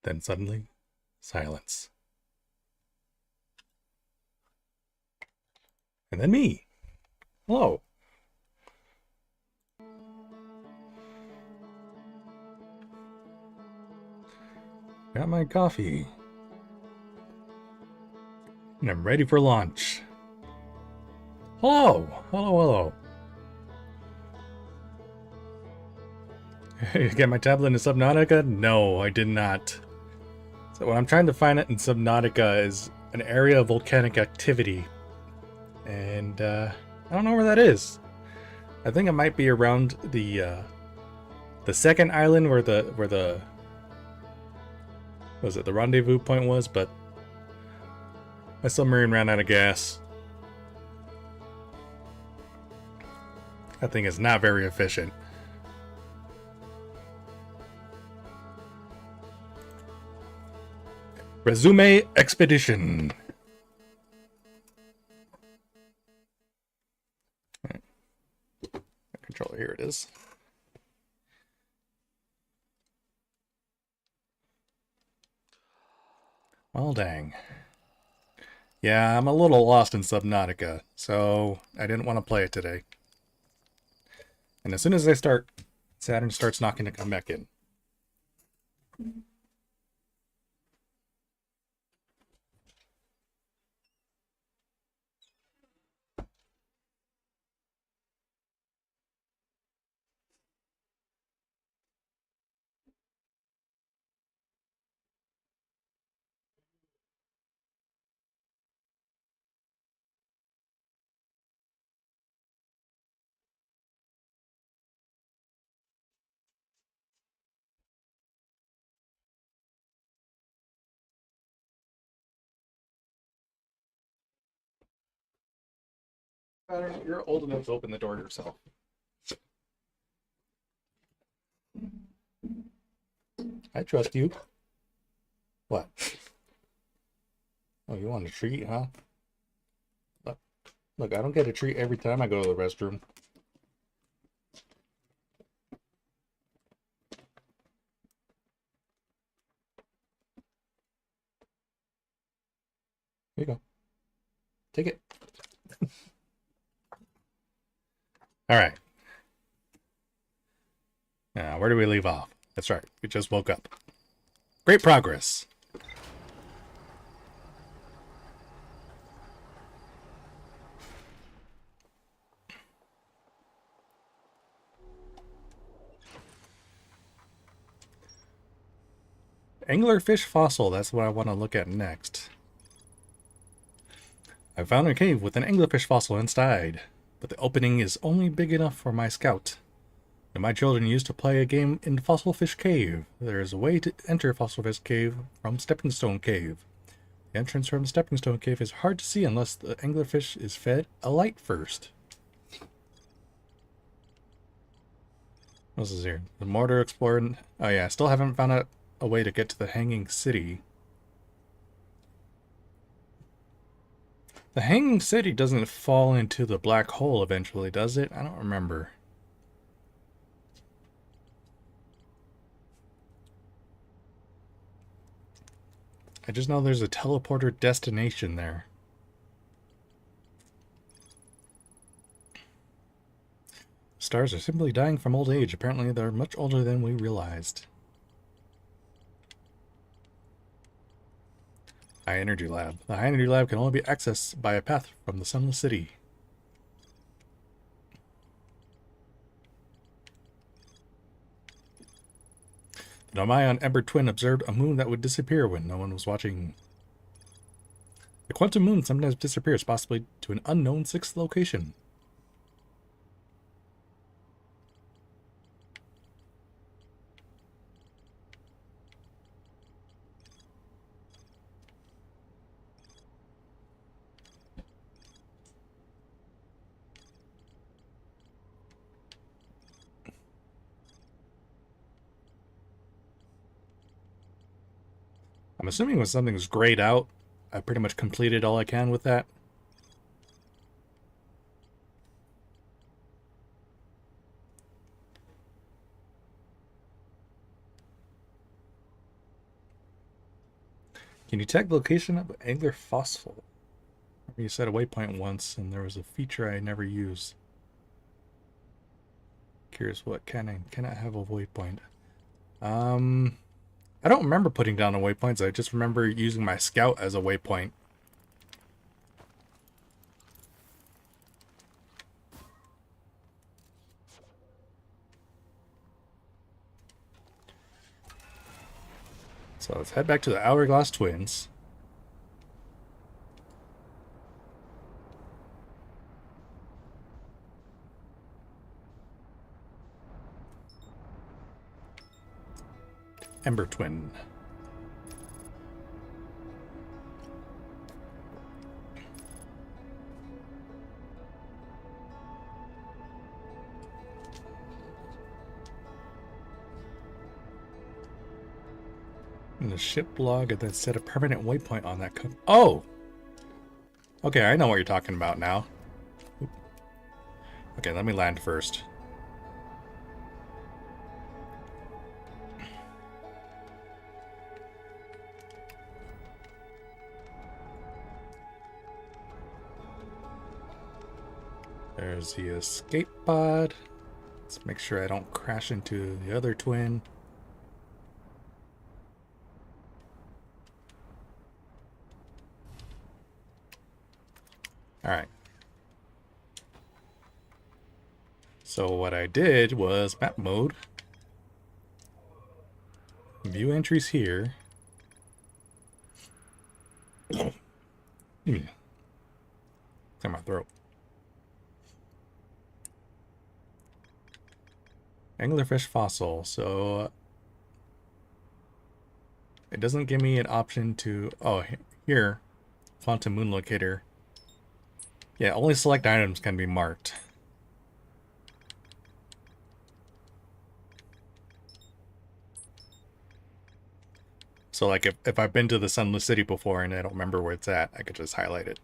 Then suddenly, silence. And then me. Hello. Got my coffee. And I'm ready for lunch. Hello. Hello, hello. Get my tablet into Subnautica? No, I did not. So what I'm trying to find out in Subnautica is an area of volcanic activity. And I don't know where that is. I think it might be around the second island where the was it the rendezvous point was, but my submarine ran out of gas. That thing is not very efficient. Resume expedition. Controller, here it is. Well, dang. Yeah, I'm a little lost in Subnautica, so I didn't want to play it today. And as soon as I start, Saturn starts knocking to come back in. Saturn, you're old enough to open the door yourself. I trust you. What? Oh, you want a treat, huh? Look, I don't get a treat every time I go to the restroom. Here you go. Take it. All right. Now, where do we leave off? That's right. We just woke up. Great progress. Anglerfish fossil. That's what I want to look at next. I found a cave with an anglerfish fossil inside, but the opening is only big enough for my scout. When my children used to play a game in Fossilfish Cave. There is a way to enter Fossilfish Cave from Stepping Stone Cave. The entrance from Stepping Stone Cave is hard to see unless the anglerfish is fed a light first. What's this here? The Mortar Explorer. Oh yeah, I still haven't found out a way to get to the Hanging City. The Hanging City doesn't fall into the black hole eventually, does it? I don't remember. I just know there's a teleporter destination there. Stars are simply dying from old age. Apparently they're much older than we realized. High Energy Lab. The High Energy Lab can only be accessed by a path from the Sunless City. The Nomaion Ember Twin observed a moon that would disappear when no one was watching. The quantum moon sometimes disappears, possibly to an unknown sixth location. I'm assuming when something's grayed out, I pretty much completed all I can with that. Can you tag the location of an angler fossil? You said a waypoint once, and there was a feature I never used. Curious what can I have a waypoint? I don't remember putting down a waypoints. I just remember using my scout as a waypoint. So let's head back to the Hourglass Twins. Ember Twin. In the ship log that set a permanent waypoint on that Oh! Okay, I know what you're talking about now. Okay, let me land first. There's the escape pod. Let's make sure I don't crash into the other twin. Alright. So what I did was map mode. View entries here. Clear my throat. Anglerfish fossil. So it doesn't give me an option to... Oh, here. Quantum moon locator. Yeah, only select items can be marked. So like if I've been to the Sunless City before and I don't remember where it's at, I could just highlight it.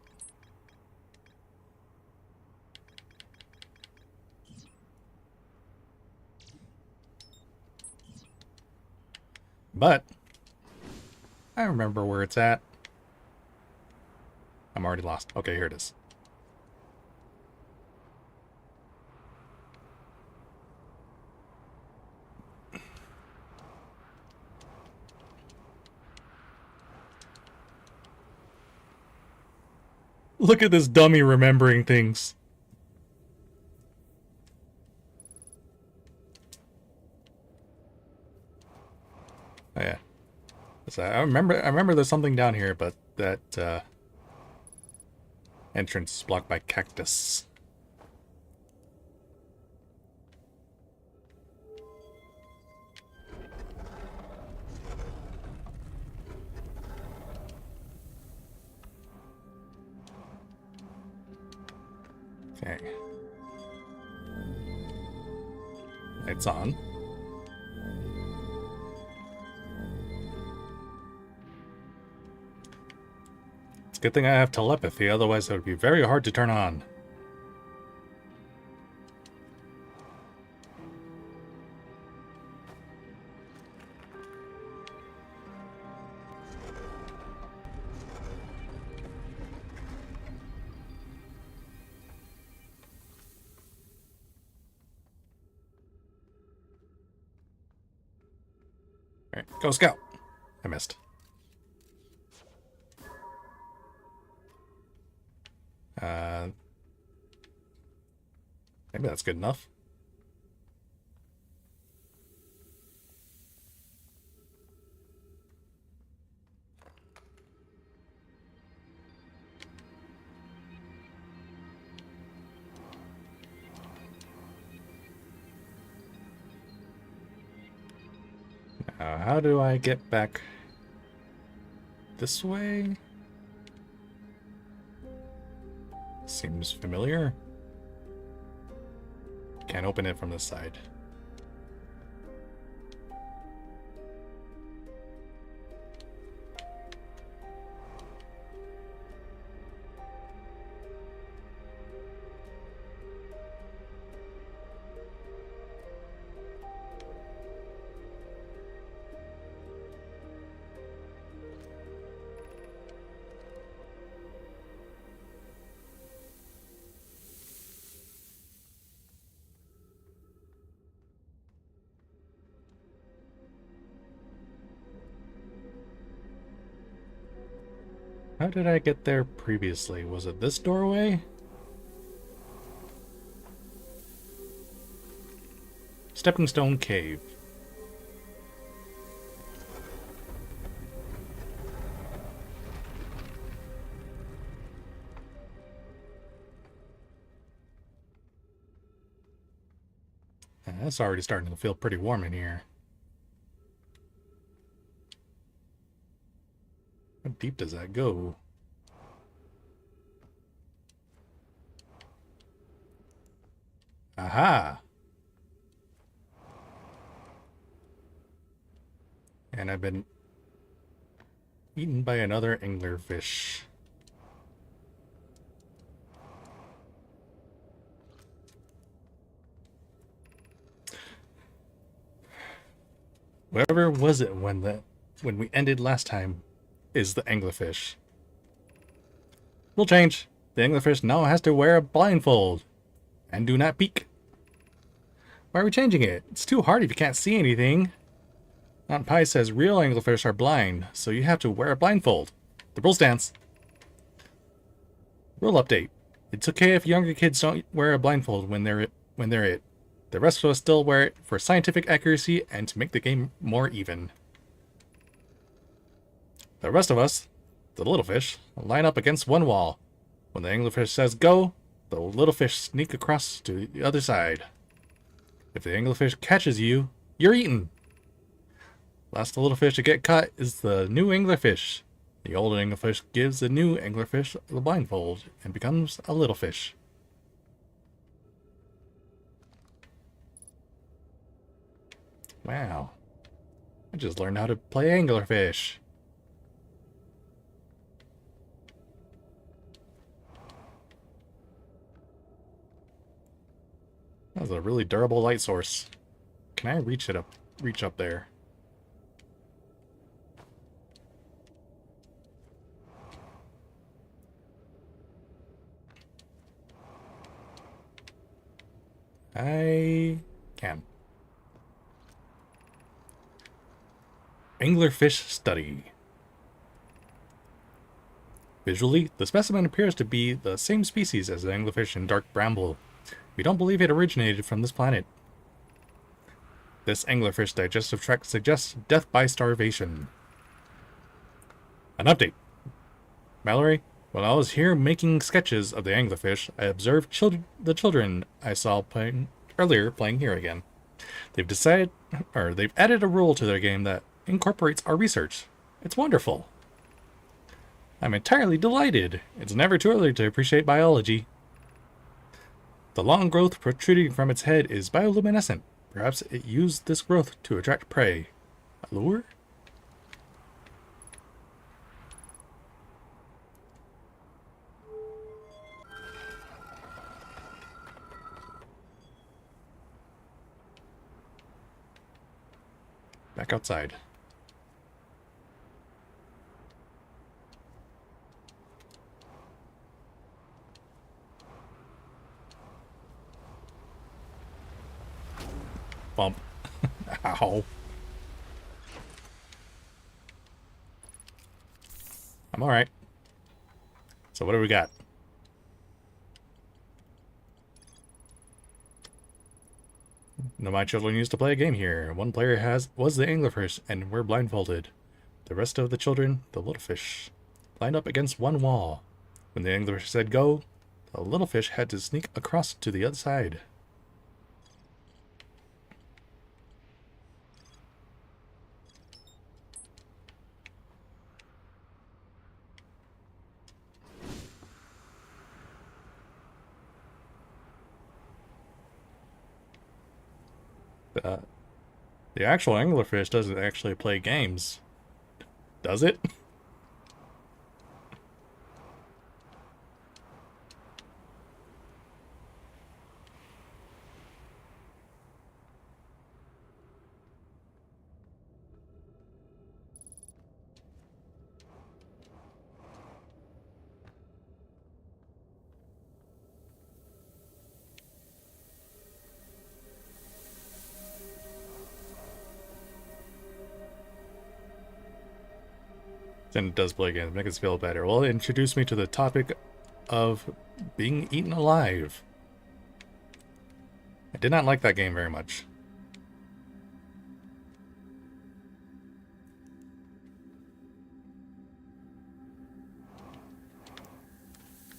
But I remember where it's at. I'm already lost. Okay, here it is. Look at this dummy remembering things. Oh yeah. So I remember there's something down here, but that entrance is blocked by cactus. Okay. It's on. It's a good thing I have telepathy, otherwise it would be very hard to turn on. Alright, go scout. I missed. Maybe that's good enough. Now, how do I get back this way? Seems familiar. Can't open it from this side. How did I get there previously? Was it this doorway? Stepping Stone Cave. That's already starting to feel pretty warm in here. How deep does that go? Aha! And I've been eaten by another anglerfish. Whoever was it when we ended last time is the anglerfish. Rule change. The anglerfish now has to wear a blindfold and do not peek. Why are we changing it? It's too hard if you can't see anything. Aunt Pie says real anglerfish are blind, so you have to wear a blindfold. The rule stands. Rule update. It's okay if younger kids don't wear a blindfold when they're it. The rest of us still wear it for scientific accuracy and to make the game more even. The rest of us, the little fish, line up against one wall. When the anglerfish says go, the little fish sneak across to the other side. If the anglerfish catches you, you're eaten. Last little fish to get caught is the new anglerfish. The old anglerfish gives the new anglerfish the blindfold and becomes a little fish. Wow. I just learned how to play anglerfish. That was a really durable light source. Can I reach up there? I can. Anglerfish study. Visually, the specimen appears to be the same species as the anglerfish in Dark Bramble. We don't believe it originated from this planet. This anglerfish digestive tract suggests death by starvation. An update. Mallory, while I was here making sketches of the anglerfish, I observed the children I saw playing here again. They've added a rule to their game that incorporates our research. It's wonderful. I'm entirely delighted. It's never too early to appreciate biology. The long growth protruding from its head is bioluminescent. Perhaps it used this growth to attract prey. A lure? Back outside. Bump. Ow. I'm alright. So what do we got? No, my children used to play a game here. One player was the anglerfish, and we're blindfolded. The rest of the children, the little fish, lined up against one wall. When the anglerfish said go, the little fish had to sneak across to the other side. The actual anglerfish doesn't actually play games, does it? Then it does play again, make us feel better. Well, it introduced me to the topic of being eaten alive. I did not like that game very much.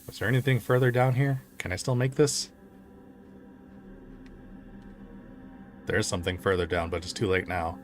Is there anything further down here? Can I still make this? There is something further down, but it's too late now.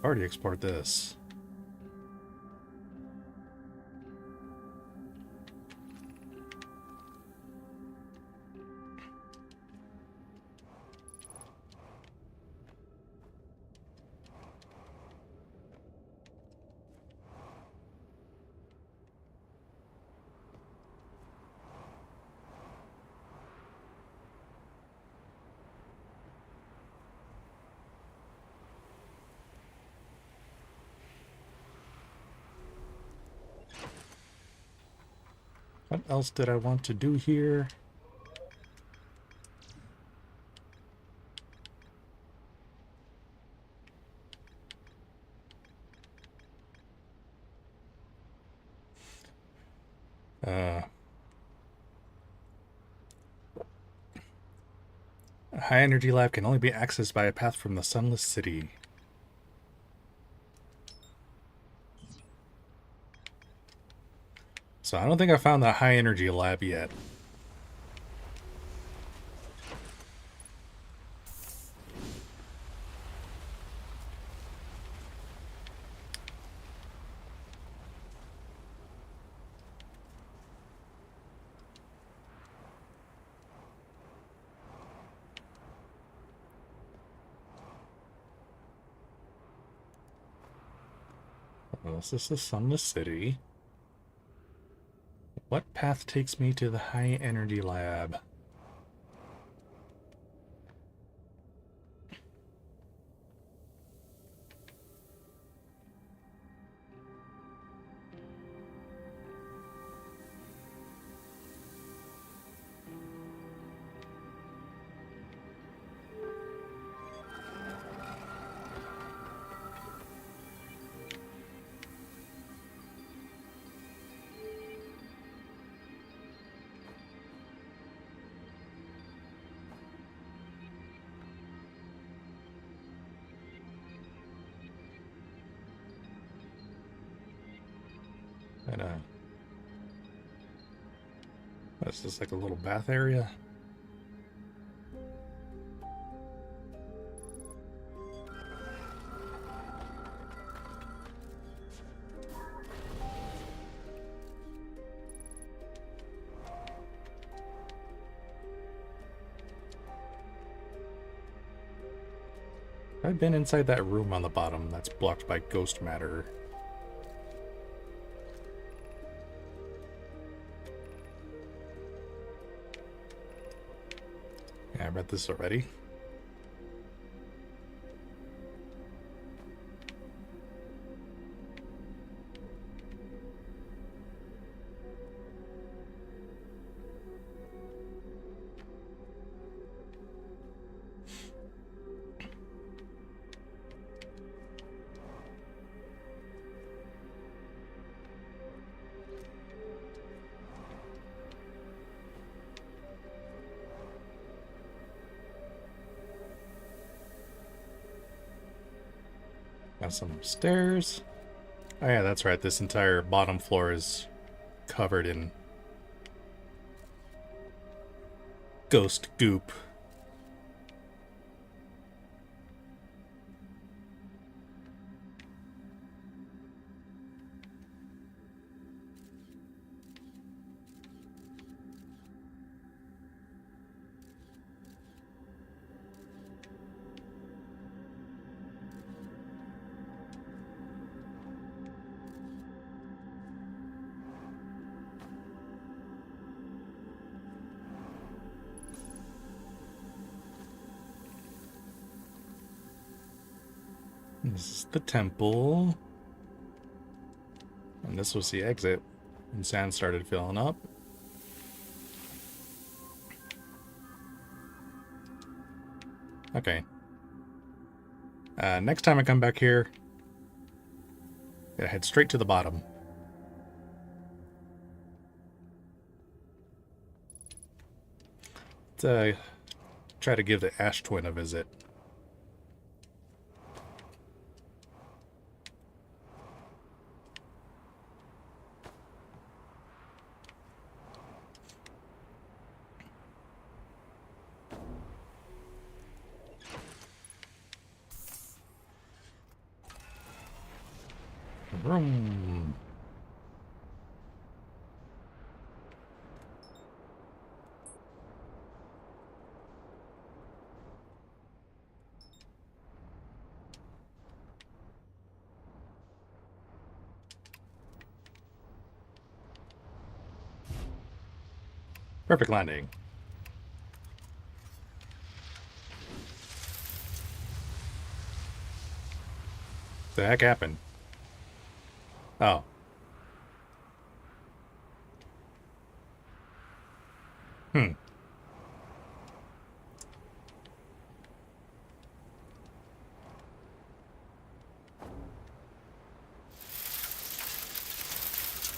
Already explored this. What else did I want to do here? A high energy lab can only be accessed by a path from the Sunless City. So I don't think I found the high energy lab yet. Well, this is the Sunless City. What path takes me to the high energy lab? And what's this, like a little bath area? I've been inside that room on the bottom that's blocked by ghost matter. Yeah, I read this already. Got some stairs. Oh yeah, that's right. This entire bottom floor is covered in ghost goop. This is the temple. And this was the exit. And sand started filling up. Okay. Next time I come back here, gotta head straight to the bottom. Let's try to give the Ash Twin a visit. Vroom. Perfect landing. The heck happened? Oh. Hmm.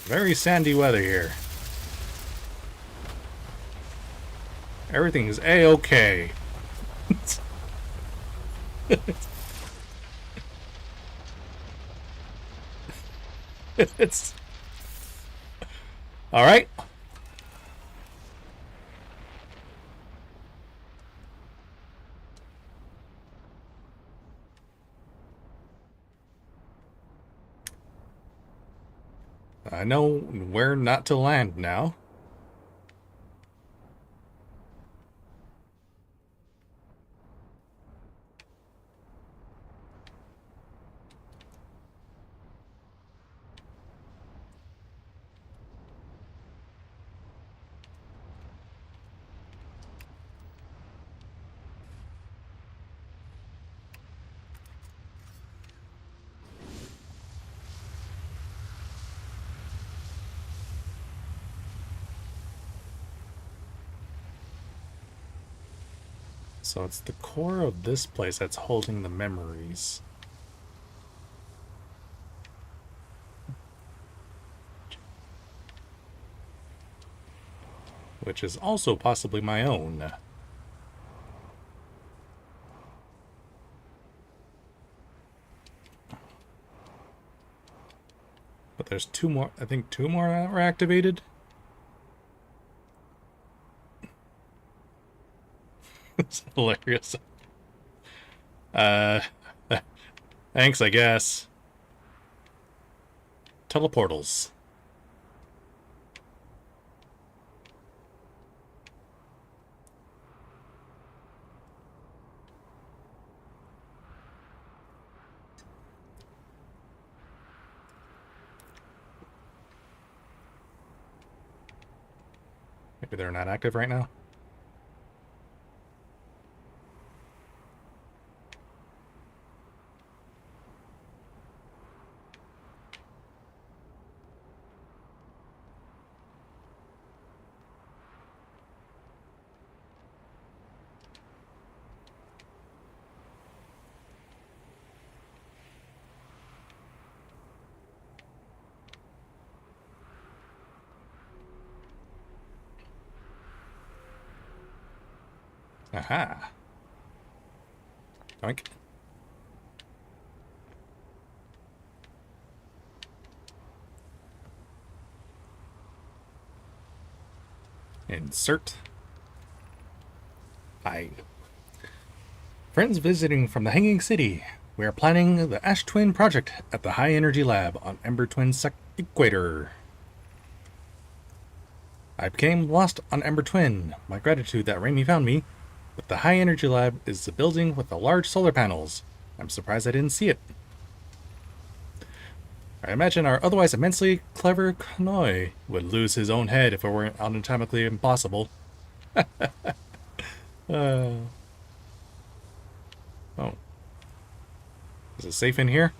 Very sandy weather here. Everything is A-okay. It's... Alright. I know where not to land now. So it's the core of this place that's holding the memories. Which is also possibly my own. But there's two more, I think two more that were activated. It's hilarious. Thanks, I guess. Teleportals. Maybe they're not active right now. Aha. Doink. Insert. Hi. Friends visiting from the Hanging City. We are planning the Ash Twin project at the High Energy Lab on Ember Twin Equator. I became lost on Ember Twin. My gratitude that Raimi found me. But the High Energy Lab is the building with the large solar panels. I'm surprised I didn't see it. I imagine our otherwise immensely clever Kanoi would lose his own head if it weren't anatomically impossible. Oh. Is it safe in here?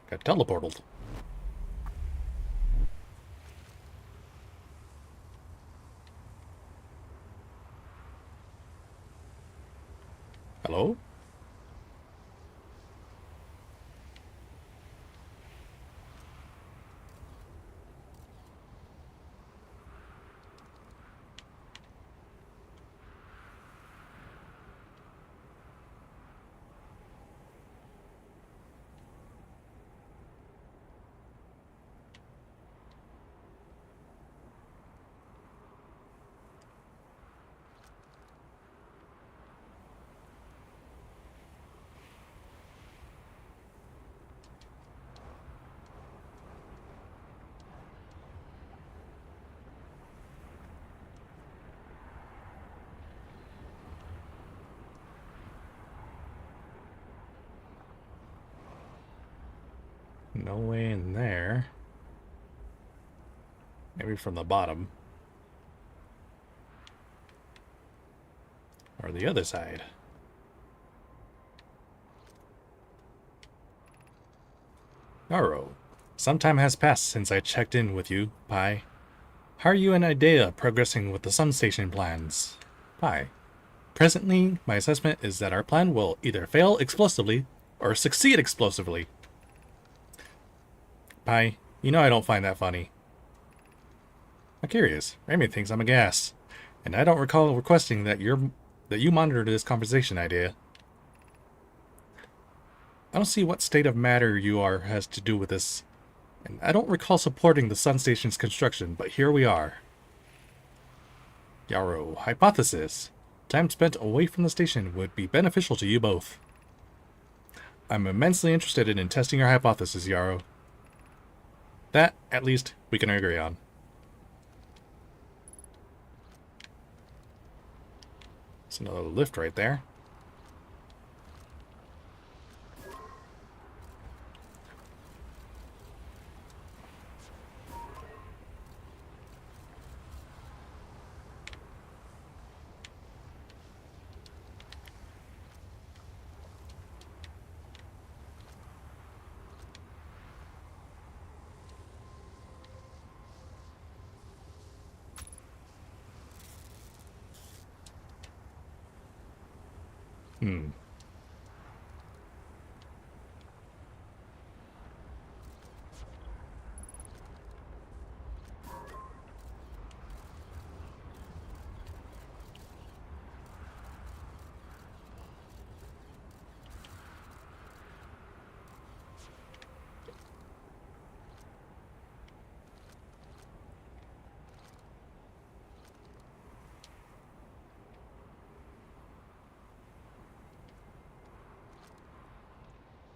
Got teleported. Hello? No way in there. Maybe from the bottom. Or the other side. Yaro, some time has passed since I checked in with you, Pi. How are you and Idea progressing with the Sun Station plans? Pi. Presently, my assessment is that our plan will either fail explosively or succeed explosively. Pi, you know I don't find that funny. I'm curious. Raimi thinks I'm a gas, and I don't recall requesting that you monitor this conversation, Idea. I don't see what state of matter you are has to do with this, and I don't recall supporting the Sun Station's construction, but here we are. Yaro, hypothesis. Time spent away from the station would be beneficial to you both. I'm immensely interested in testing your hypothesis, Yaro. That, at least, we can agree on. There's another lift right there.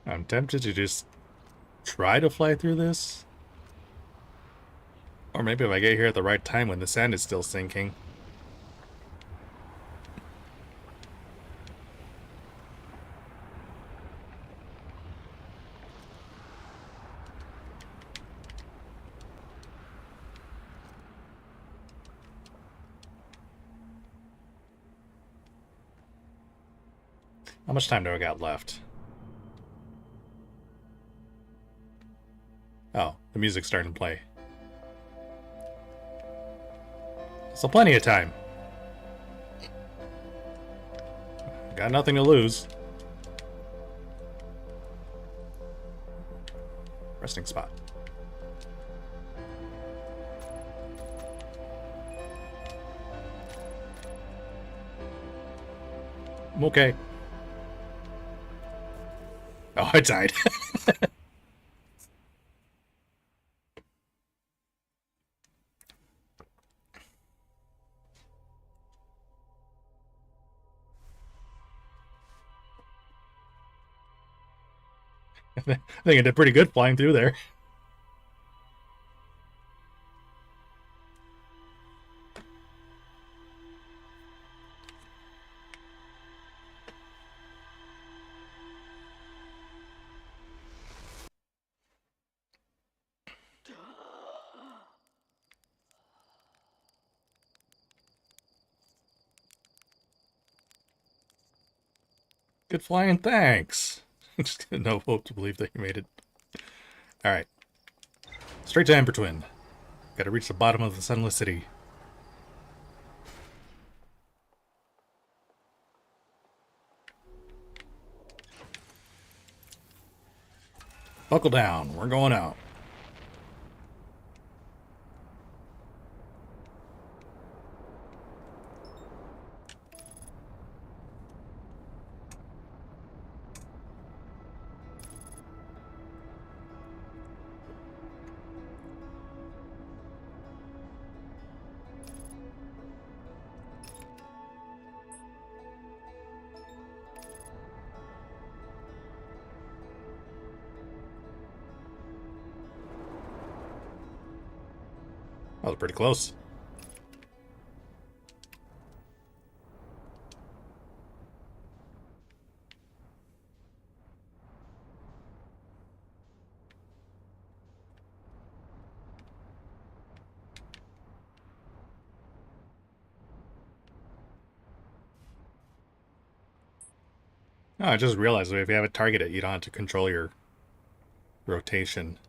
I'm tempted to just try to fly through this. Or maybe if I get here at the right time when the sand is still sinking. How much time do I got left? Oh, the music's starting to play. So plenty of time. Got nothing to lose. Resting spot. I'm okay. Oh, I died. I think I did pretty good flying through there. Good flying, thanks. Just no hope to believe that you made it. Alright. Straight to Ember Twin. Gotta reach the bottom of the Sunless City. Buckle down, we're going out. That was pretty close. Oh, I just realized that if you have it targeted, you don't have to control your rotation.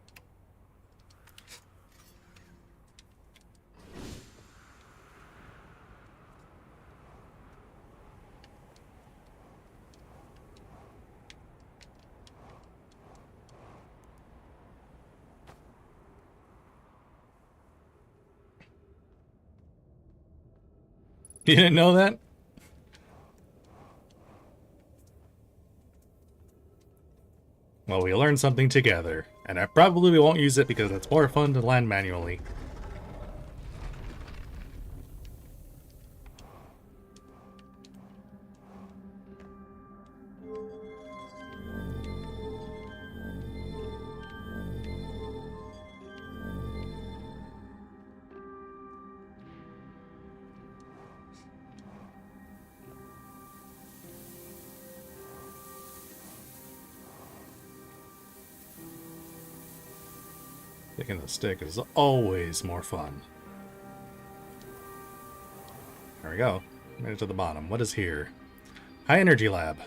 You didn't know that? Well, we learned something together, and I probably won't use it because it's more fun to land manually. Taking the stick is always more fun. There we go. Made it to the bottom. What is here? High Energy Lab.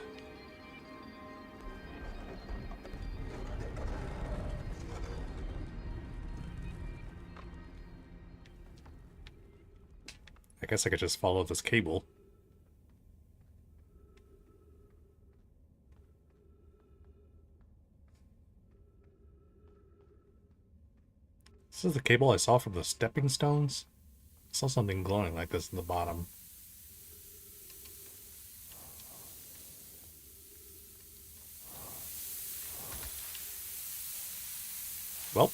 I guess I could just follow this cable. This is the cable I saw from the stepping stones. I saw something glowing like this in the bottom. Well.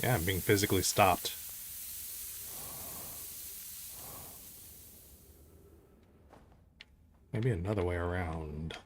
Yeah, I'm being physically stopped. Maybe another way around.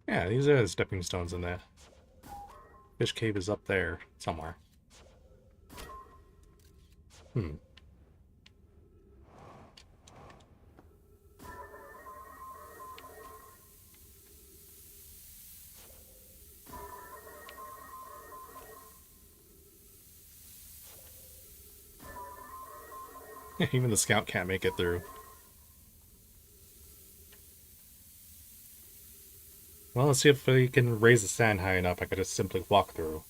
Yeah, these are the stepping stones in there. Fish cave is up there somewhere. Hmm. Even the scout can't make it through. Well, let's see if we can raise the sand high enough I could just simply walk through.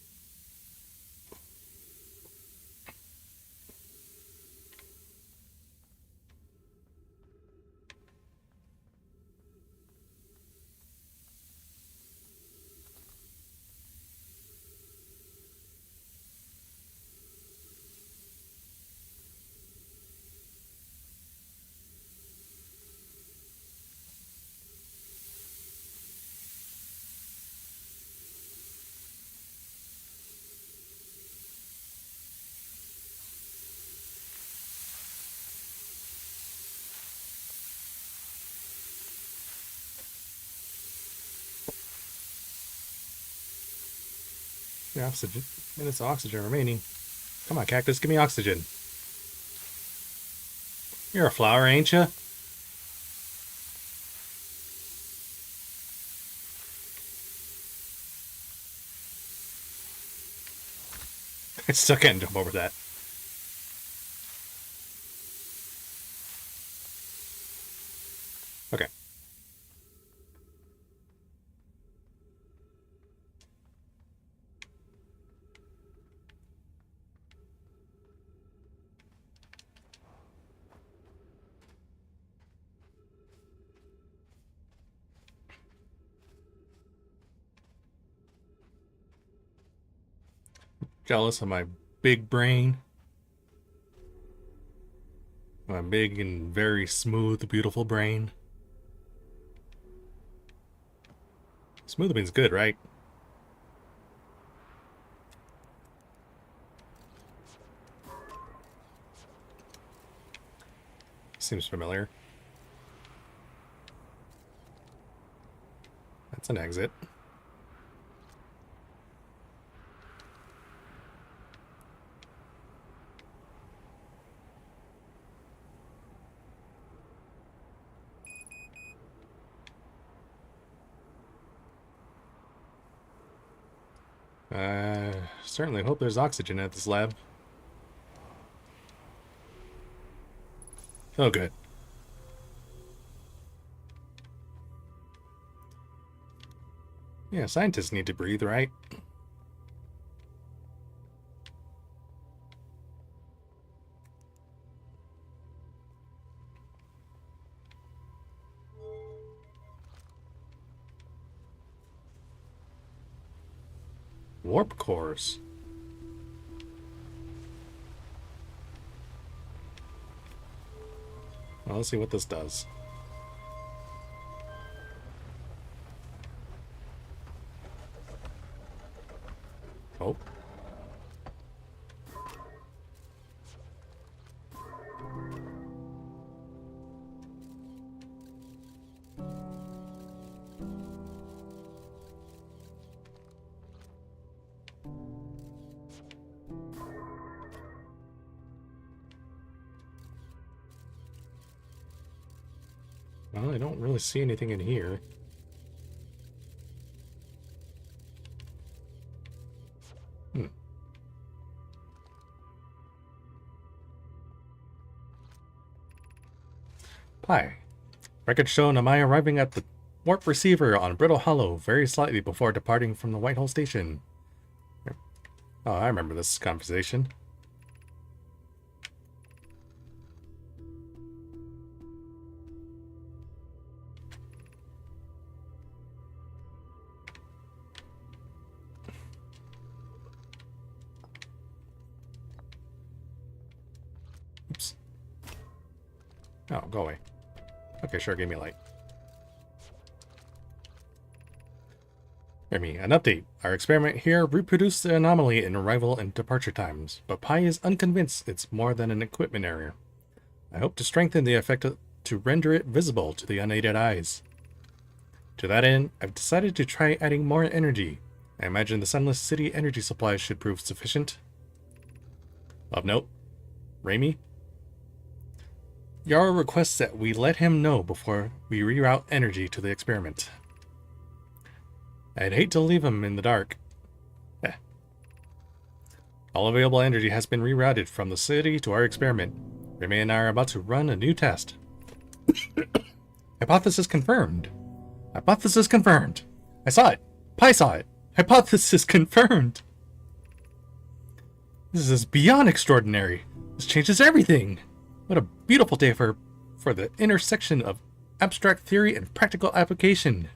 The oxygen. Minutes of oxygen remaining. Come on, cactus, give me oxygen. You're a flower, ain't you? I still can't jump over that. Okay. Jealous of my big brain. My big and very smooth, beautiful brain. Smooth means good, right? Seems familiar. That's an exit. Certainly hope there's oxygen at this lab. Oh, good. Yeah, scientists need to breathe, right? Warp cores. Well, let's see what this does. Oh. Well, I don't really see anything in here. Hi. Record shown of my arriving at the warp receiver on Brittle Hollow very slightly before departing from the Whitehall Station. Oh, I remember this conversation. Oops. Oh, go away. Okay, sure, give me a light. Hear me, an update. Our experiment here reproduced the anomaly in arrival and departure times, but Pi is unconvinced it's more than an equipment error. I hope to strengthen the effect to render it visible to the unaided eyes. To that end, I've decided to try adding more energy. I imagine the Sunless City energy supply should prove sufficient. Of note, Raimi, Yarrow requests that we let him know before we reroute energy to the experiment. I'd hate to leave him in the dark. All available energy has been rerouted from the city to our experiment. Remy and I are about to run a new test. Hypothesis confirmed. Hypothesis confirmed. I saw it. Pi saw it. Hypothesis confirmed. This is beyond extraordinary. This changes everything. What a beautiful day for the intersection of abstract theory and practical application.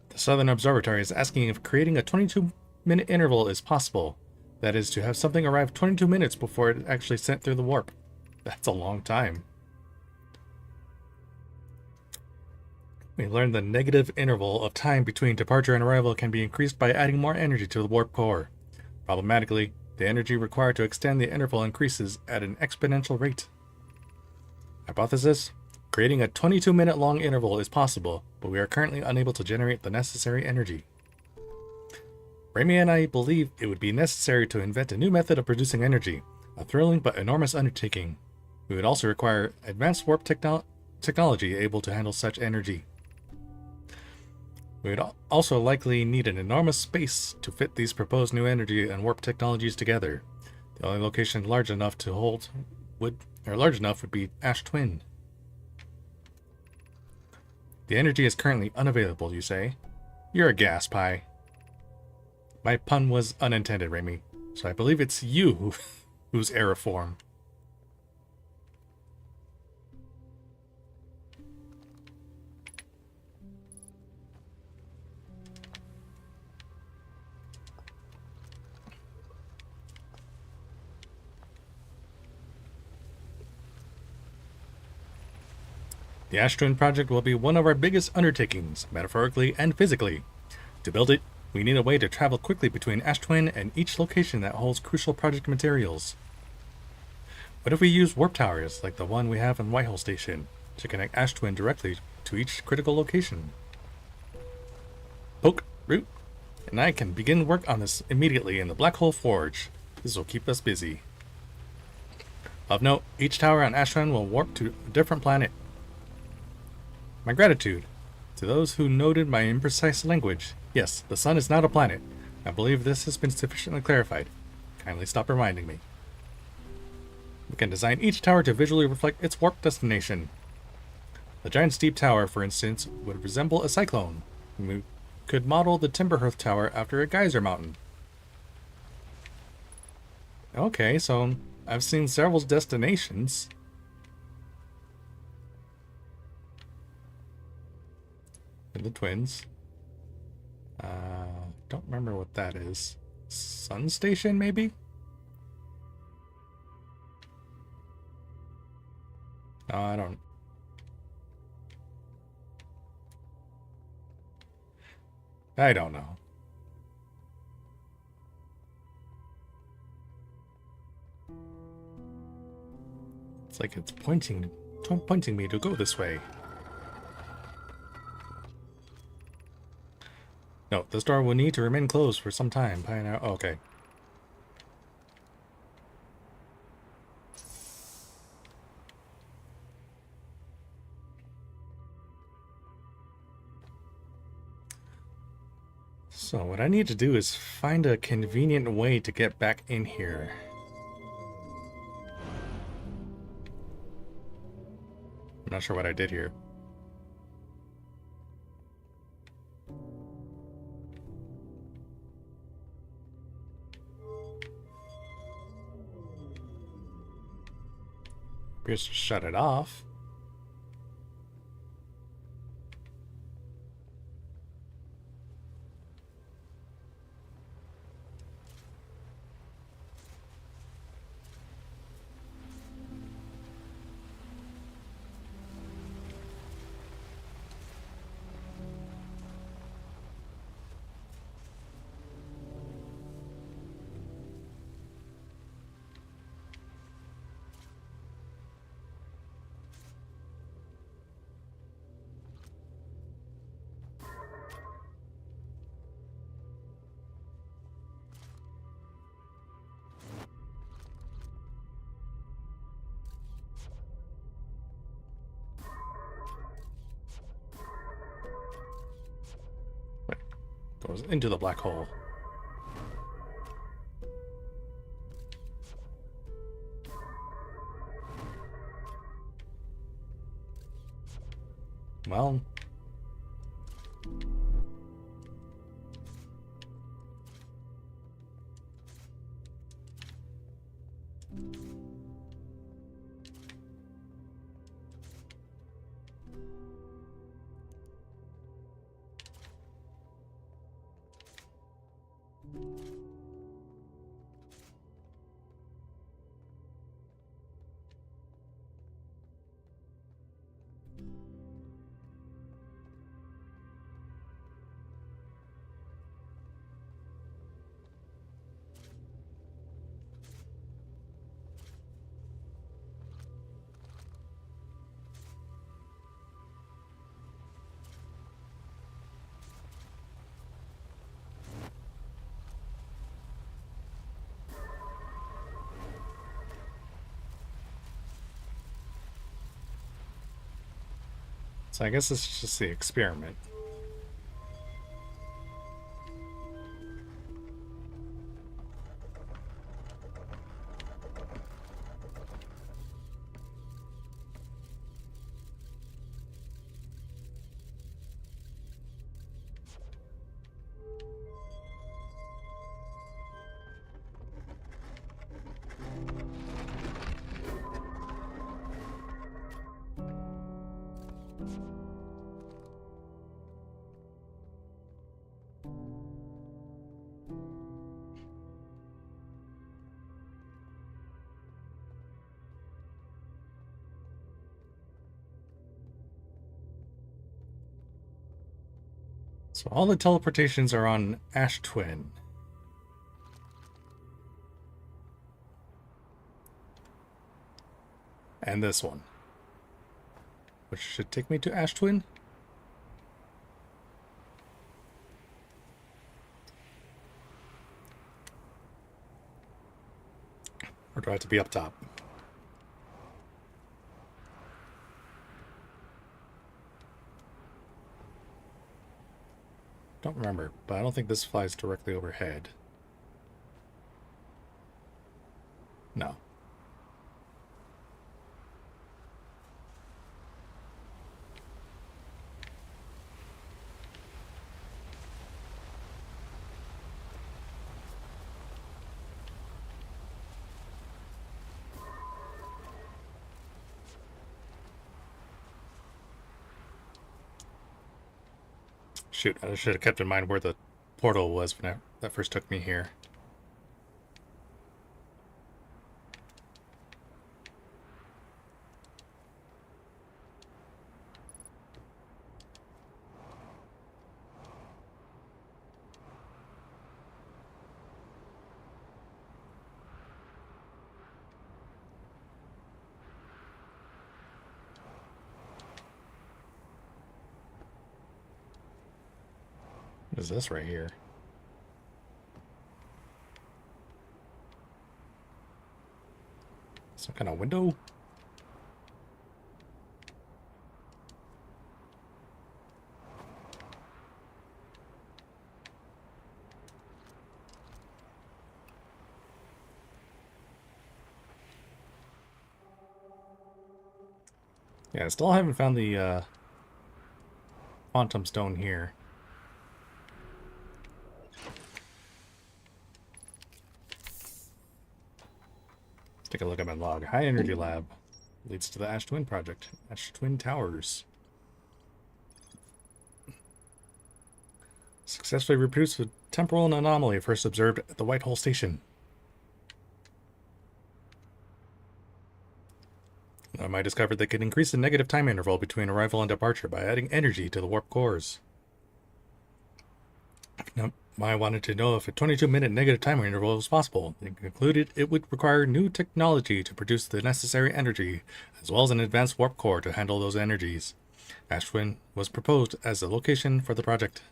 The Southern Observatory is asking if creating a 22-minute interval is possible. That is, to have something arrive 22 minutes before it actually sent through the warp. That's a long time. We learned the negative interval of time between departure and arrival can be increased by adding more energy to the warp core. Problematically, the energy required to extend the interval increases at an exponential rate. Hypothesis: creating a 22-minute long interval is possible, but we are currently unable to generate the necessary energy. Remy and I believe it would be necessary to invent a new method of producing energy, a thrilling but enormous undertaking. We would also require advanced warp technology able to handle such energy. We would also likely need an enormous space to fit these proposed new energy and warp technologies together. The only location large enough would be Ash Twin. The energy is currently unavailable, you say? You're a gas pie. My pun was unintended, Remy, so I believe it's you who's error form. The Ash Twin project will be one of our biggest undertakings, metaphorically and physically. To build it, we need a way to travel quickly between Ash Twin and each location that holds crucial project materials. What if we use warp towers, like the one we have in Whitehall Station, to connect Ash Twin directly to each critical location? Poke, Root, and I can begin work on this immediately in the Black Hole Forge. This will keep us busy. Of note, each tower on Ash Twin will warp to a different planet. My gratitude to those who noted my imprecise language. Yes, the sun is not a planet. I believe this has been sufficiently clarified. Kindly stop reminding me. We can design each tower to visually reflect its warp destination. The giant steep tower, for instance, would resemble a cyclone. We could model the Timberhearth Tower after a geyser mountain. Okay, so I've seen several destinations. The twins. Don't remember what that is. Sun Station, maybe? No, I don't. I don't know. It's like it's pointing me to go this way. No, this door will need to remain closed for some time. Pioneer. Oh, okay. So what I need to do is find a convenient way to get back in here. I'm not sure what I did here. Just shut it off. So it was into the black hole. Well... So I guess it's just the experiment. So all the teleportations are on Ash Twin. And this one. Which should take me to Ash Twin? Or do I have to be up top? Don't remember, but I don't think this flies directly overhead. No. Shoot, I should have kept in mind where the portal was when that first took me here. What is this right here? Some kind of window? Yeah, I still haven't found the quantum stone here. Let's take a look at my log. High Energy Lab leads to the Ash Twin project. Ash Twin Towers. Successfully reproduced a temporal anomaly first observed at the White Hole Station. I discovered they could increase the negative time interval between arrival and departure by adding energy to the warp cores. I wanted to know if a 22-minute negative time interval was possible. They concluded it would require new technology to produce the necessary energy, as well as an advanced warp core to handle those energies. Ash Twin was proposed as the location for the project.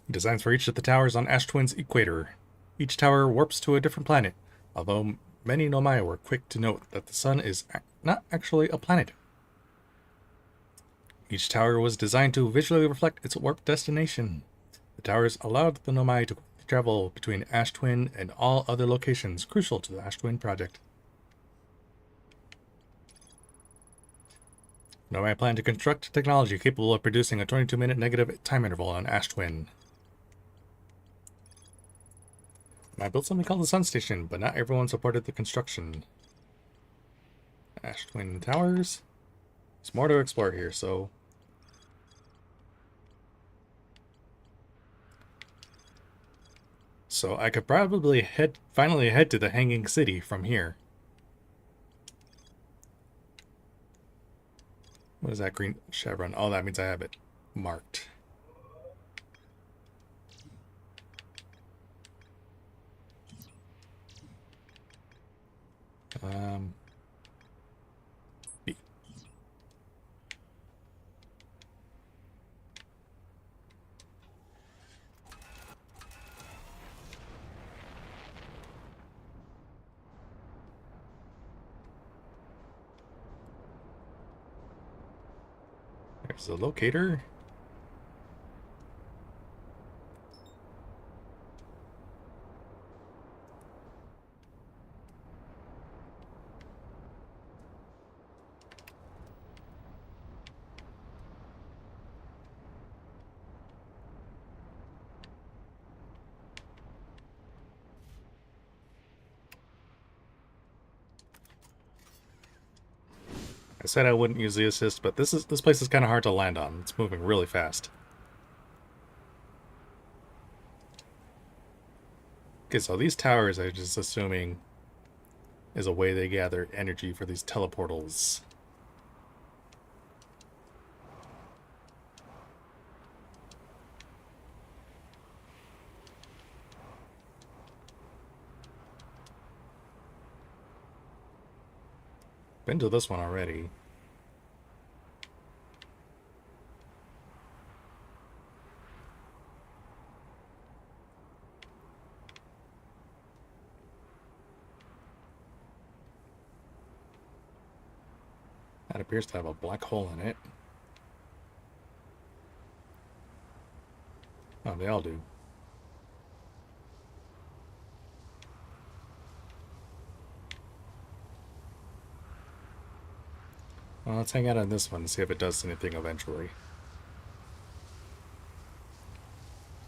Designs for each of the towers on Ash Twin's equator. Each tower warps to a different planet, although many Nomai were quick to note that the sun is not actually a planet. Each tower was designed to visually reflect its warp destination. The towers allowed the Nomai to travel between Ash Twin and all other locations crucial to the Ash Twin project. Nomai planned to construct technology capable of producing a 22-minute negative time interval on Ash Twin. I built something called the Sun Station, but not everyone supported the construction. Ash Twin Towers. There's more to explore here, so... So I could probably finally head to the Hanging City from here. What is that green chevron? Oh, that means I have it marked. B. There's the locator. I said I wouldn't use the assist, but this place is kind of hard to land on. It's moving really fast. Okay, so these towers, I'm just assuming, is a way they gather energy for these teleportals. Been to this one already. That appears to have a black hole in it. Oh, they all do. Well, let's hang out on this one and see if it does anything eventually.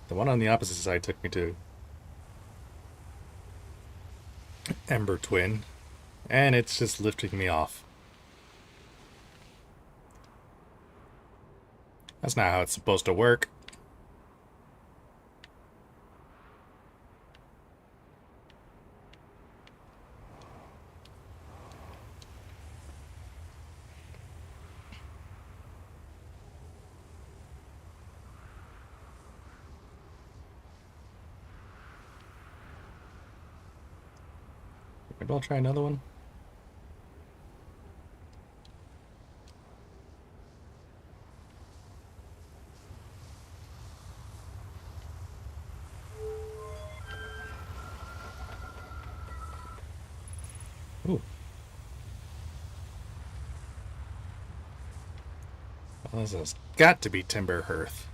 The one on the opposite side took me to Ember Twin, and it's just lifting me off. That's not how it's supposed to work. Maybe I'll try another one. Ooh. Well, this has got to be Timber Hearth.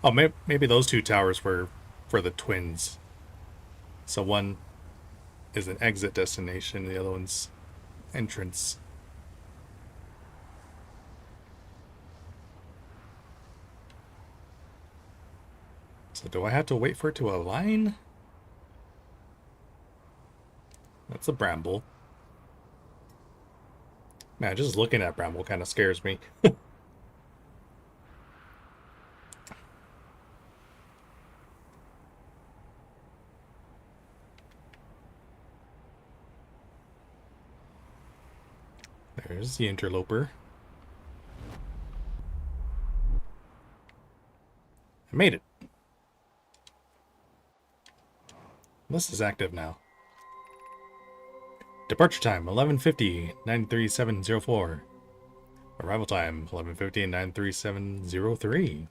Oh, maybe those two towers were for the twins. So one is an exit destination, the other one's entrance. So do I have to wait for it to align? That's a bramble. Man, just looking at bramble kind of scares me. There's the interloper. I made it. This is active now. Departure time 11:50 93704. Arrival time 11:50 93703.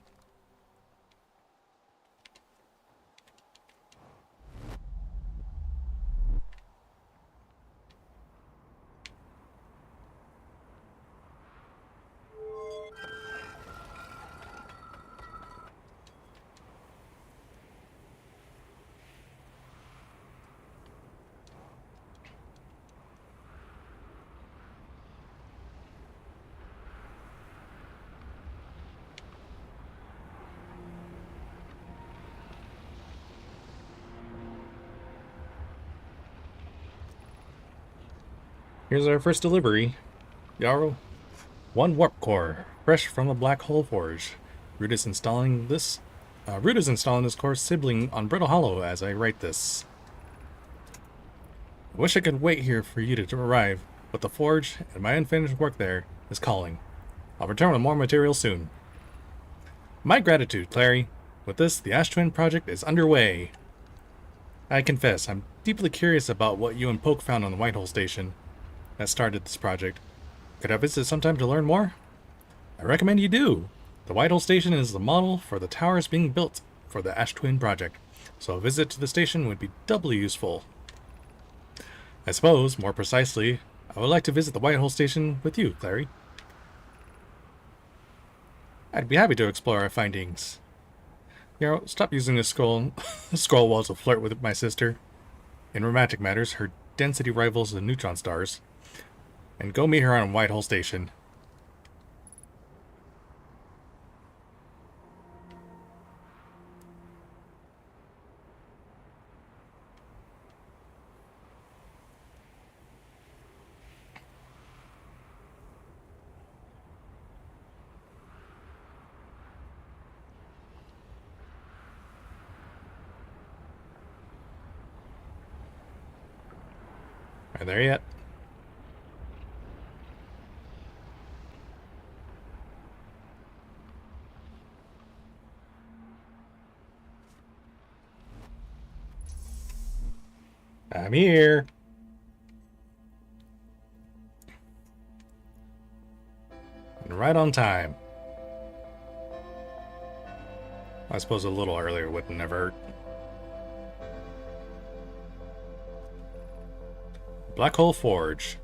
Here's our first delivery. Yarrow. One warp core, fresh from the Black Hole Forge. Root is installing this core sibling on Brittle Hollow as I write this. I wish I could wait here for you to arrive, but the forge and my unfinished work there is calling. I'll return with more material soon. My gratitude, Clary. With this, the Ash Twin project is underway. I confess, I'm deeply curious about what you and Poke found on the Whitehole Station that started this project. Could I visit sometime to learn more? I recommend you do. The Whitehole Station is the model for the towers being built for the Ash Twin project, so a visit to the station would be doubly useful. I suppose, more precisely, I would like to visit the Whitehole Station with you, Clary. I'd be happy to explore our findings. Stop using the scroll wall to flirt with my sister. In romantic matters, her density rivals the neutron stars. And go meet her on Whitehole Station. Are there yet? I'm here. And right on time. I suppose a little earlier wouldn't have hurt. Black Hole Forge.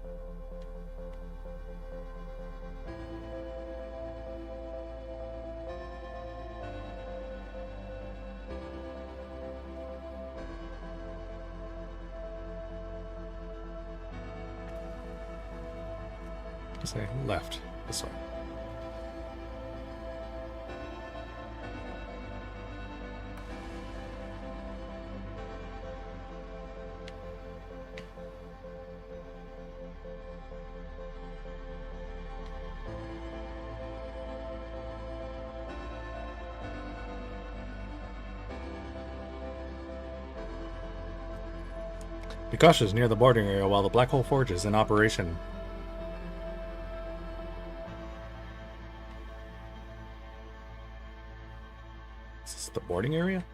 Say left, this way. Be cautious near the boarding area while the Black Hole Forge is in operation. Is this the boarding area?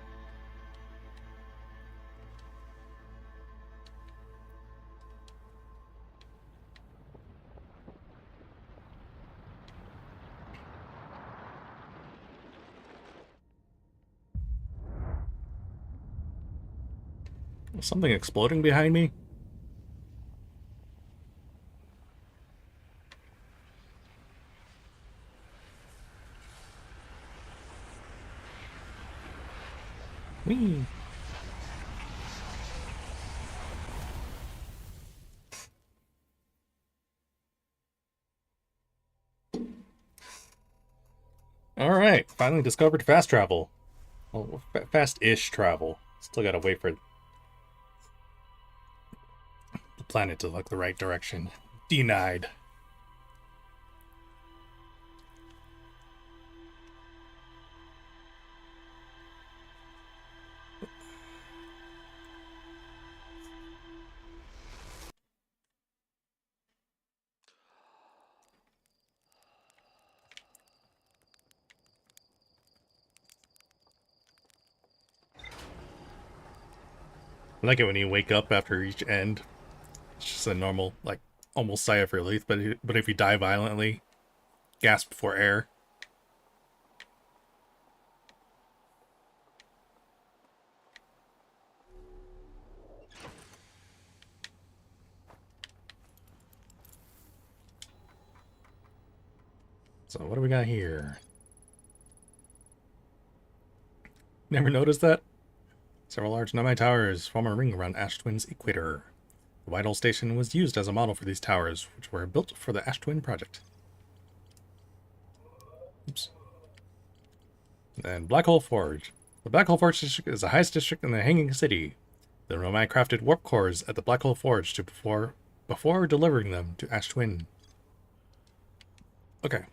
Was something exploding behind me? Whee! Alright, finally discovered fast travel. Well, fast-ish travel. Still gotta wait for the planet to look the right direction. Denied. I like it when you wake up after each end. It's just a normal, like, almost sigh of relief, but if you die violently, gasp for air. So what do we got here? Never noticed that? Several large Nomai towers form a ring around Ash Twin's equator. The Whitehole Station was used as a model for these towers, which were built for the Ash Twin project. Oops. And Black Hole Forge. The Black Hole Forge district is the highest district in the Hanging City. The Nomai crafted warp cores at the Black Hole Forge to before delivering them to Ash Twin. Okay.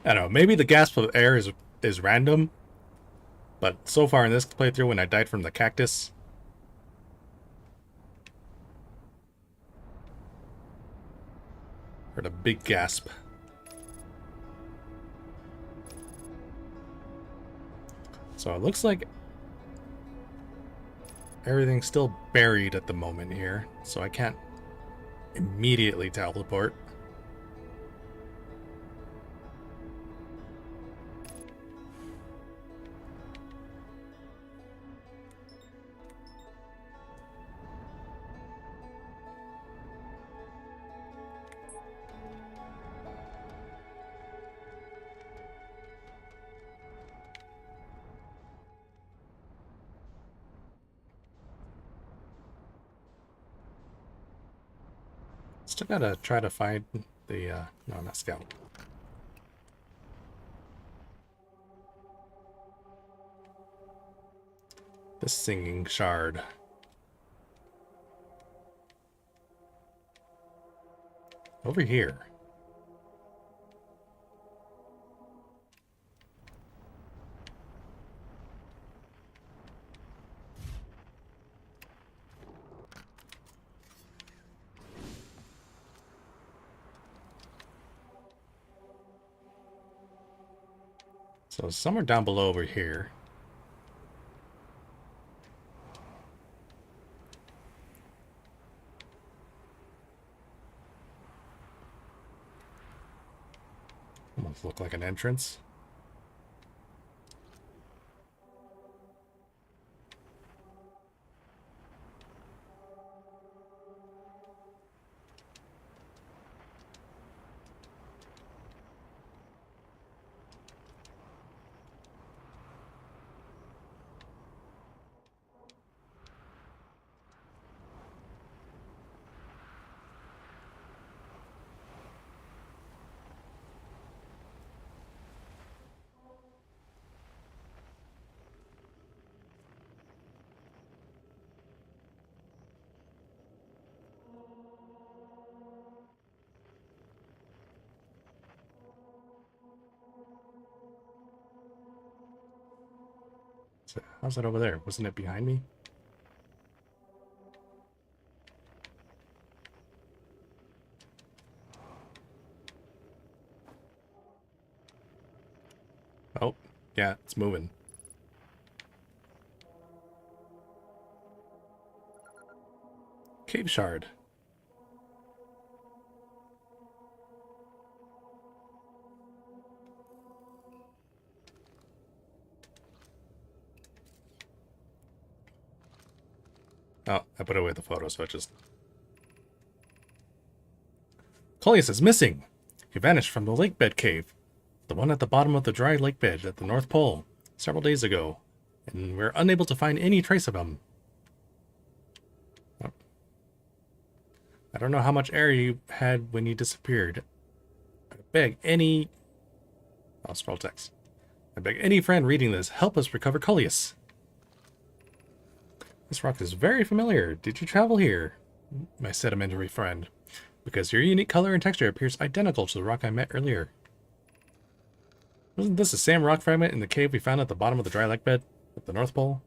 I don't know, maybe the gasp of air is random, but so far in this playthrough when I died from the cactus, heard a big gasp. So it looks like everything's still buried at the moment here, so I can't immediately teleport. Still gotta try to find the, no, not scout. The singing shard. Over here. So somewhere down below over here. Almost look like an entrance. So how's that over there? Wasn't it behind me? Oh, yeah, it's moving. Cave shard. Oh, I put away the photo, so it just... Coleus is missing! He vanished from the lake bed cave. The one at the bottom of the dry lake bed at the North Pole, several days ago. And we're unable to find any trace of him. Oh. I don't know how much air you had when you disappeared. I beg any... I'll scroll text. I beg any friend reading this, help us recover Coleus. This rock is very familiar. Did you travel here, my sedimentary friend? Because your unique color and texture appears identical to the rock I met earlier. Wasn't this the same rock fragment in the cave we found at the bottom of the dry lake bed at the North Pole?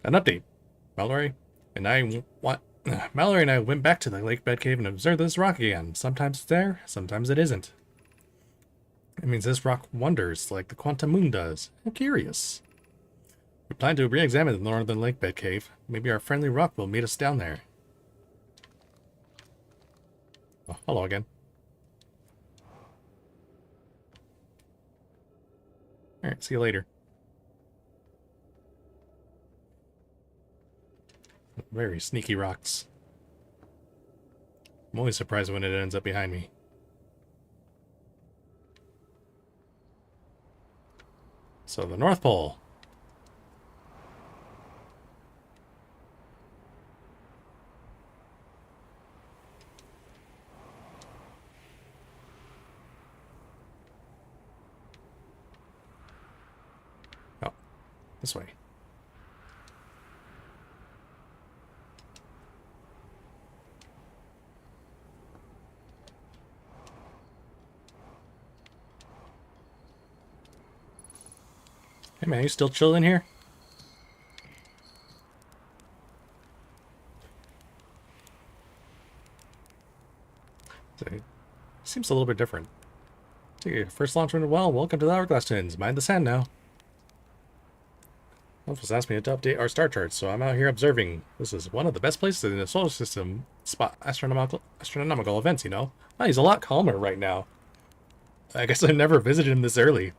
An update. Mallory and I went back to the lake bed cave and observed this rock again. Sometimes it's there, sometimes it isn't. It means this rock wanders like the quantum moon does. I'm curious. We plan to re-examine the northern lake bed cave. Maybe our friendly rock will meet us down there. Oh, hello again. Alright, see you later. Very sneaky rocks. I'm always surprised when it ends up behind me. So the North Pole. This way. Hey man, you still chilling here? Seems a little bit different. Okay, first launch went well. Welcome to the Hourglass Twins. Mind the sand now. One was asked me to update our star charts, so I'm out here observing. This is one of the best places in the solar system. Spot astronomical events, you know. Oh, he's a lot calmer right now. I guess I never visited him this early.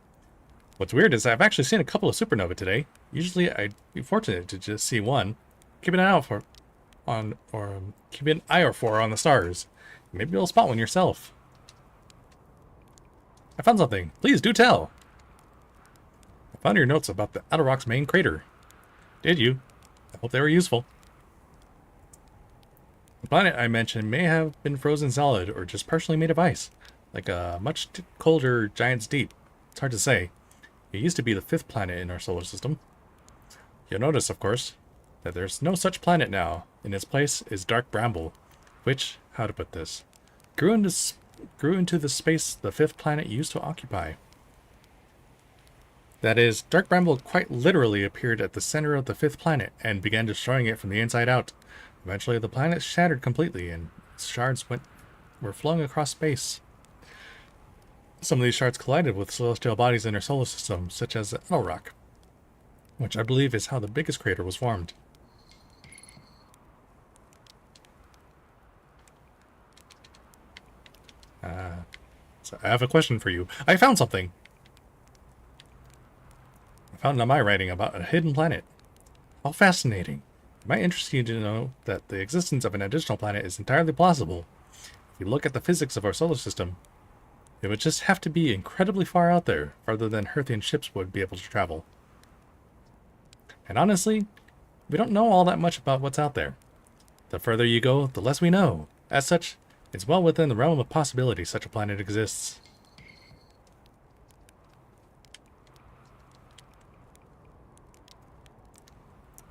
What's weird is I've actually seen a couple of supernovae today. Usually I'd be fortunate to just see one. Keep an eye out keep an eye out for on the stars. Maybe you'll spot one yourself. I found something. Please do tell. I found your notes about the Outer Rock's main crater. Did you? I hope they were useful. The planet I mentioned may have been frozen solid or just partially made of ice, like a much colder giant's deep. It's hard to say. It used to be the 5th planet in our solar system. You'll notice, of course, that there's no such planet now. In its place is dark bramble, which, how to put this, grew into the space the 5th planet used to occupy. That is, dark bramble quite literally appeared at the center of the 5th planet and began destroying it from the inside out. Eventually, the planet shattered completely, and its shards were flung across space. Some of these shards collided with celestial bodies in our solar system, such as the Outer Rock, which I believe is how the biggest crater was formed. So I have a question for you. I found something! I found in my writing about a hidden planet. How fascinating. It might interest you to know that the existence of an additional planet is entirely plausible. If you look at the physics of our solar system, it would just have to be incredibly far out there, farther than Earthian ships would be able to travel. And honestly, we don't know all that much about what's out there. The further you go, the less we know. As such, it's well within the realm of possibility such a planet exists.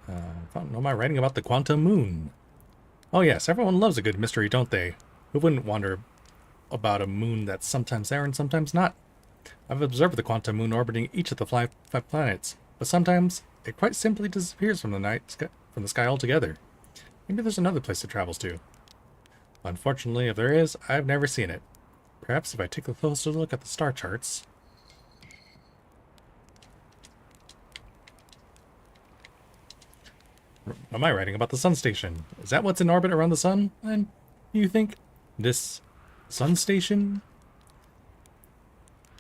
I don't know my writing about the quantum moon. Oh yes, everyone loves a good mystery, don't they? Who wouldn't wonder about a moon that's sometimes there and sometimes not? I've observed the quantum moon orbiting each of the 5 planets, but sometimes it quite simply disappears from the sky altogether. Maybe there's another place it travels to. Unfortunately, if there is, I've never seen it. Perhaps if I take a closer look at the star charts. Am I writing about the sun station? Is that what's in orbit around the sun? And you think this sun station?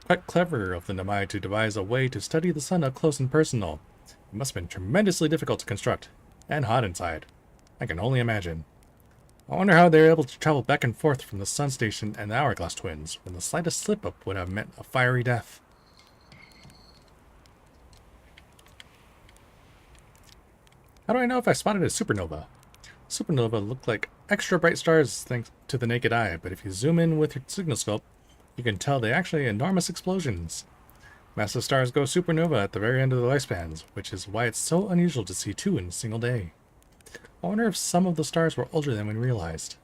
Quite clever of the Namai to devise a way to study the sun up close and personal. It must have been tremendously difficult to construct, and hot inside. I can only imagine. I wonder how they were able to travel back and forth from the sun station and the Hourglass Twins, when the slightest slip-up would have meant a fiery death. How do I know if I spotted a supernova? Supernova look like extra bright stars thanks to the naked eye, but if you zoom in with your signal scope, you can tell they're actually enormous explosions. Massive stars go supernova at the very end of their lifespans, which is why it's so unusual to see 2 in a single day. I wonder if some of the stars were older than we realized.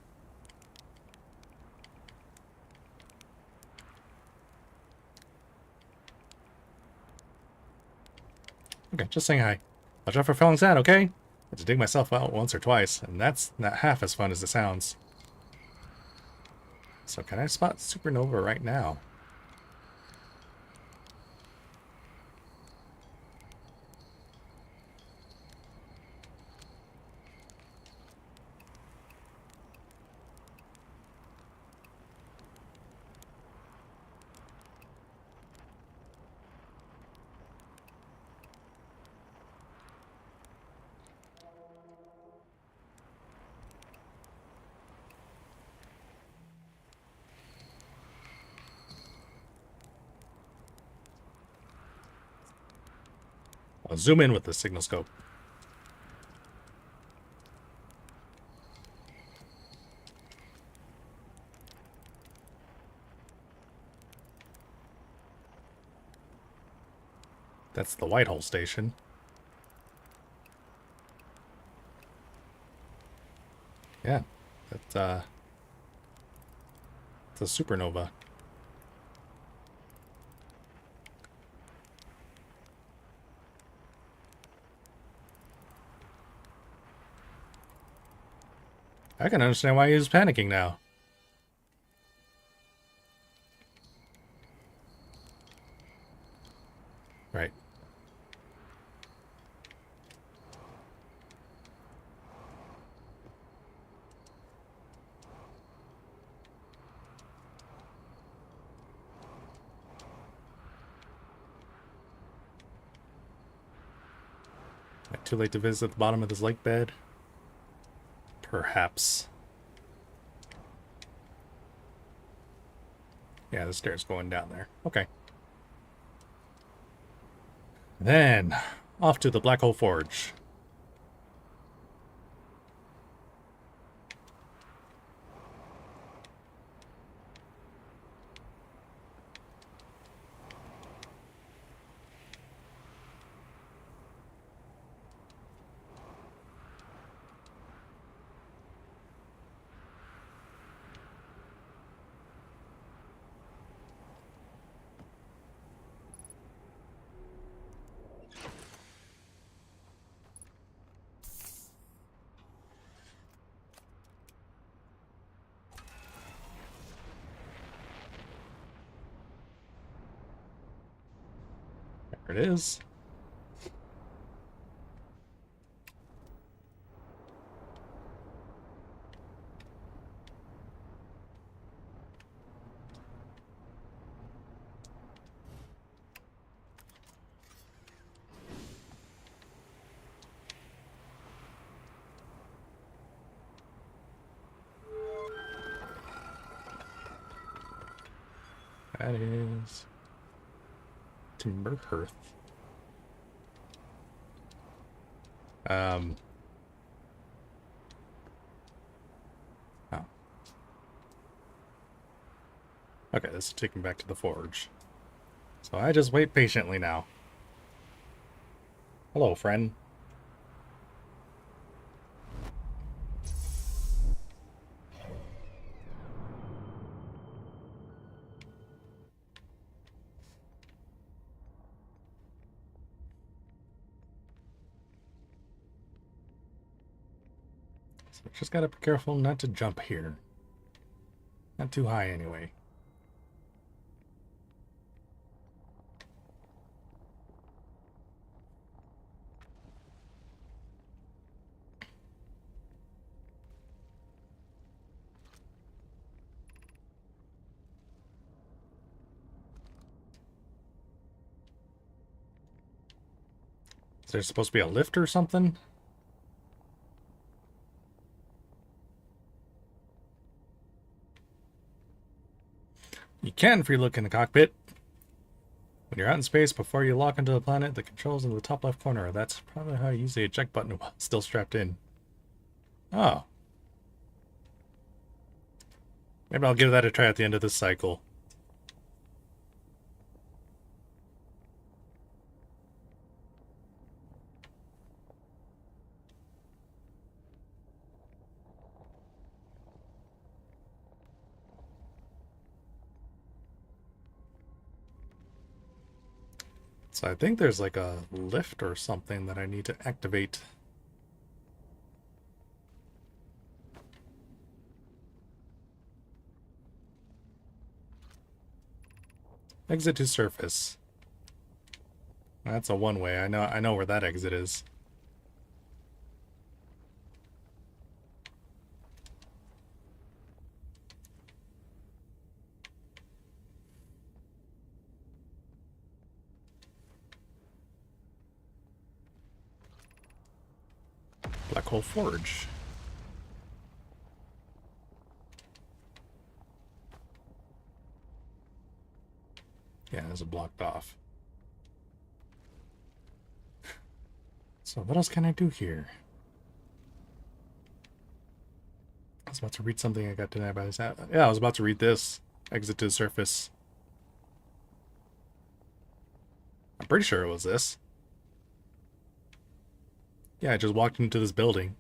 Okay, just saying hi. Watch out for falling sand, okay? I had to dig myself out once or twice, and that's not half as fun as it sounds. So can I spot supernova right now? I'll zoom in with the signal scope. That's the Whitehall station. Yeah, it's a supernova. I can understand why he's panicking now. Right. Too late to visit the bottom of this lake bed? Perhaps. Yeah, the stairs going down there. Okay. Then, off to the Black Hole Forge. There it is. That is Timber Hearth. Oh. Okay, this is taking me back to the forge. So I just wait patiently now. Hello, friend. So just gotta be careful not to jump here. Not too high anyway. Is there supposed to be a lift or something? You can free look in the cockpit. When you're out in space, before you lock into the planet, the controls in the top left corner. That's probably how you use the eject button while it's still strapped in. Oh. Maybe I'll give that a try at the end of this cycle. So I think there's like a lift or something that I need to activate. Exit to surface. That's a one-way. I know where that exit is. Black Hole Forge. Yeah, there's a blocked off. So what else can I do here? I was about to read something I got denied by this. Yeah, I was about to read this. Exit to the surface. I'm pretty sure it was this. Yeah, I just walked into this building.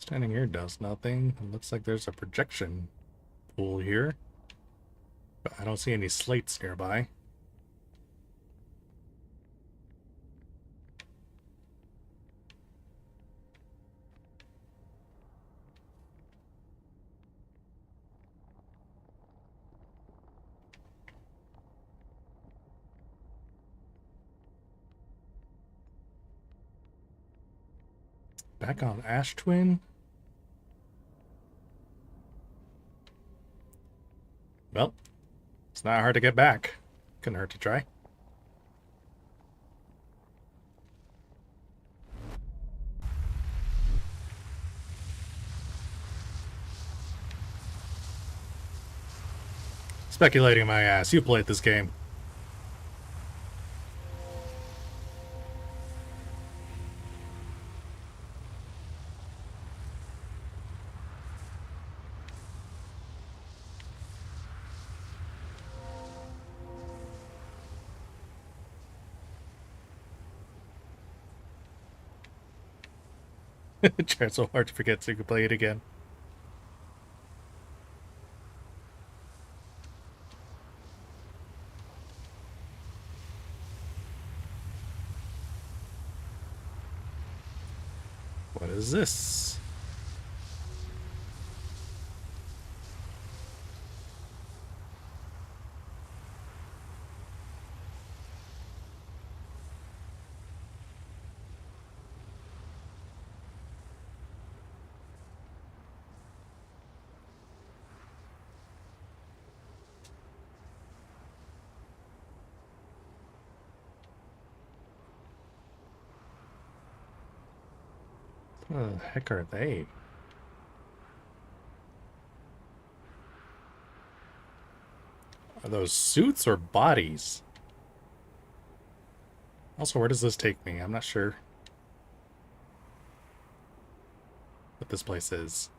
Standing here does nothing. It looks like there's a projection pool here, but I don't see any slates nearby. Back on Ash Twin? Well, it's not hard to get back. Couldn't hurt to try. Speculating my ass. You played this game. Tried so hard to forget so you could play it again. What is this? What the heck are they? Are those suits or bodies? Also, where does this take me? I'm not sure what this place is.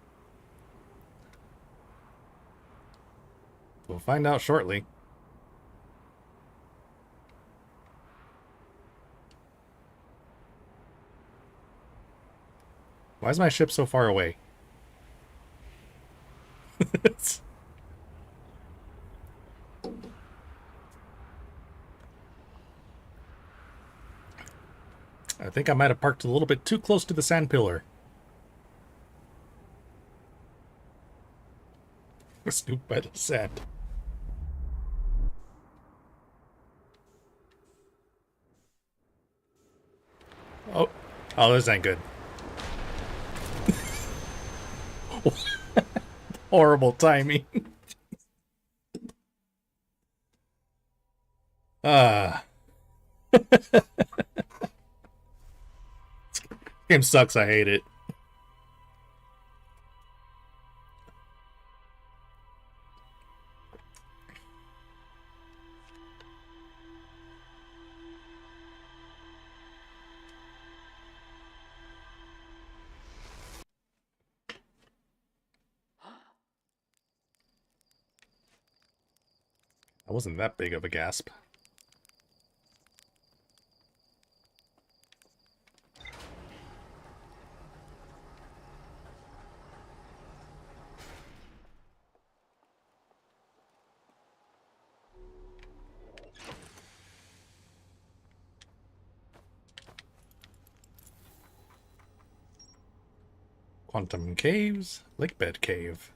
We'll find out shortly. Why is my ship so far away? I think I might have parked a little bit too close to the sand pillar. Snoop by the sand. Oh, this ain't good. Horrible timing. Game sucks, I hate it. That wasn't that big of a gasp. Quantum Caves, Lakebed Cave.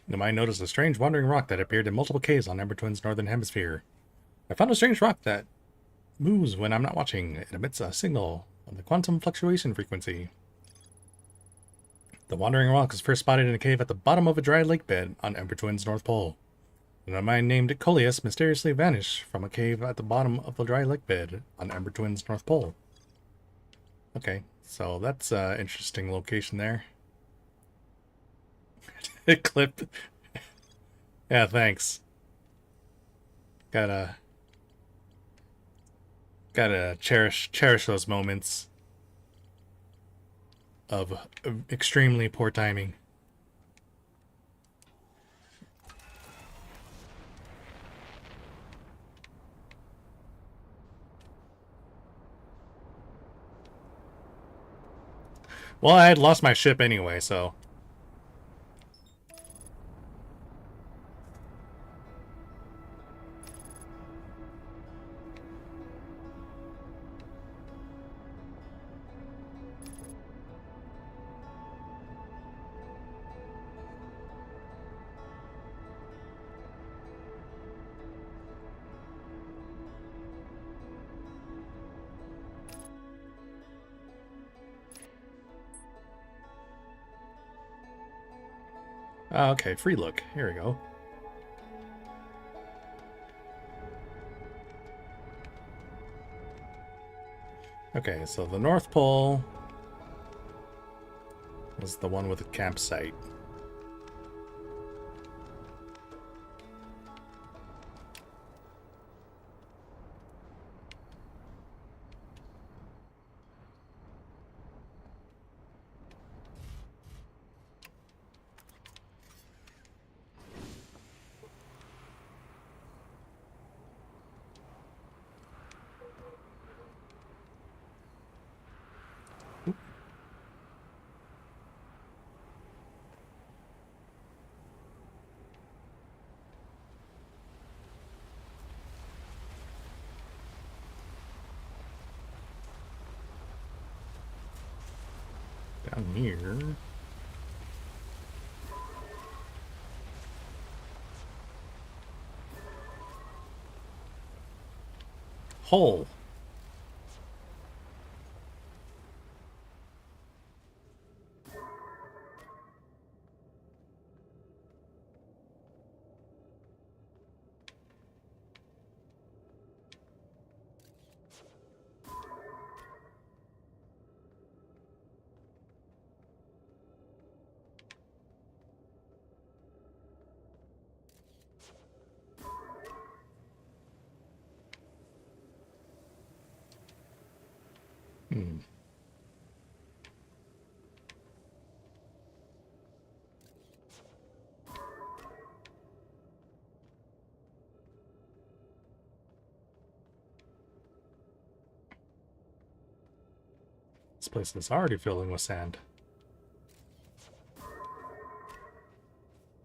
You might notice a strange wandering rock that appeared in multiple caves on Ember Twin's northern hemisphere. I found a strange rock that moves when I'm not watching. It emits a signal of the quantum fluctuation frequency. The wandering rock was first spotted in a cave at the bottom of a dry lake bed on Ember Twin's North Pole. When a mine named Coleus mysteriously vanished from a cave at the bottom of the dry lake bed on Ember Twin's North Pole. Okay, so that's an interesting location there. Clip. Yeah, thanks. Gotta cherish those moments of extremely poor timing. Well, I had lost my ship anyway, so... Okay, free look. Here we go. Okay, so the North Pole is the one with a campsite. Down here... Hole. Hmm. This place is already filling with sand.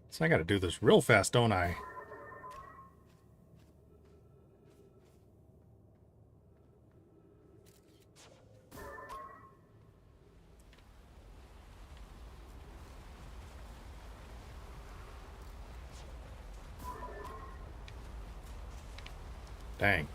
So I gotta do this real fast, don't I? Dang.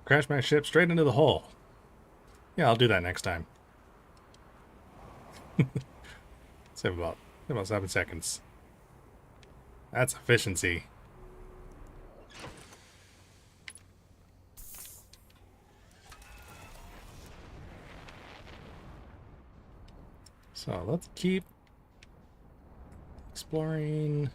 Crash my ship straight into the hole. Yeah, I'll do that next time. Save about 7 seconds. That's efficiency. So let's keep exploring.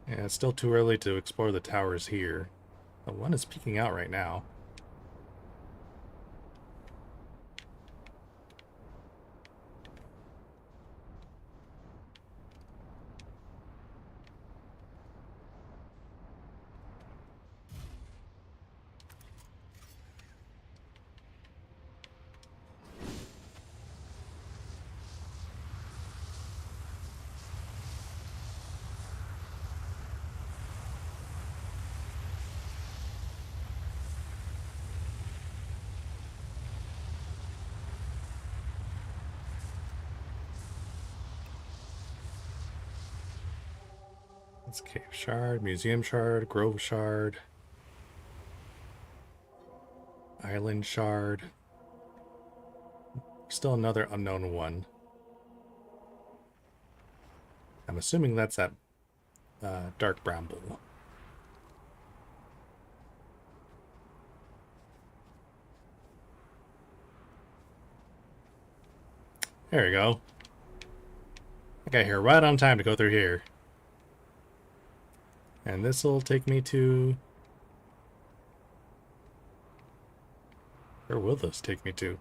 Yeah, it's still too early to explore the towers here. The one is peeking out right now. It's Cave Shard, Museum Shard, Grove Shard, Island Shard. Still another unknown one. I'm assuming that's that Dark Bramble. There we go. I got here right on time to go through here. And this will take me to... Where will this take me to?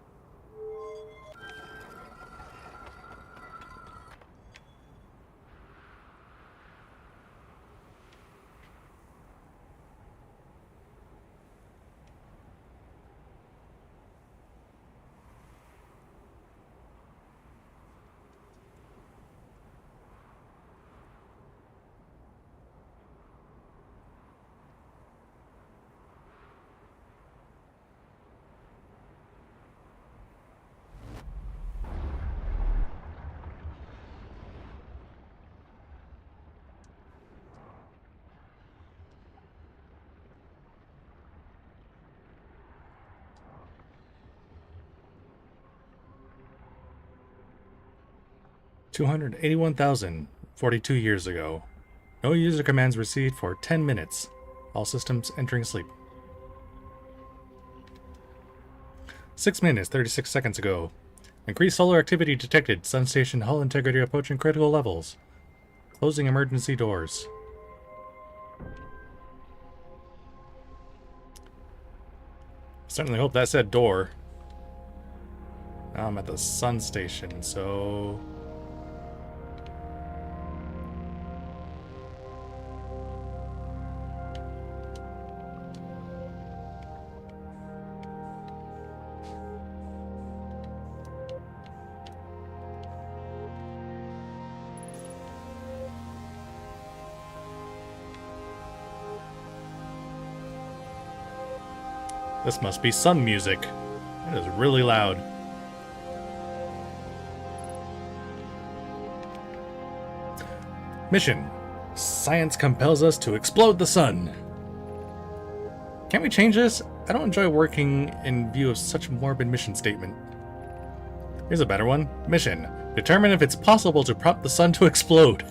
$281,042 years ago. No user commands received for 10 minutes. All systems entering sleep. 6 minutes, 36 seconds ago. Increased solar activity detected. Sun station hull integrity approaching critical levels. Closing emergency doors. Certainly hope that said door. Now I'm at the sun station, so... This must be sun music. It is really loud. Mission. Science compels us to explode the sun. Can't we change this? I don't enjoy working in view of such a morbid mission statement. Here's a better one. Mission. Determine if it's possible to prompt the sun to explode.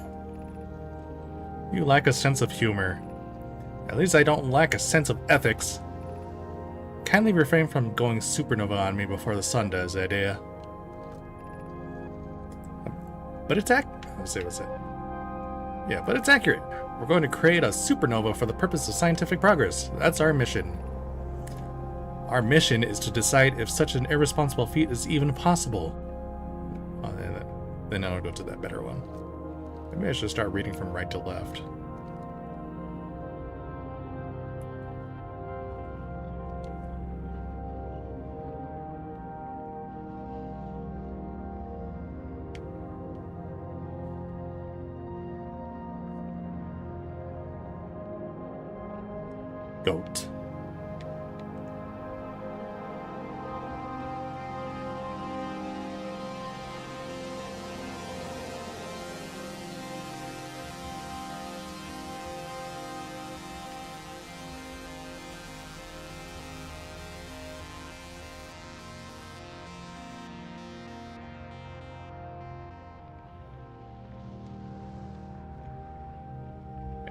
You lack a sense of humor. At least I don't lack a sense of ethics. Kindly refrain from going supernova on me before the sun does, idea. But it's what's it? Yeah, but it's accurate. We're going to create a supernova for the purpose of scientific progress. That's our mission. Our mission is to decide if such an irresponsible feat is even possible. Then I'll go to that better one. Maybe I should start reading from right to left. Goat.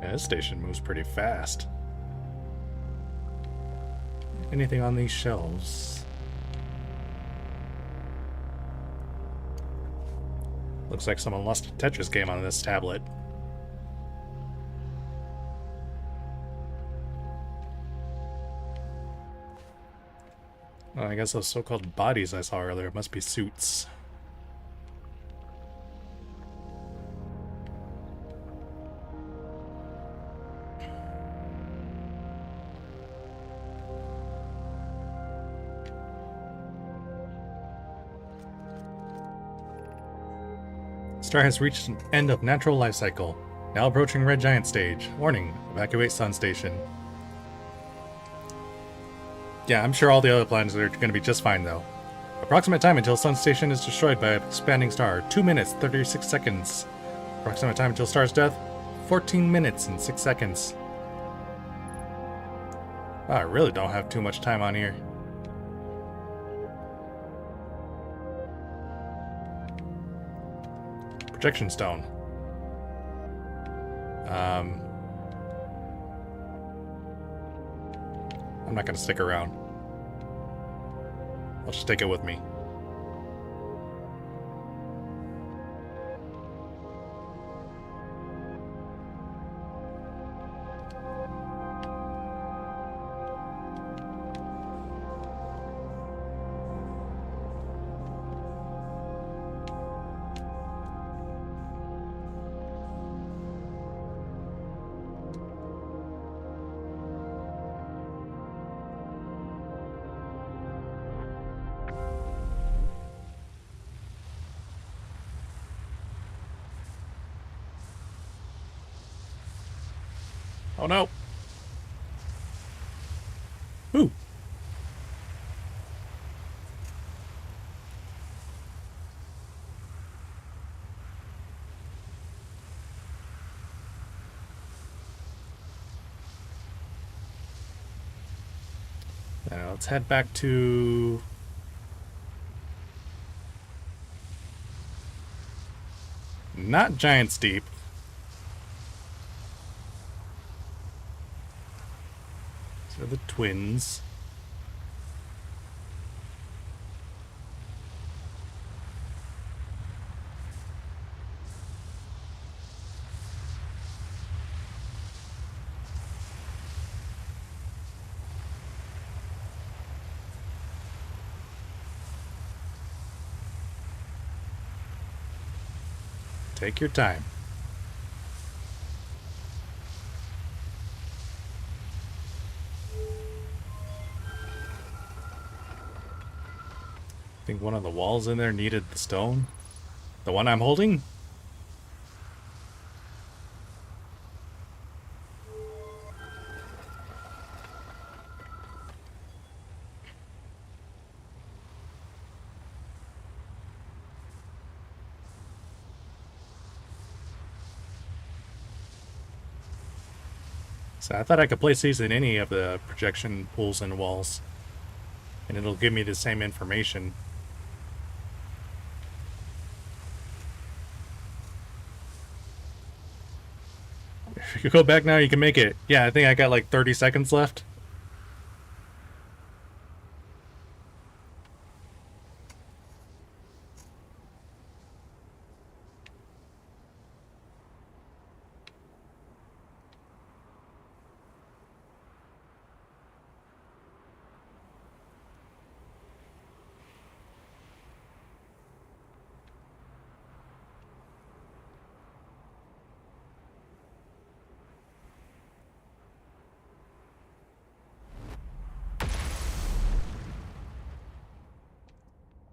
Yeah, this station moves pretty fast. Anything on these shelves? Looks like someone lost a Tetris game on this tablet. Oh, I guess those so-called bodies I saw earlier must be suits. Star has reached an end of natural life cycle. Now approaching red giant stage. Warning, evacuate sun station. Yeah, I'm sure all the other planets are going to be just fine though. Approximate time until sun station is destroyed by an expanding star. 2 minutes, 36 seconds. Approximate time until star's death. 14 minutes and 6 seconds. Wow, I really don't have too much time on here. Projection stone. I'm not gonna stick around. I'll just take it with me. Oh no! Ooh! Now let's head back to... not Giant's Deep. These are the twins. Take your time. I think one of the walls in there needed the stone. The one I'm holding? So I thought I could place these in any of the projection pools and walls, and it'll give me the same information. If you go back now, you can make it. Yeah, I think I got like 30 seconds left.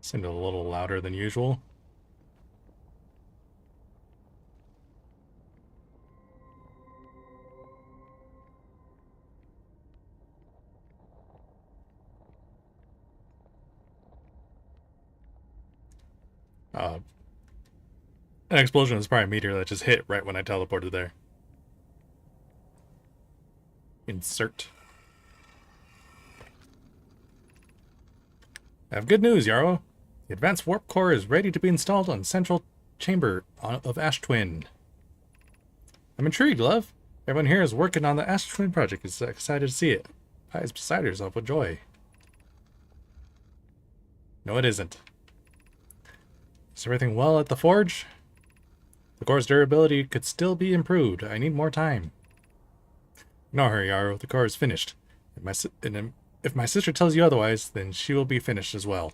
Seemed a little louder than usual. An explosion was probably a meteor that just hit right when I teleported there. Insert. I have good news, Yarrow. The advanced warp core is ready to be installed on central chamber of Ash Twin. I'm intrigued, love. Everyone here is working on the Ash Twin project. Is excited to see it. Pi is beside herself with joy. No, it isn't. Is everything well at the forge? The core's durability could still be improved. I need more time. Ignore her, Yarrow. The core is finished. If my sister tells you otherwise, then she will be finished as well.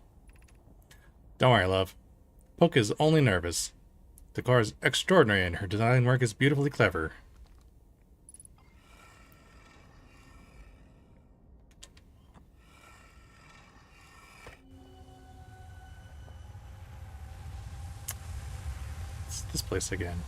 Don't worry, love. Poke is only nervous. The car is extraordinary and her design work is beautifully clever. It's this place again.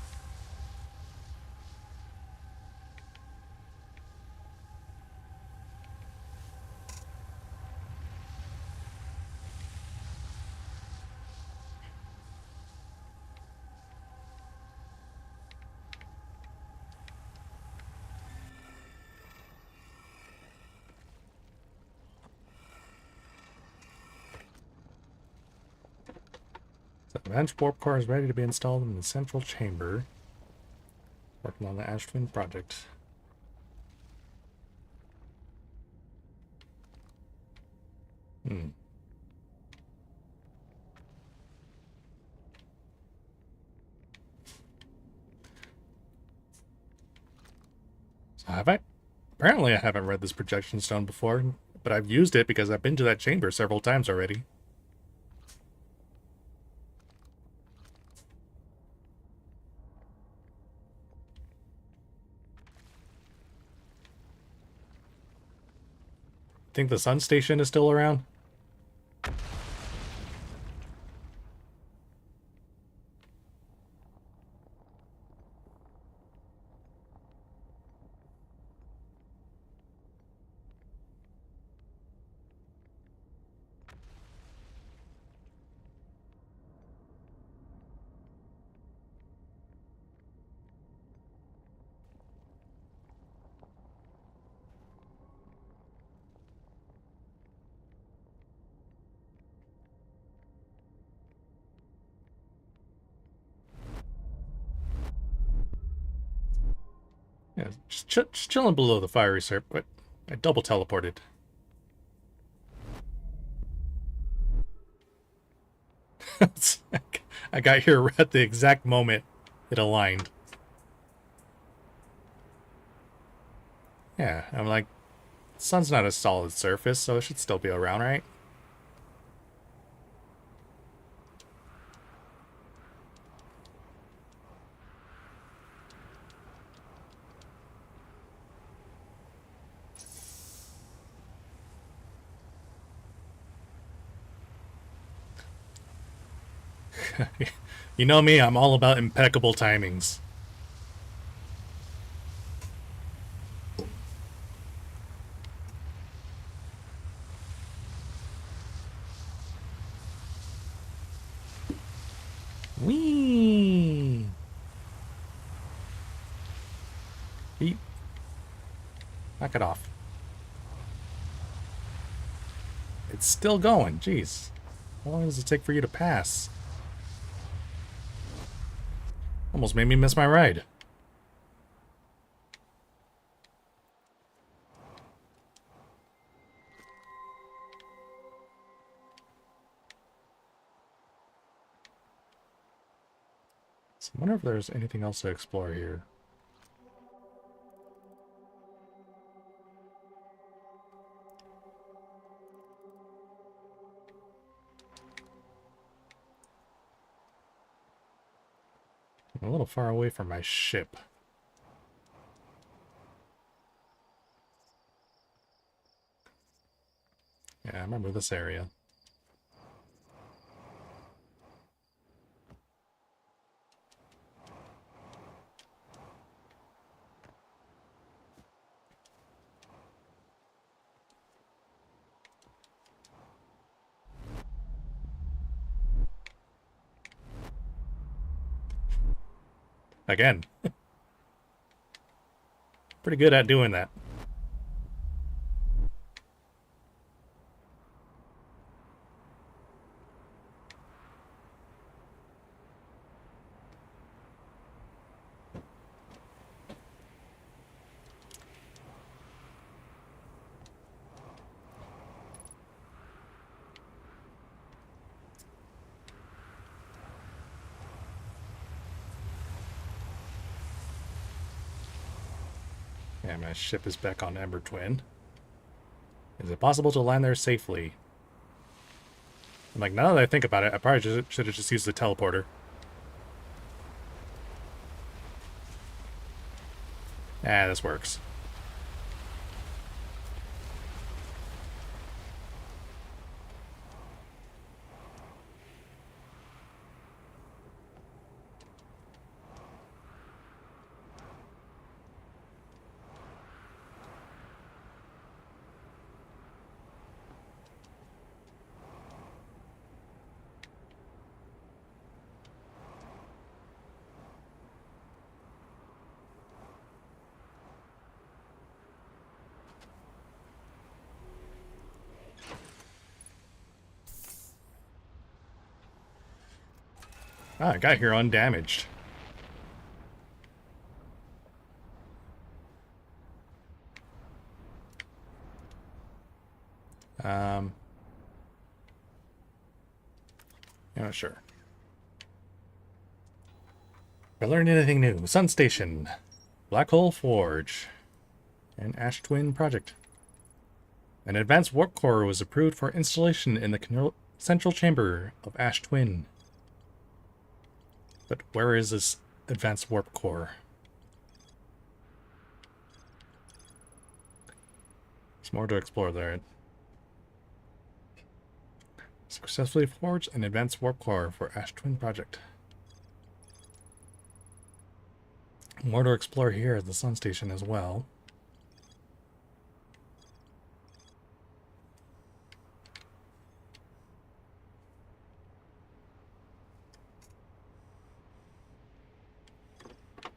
The advanced warp core is ready to be installed in the central chamber. Working on the Ash Twin project. So have I? Apparently I haven't read this projection stone before, but I've used it because I've been to that chamber several times already. Think the sun station is still around? Yeah, just chilling below the fiery serp, but I double teleported. I got here at the exact moment it aligned. Yeah, I'm like, the sun's not a solid surface, so it should still be around, right? You know me, I'm all about impeccable timings. Whee! Beep. Knock it off. It's still going, jeez. How long does it take for you to pass? Almost made me miss my ride. So I wonder if there's anything else to explore here. I'm a little far away from my ship. Yeah, I remember this area. Again. Pretty good at doing that. Yeah, my ship is back on Ember Twin. Is it possible to land there safely? I'm like, now that I think about it, I probably should have just used the teleporter. Ah, this works. Ah, I got here undamaged. I'm not sure. If I learned anything new, Sun Station, Black Hole Forge, and Ash Twin Project. An advanced warp core was approved for installation in the central chamber of Ash Twin. But where is this advanced warp core? There's more to explore there. Successfully forged an advanced warp core for Ash Twin Project. More to explore here at the Sun Station as well.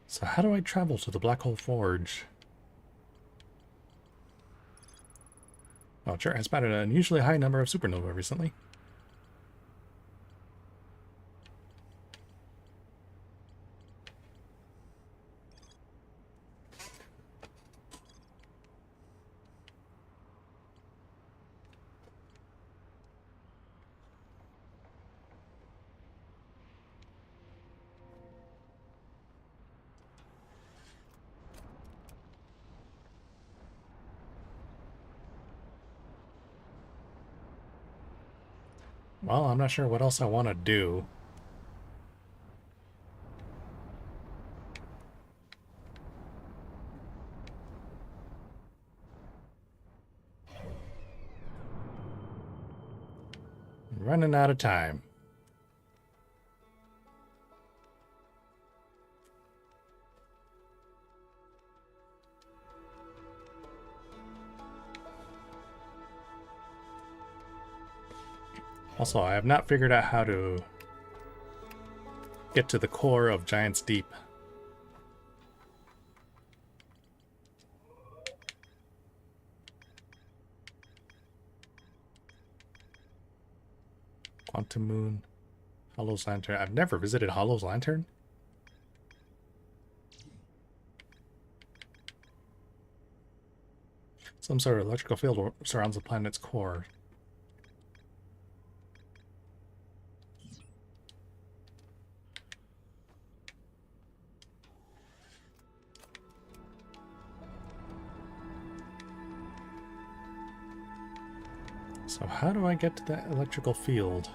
So how do I travel to the Black Hole Forge? Oh, sure, I spotted an unusually high number of supernovae recently. Well, I'm not sure what else I want to do. I'm running out of time. Also, I have not figured out how to get to the core of Giant's Deep. Quantum Moon, Hollow's Lantern. I've never visited Hollow's Lantern. Some sort of electrical field surrounds the planet's core. So how do I get to that electrical field?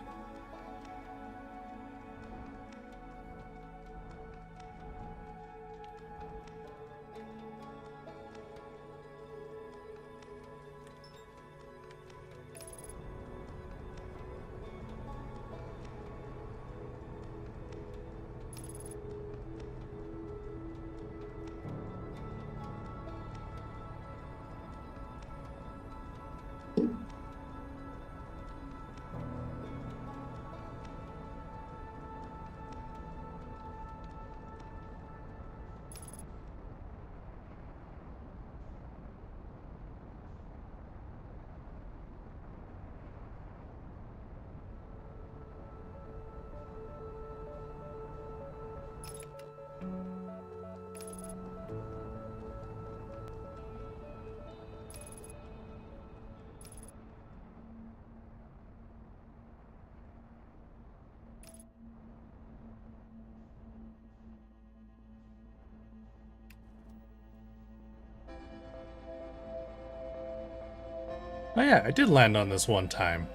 Oh yeah, I did land on this one time.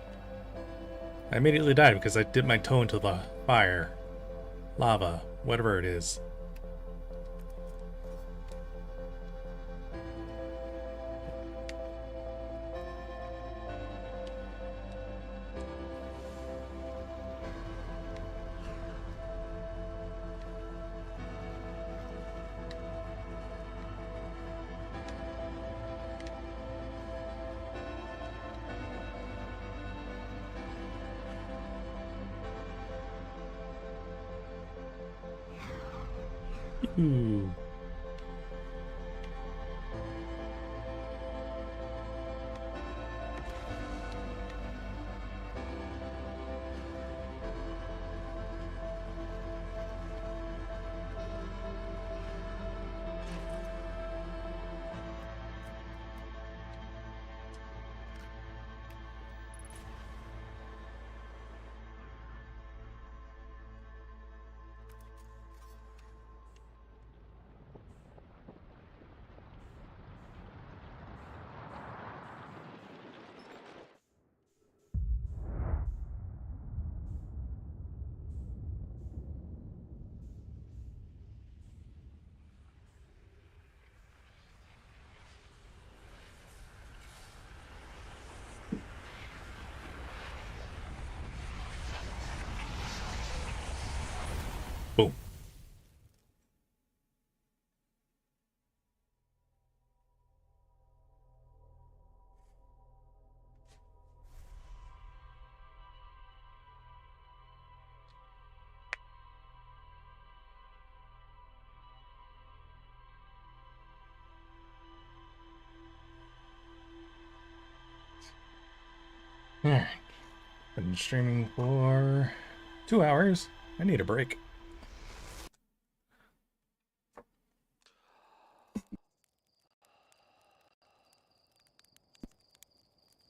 I immediately died because I dipped my toe into the fire. Lava, whatever it is. Ooh. Boom. Alright. Been streaming for 2 hours. I need a break.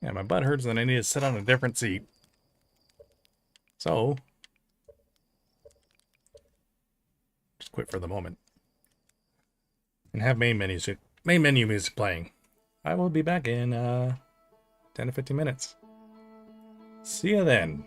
Yeah, my butt hurts and I need to sit on a different seat. So, just quit for the moment. And have main menu music playing. I will be back in 10 to 15 minutes. See ya then.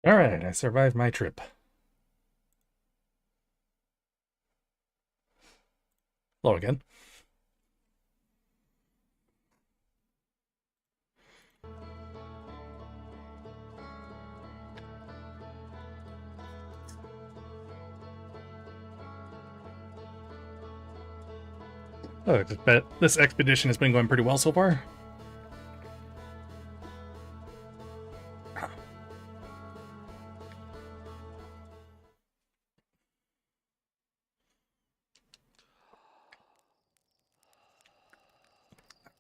Alright, I survived my trip. Hello again. Oh, I just bet this expedition has been going pretty well so far.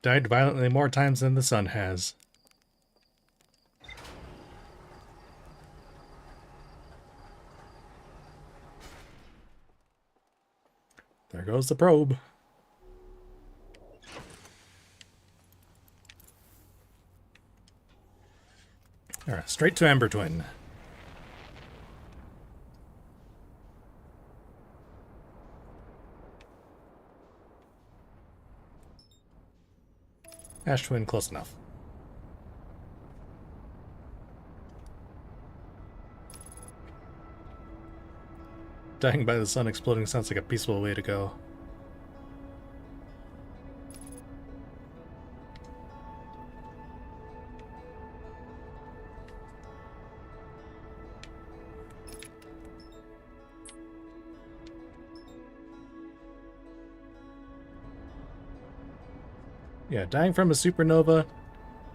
Died violently more times than the sun has. There goes the probe. Alright, straight to Ember Twin. Ash Twin, close enough. Dying by the sun exploding sounds like a peaceful way to go. Yeah, dying from a supernova.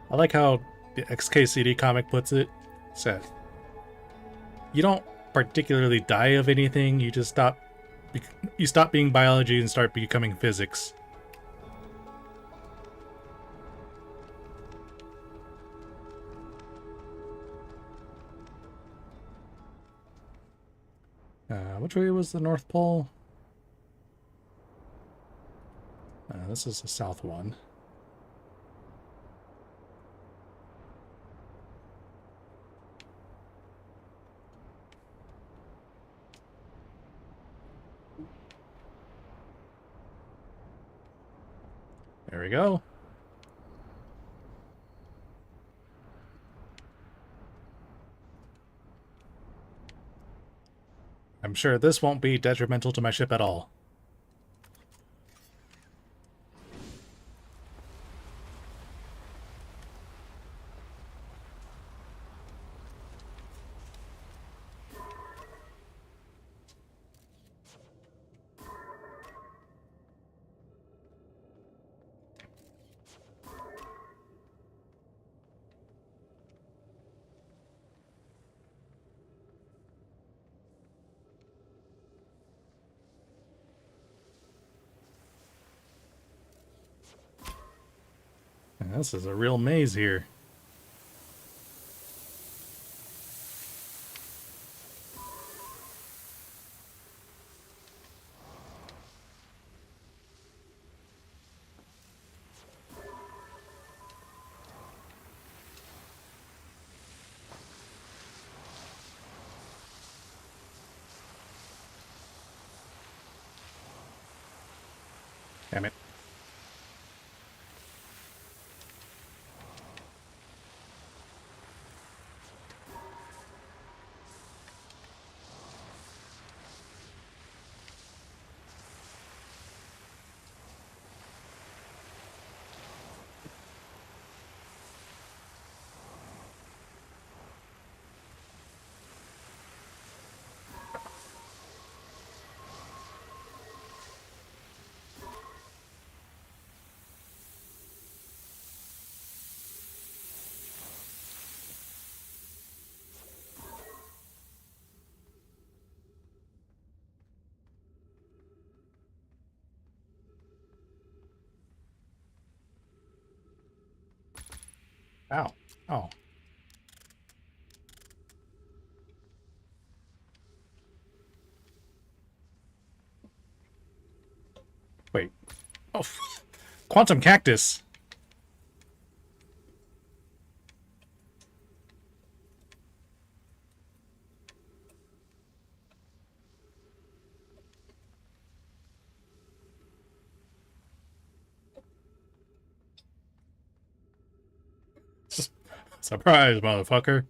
I like how the XKCD comic puts it. So, you don't particularly die of anything, you just stop being biology and start becoming physics. Which way was the North Pole? This is the south one. There we go. I'm sure this won't be detrimental to my ship at all. This is a real maze here. Damn it. Ow. Oh. Wait. Oh. Quantum cactus. Surprise, motherfucker.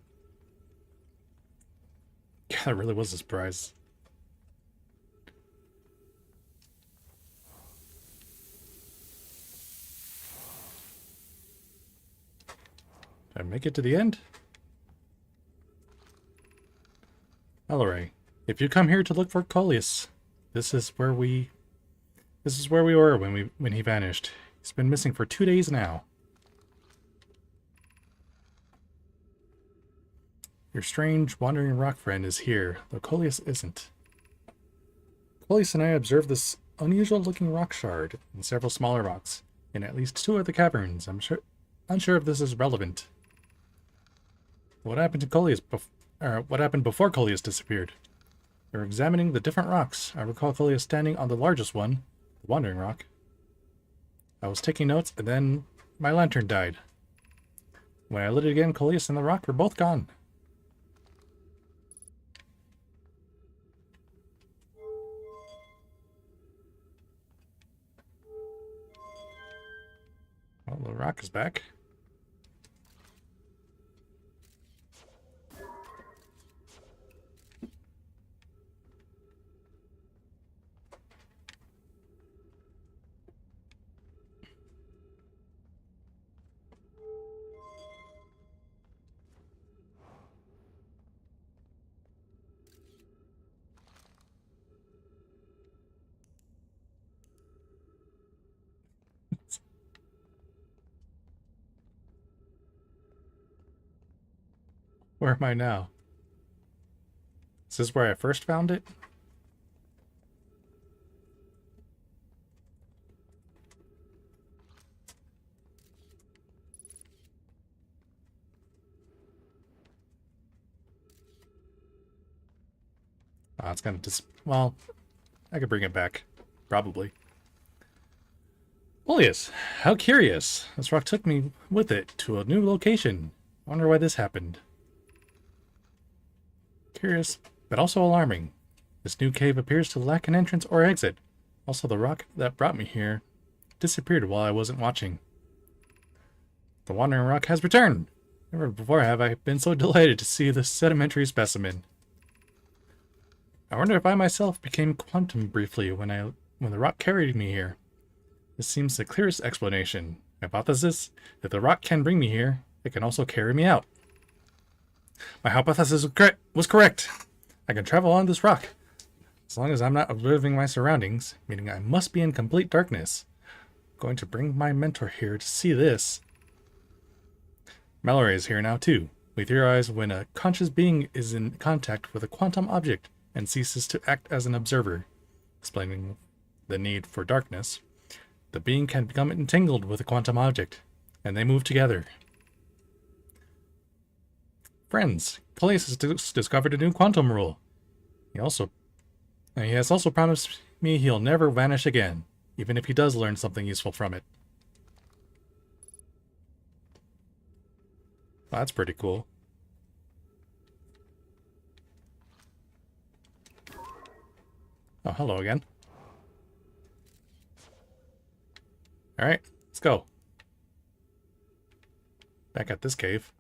That really was a surprise. Did I make it to the end? Mallory, if you come here to look for Coleus, this is where we were when he vanished. He's been missing for 2 days now. Your strange wandering rock friend is here, though Coleus isn't. Coleus and I observed this unusual looking rock shard and several smaller rocks in at least 2 of the caverns. I'm unsure if this is relevant. What happened to Coleus what happened before Coleus disappeared? We were examining the different rocks. I recall Coleus standing on the largest one, the wandering rock. I was taking notes, and then my lantern died. When I lit it again, Coleus and the rock were both gone. Well, the rock is back. Where am I now? Is this where I first found it? Oh, it's gonna well, I could bring it back. Probably. Coleus, how curious. This rock took me with it to a new location. I wonder why this happened. Curious, but also alarming. This new cave appears to lack an entrance or exit. Also, the rock that brought me here disappeared while I wasn't watching. The wandering rock has returned. Never before have I been so delighted to see this sedimentary specimen. I wonder if I myself became quantum briefly when the rock carried me here. This seems the clearest explanation. Hypothesis: if the rock can bring me here, it can also carry me out. My hypothesis was correct. I can travel on this rock, as long as I'm not observing my surroundings, meaning I must be in complete darkness. I'm going to bring my mentor here to see this. Mallory is here now too. We theorize when a conscious being is in contact with a quantum object and ceases to act as an observer, explaining the need for darkness. The being can become entangled with a quantum object, and they move together. Friends, Coleus has discovered a new quantum rule. He has also promised me he'll never vanish again, even if he does learn something useful from it. Well, that's pretty cool. Oh, hello again. Alright, let's go. Back at this cave.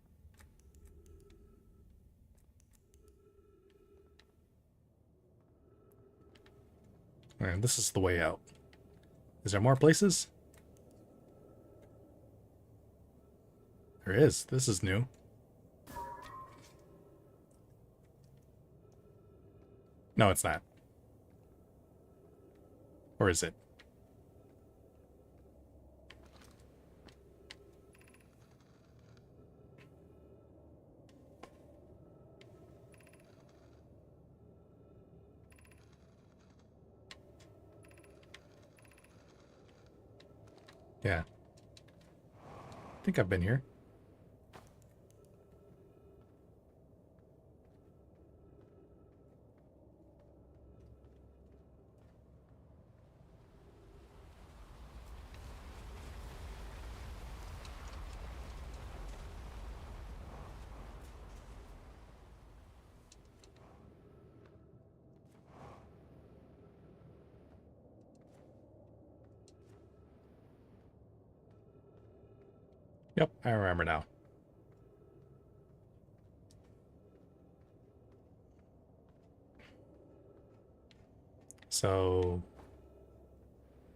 Alright, this is the way out. Is there more places? There is. This is new. No, it's not. Or is it? Yeah. I think I've been here. Yep, I remember now. So,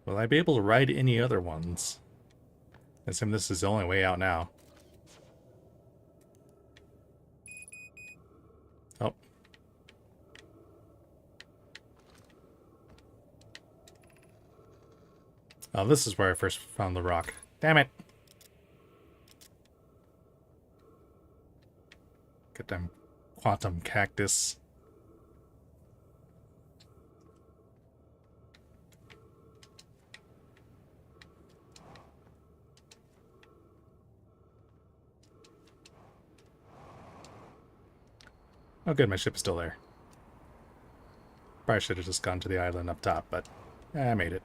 will I be able to ride any other ones? I assume this is the only way out now. Oh. Oh, this is where I first found the rock. Damn it! Get them quantum cactus. Oh good, my ship is still there. Probably should have just gone to the island up top, but I made it.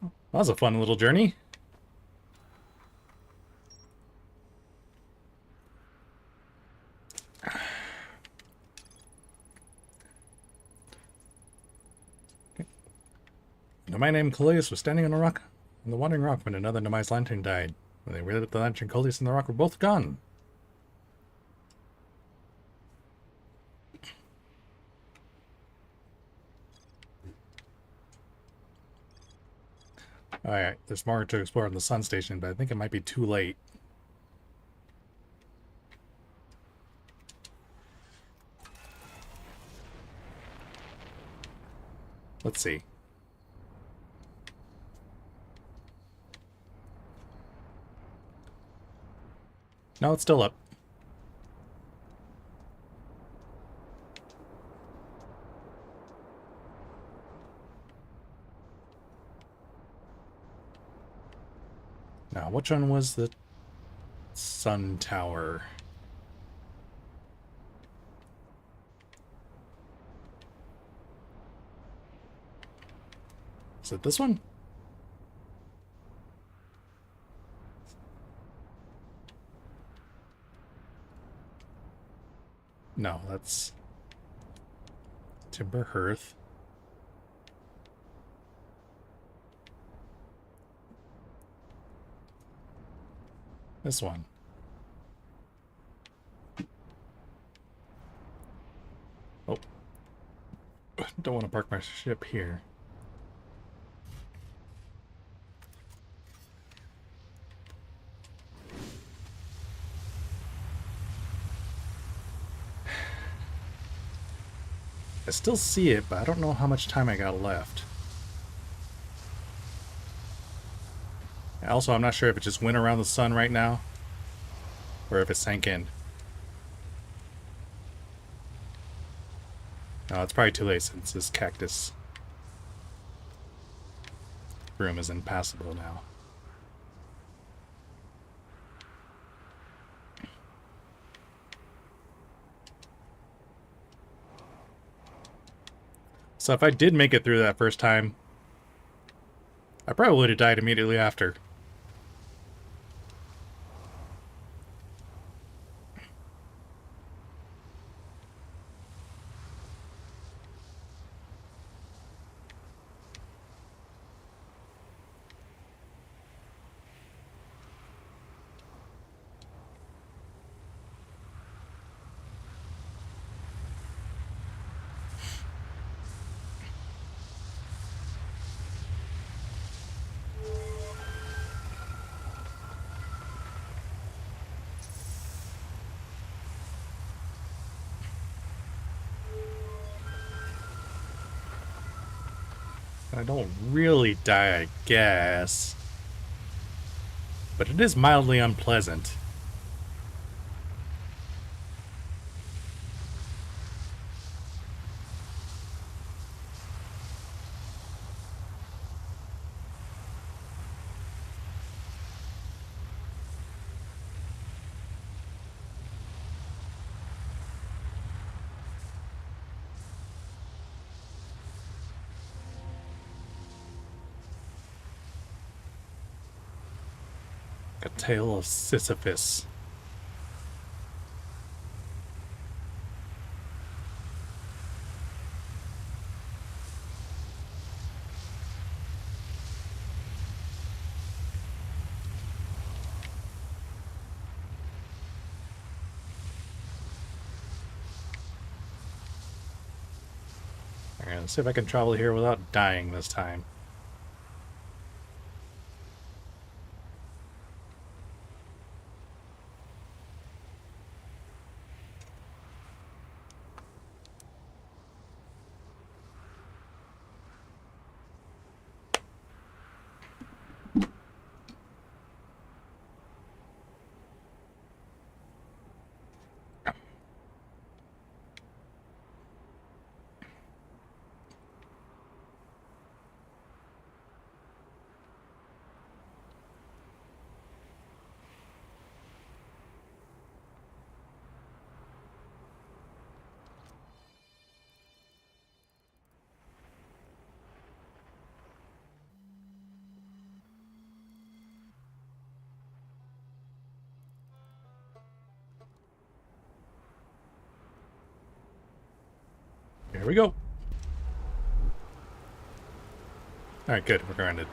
That was a fun little journey. A man named Coleus was standing on a rock, on the wandering rock when another Nemai's lantern died. When they realized the lantern, Coleus and the rock were both gone. Alright, there's more to explore in the sun station, but I think it might be too late. Let's see. No, it's still up. Now, which one was the sun tower? Is it this one? No, that's Timber Hearth. This one. Oh. Don't want to park my ship here. I still see it, but I don't know how much time I got left. Also, I'm not sure if it just went around the sun right now, or if it sank in. No, it's probably too late since this cactus room is impassable now. So if I did make it through that first time, I probably would have died immediately after. I don't really die, I guess. But it is mildly unpleasant. A tale of Sisyphus. Yeah, let's see if I can travel here without dying this time. Here we go. Alright, good. We're grounded.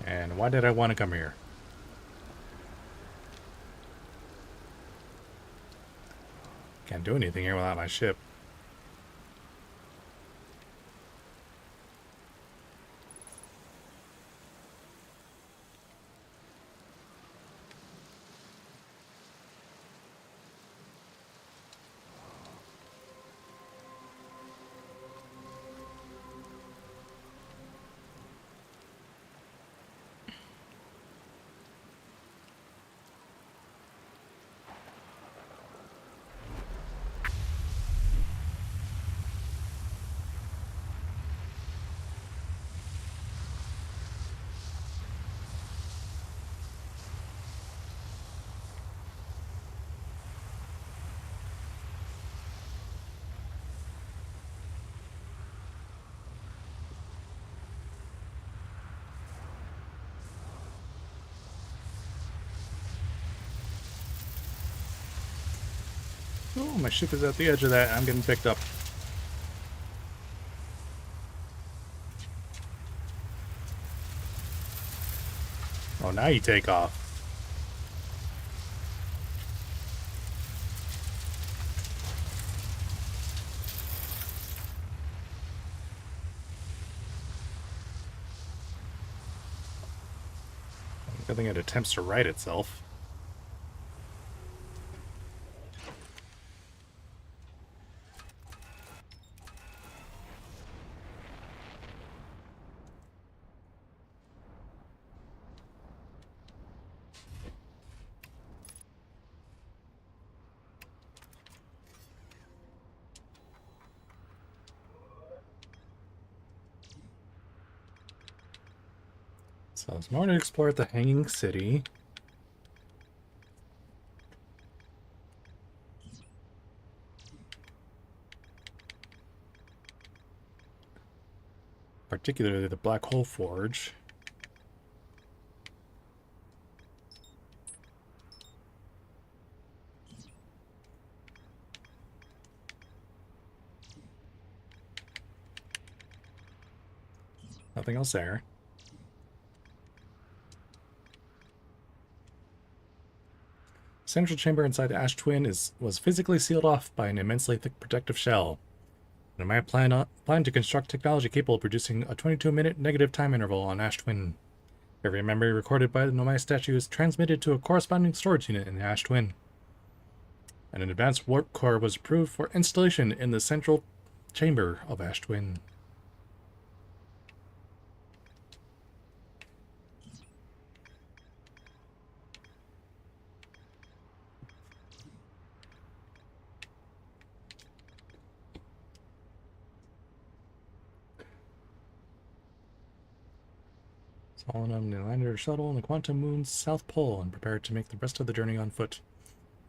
And why did I want to come here? Can't do anything here without my ship. Oh, my ship is at the edge of that. I'm getting picked up. Oh, now you take off. Good thing it attempts to right itself. So it's more to explore the Hanging City. Particularly the Black Hole Forge. Nothing else there. Central chamber inside the Ash Twin was physically sealed off by an immensely thick protective shell. And I plan to construct technology capable of producing a 22-minute negative time interval on Ash Twin. Every memory recorded by the Nomai statue is transmitted to a corresponding storage unit in the Ash Twin. And an advanced warp core was approved for installation in the central chamber of Ash Twin. Following on the lander shuttle on the Quantum Moon's south pole and prepared to make the rest of the journey on foot.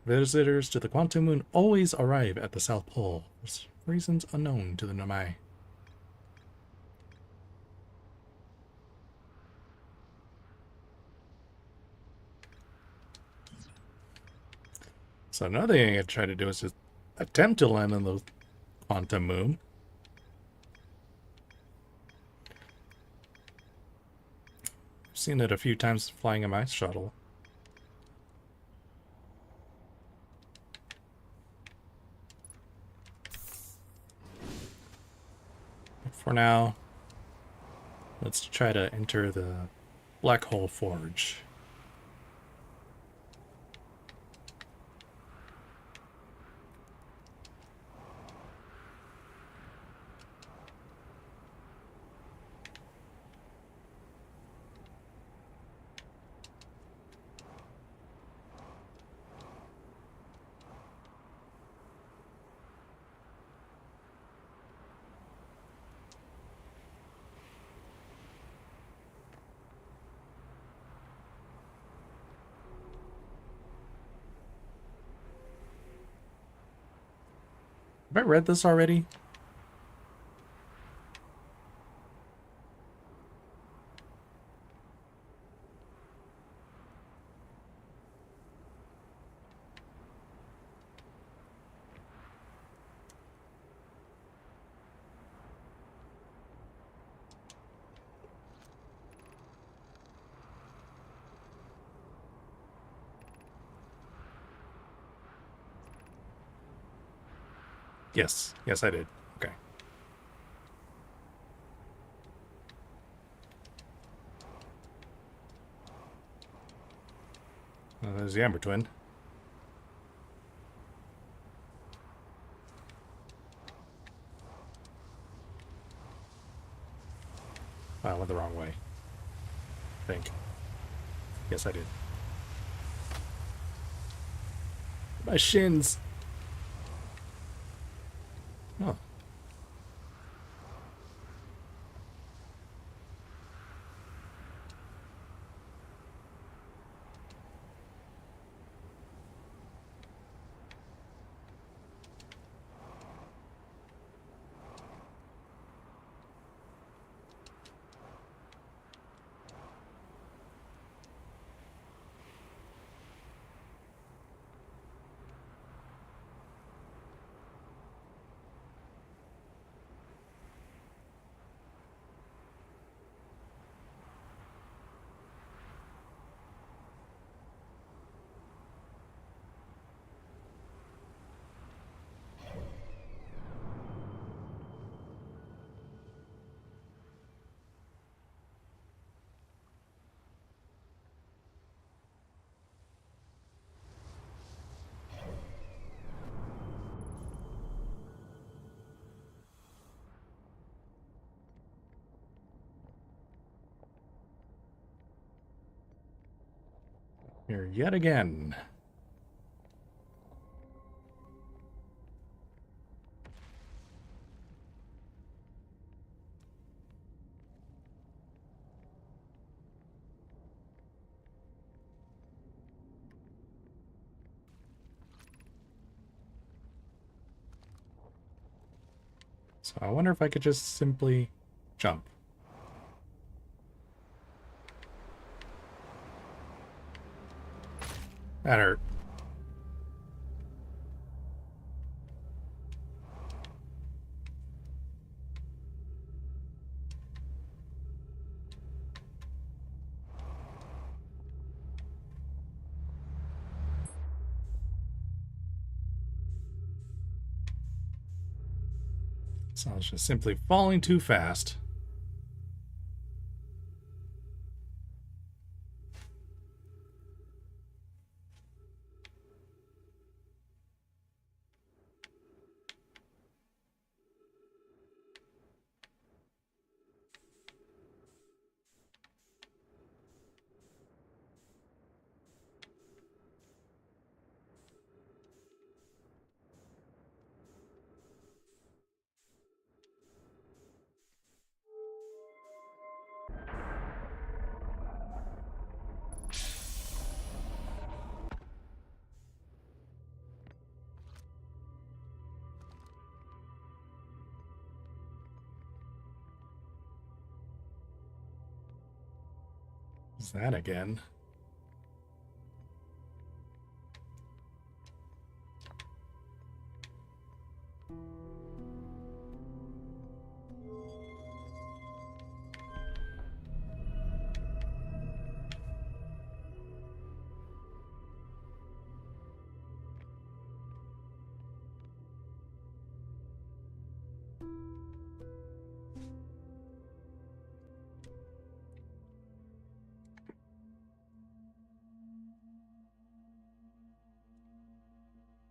Visitors to the Quantum Moon always arrive at the South Pole, for reasons unknown to the Nomai. So another thing I try to do is just attempt to land on the Quantum Moon. I've seen it a few times flying in my shuttle. But for now, let's try to enter the Black Hole Forge. Have I read this already? Yes. Yes, I did. Okay. There's the Amber Twin. I went the wrong way. I think. Yes, I did. My shins! Oh. Here yet again. So I wonder if I could just simply jump. That hurt. So I was just simply falling too fast. What's that again?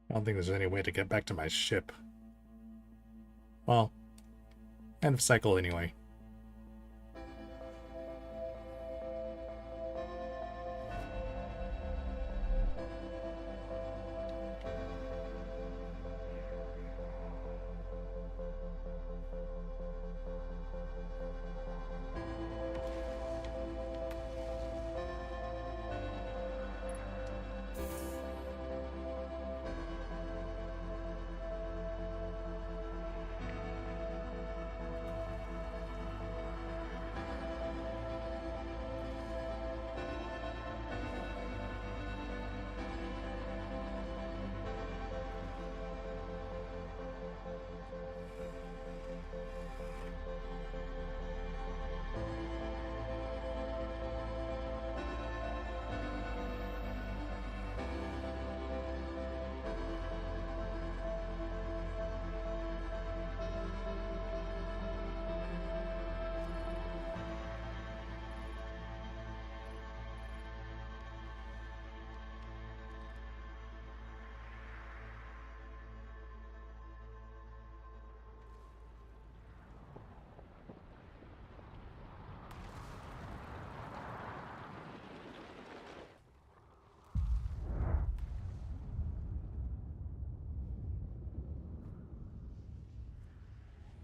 I don't think there's any way to get back to my ship. Well, end of cycle anyway.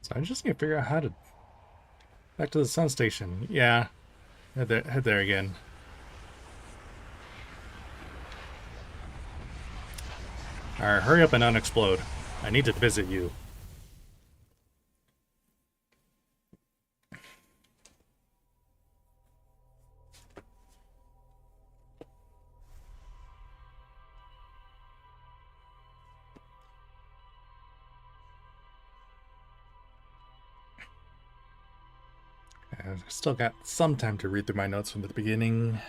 So I just need to figure out how to... Back to the sun station. Yeah. Head there again. Alright, hurry up and unexplode. I need to visit you. I've still got some time to read through my notes from the beginning.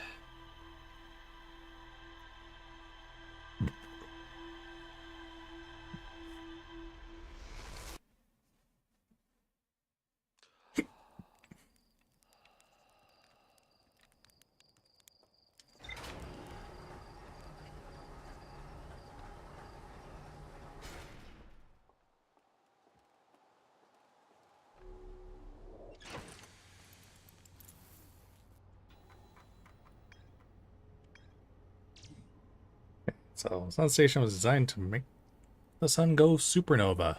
So, Sun Station was designed to make the sun go supernova.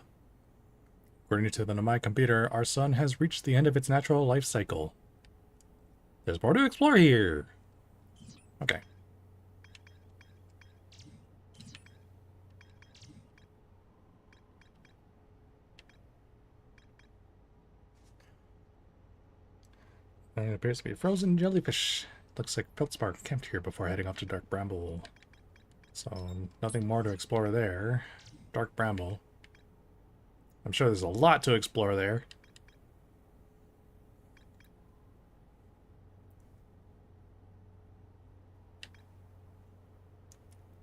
According to the Nomai computer, our sun has reached the end of its natural life cycle. There's more to explore here. Okay. And it appears to be a frozen jellyfish. Looks like Feldspark camped here before heading off to Dark Bramble. So, nothing more to explore there. Dark Bramble. I'm sure there's a lot to explore there.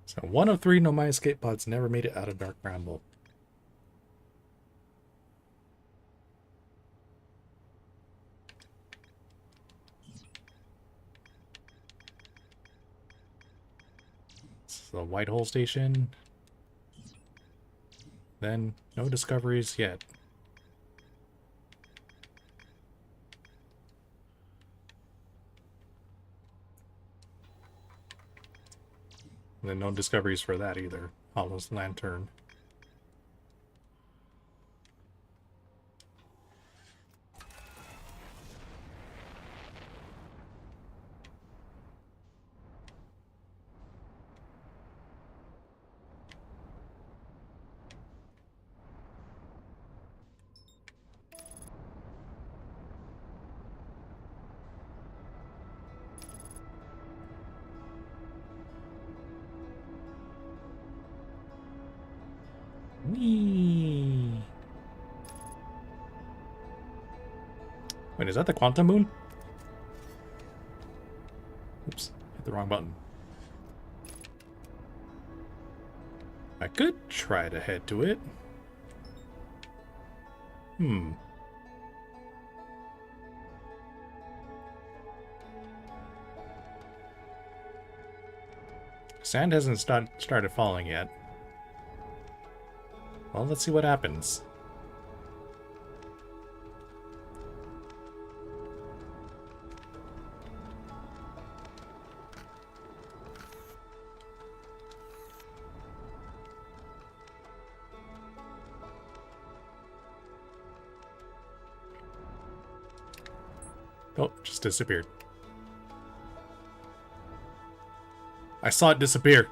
So, one of 3 Nomai escape pods never made it out of Dark Bramble. The White Hole Station. Then, no discoveries yet. And then no discoveries for that either. Hollow's Lantern. Whee! Wait, is that the quantum moon? Oops, hit the wrong button. I could try to head to it. Sand hasn't started falling yet. Well, let's see what happens. Oh, just disappeared. I saw it disappear.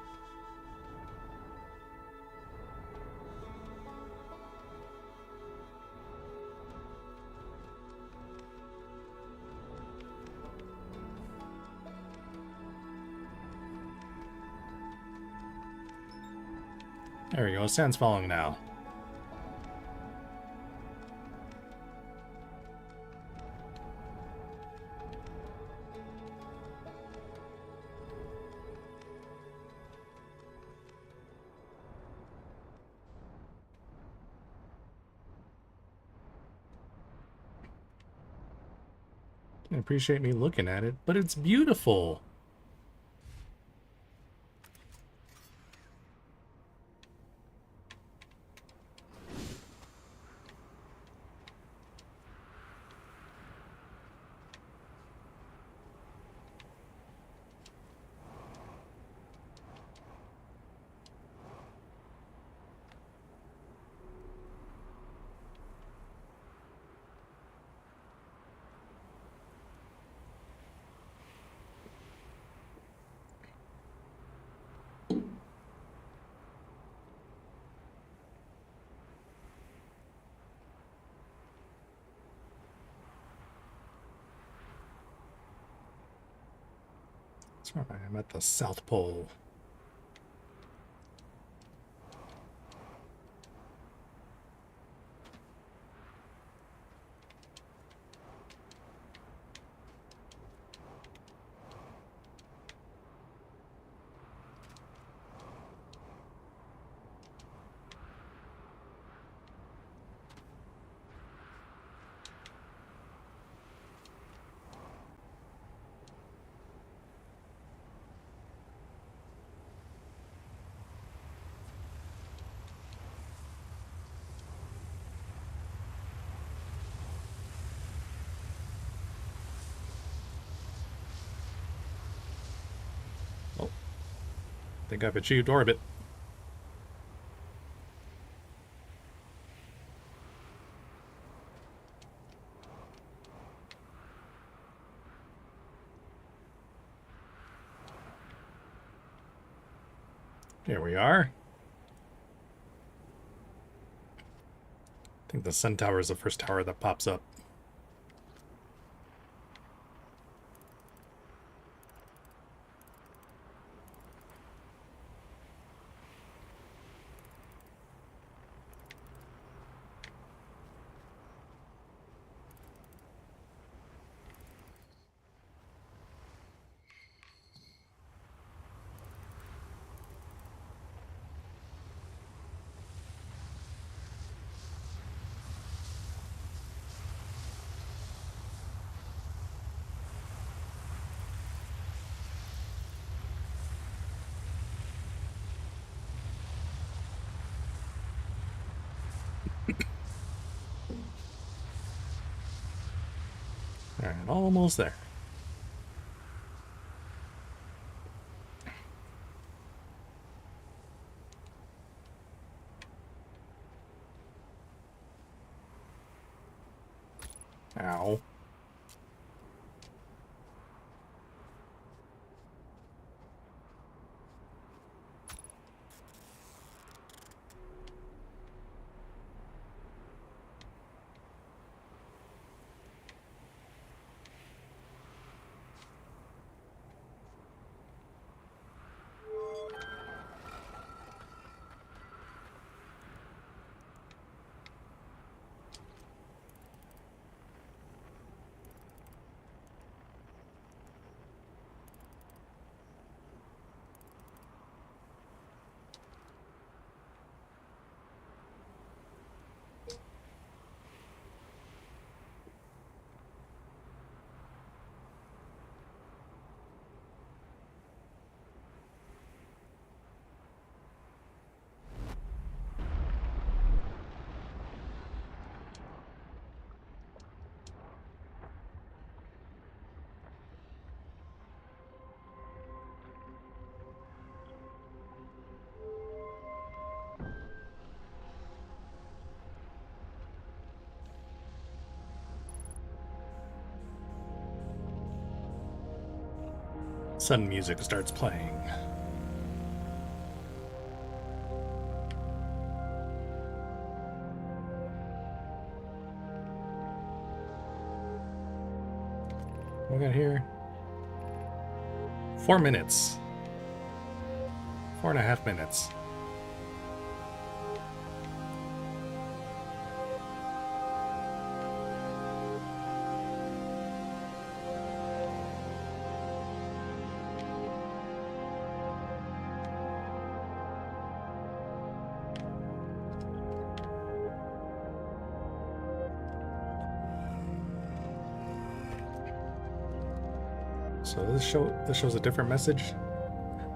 There we go, sand's falling now. I appreciate me looking at it, but it's beautiful. That's right, I'm at the South Pole. Oh, I think I've achieved orbit. Here we are. I think the sun tower is the first tower that pops up. Alright, almost there. Ow. Sun music starts playing. What we got here? 4 minutes. 4.5 minutes. So this shows a different message.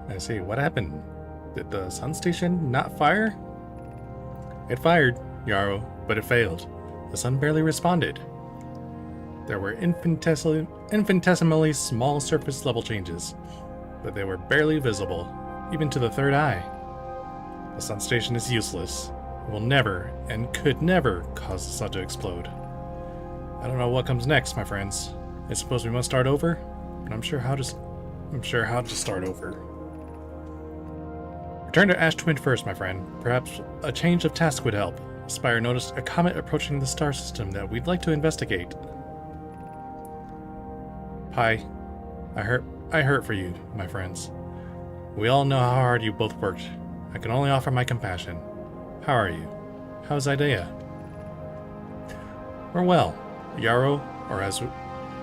I see. What happened? Did the sun station not fire? It fired, Yarrow, but it failed. The sun barely responded. There were infinitesimally small surface level changes, but they were barely visible, even to the third eye. The sun station is useless. It will never, and could never, cause the sun to explode. I don't know what comes next, my friends. I suppose we must start over? But I'm sure how to start over. Return to Ash Twin first, my friend. Perhaps a change of task would help. Spire noticed a comet approaching the star system that we'd like to investigate. Hi. I hurt for you, my friends. We all know how hard you both worked. I can only offer my compassion. How are you? How's Idea? We're well. Yarrow, or as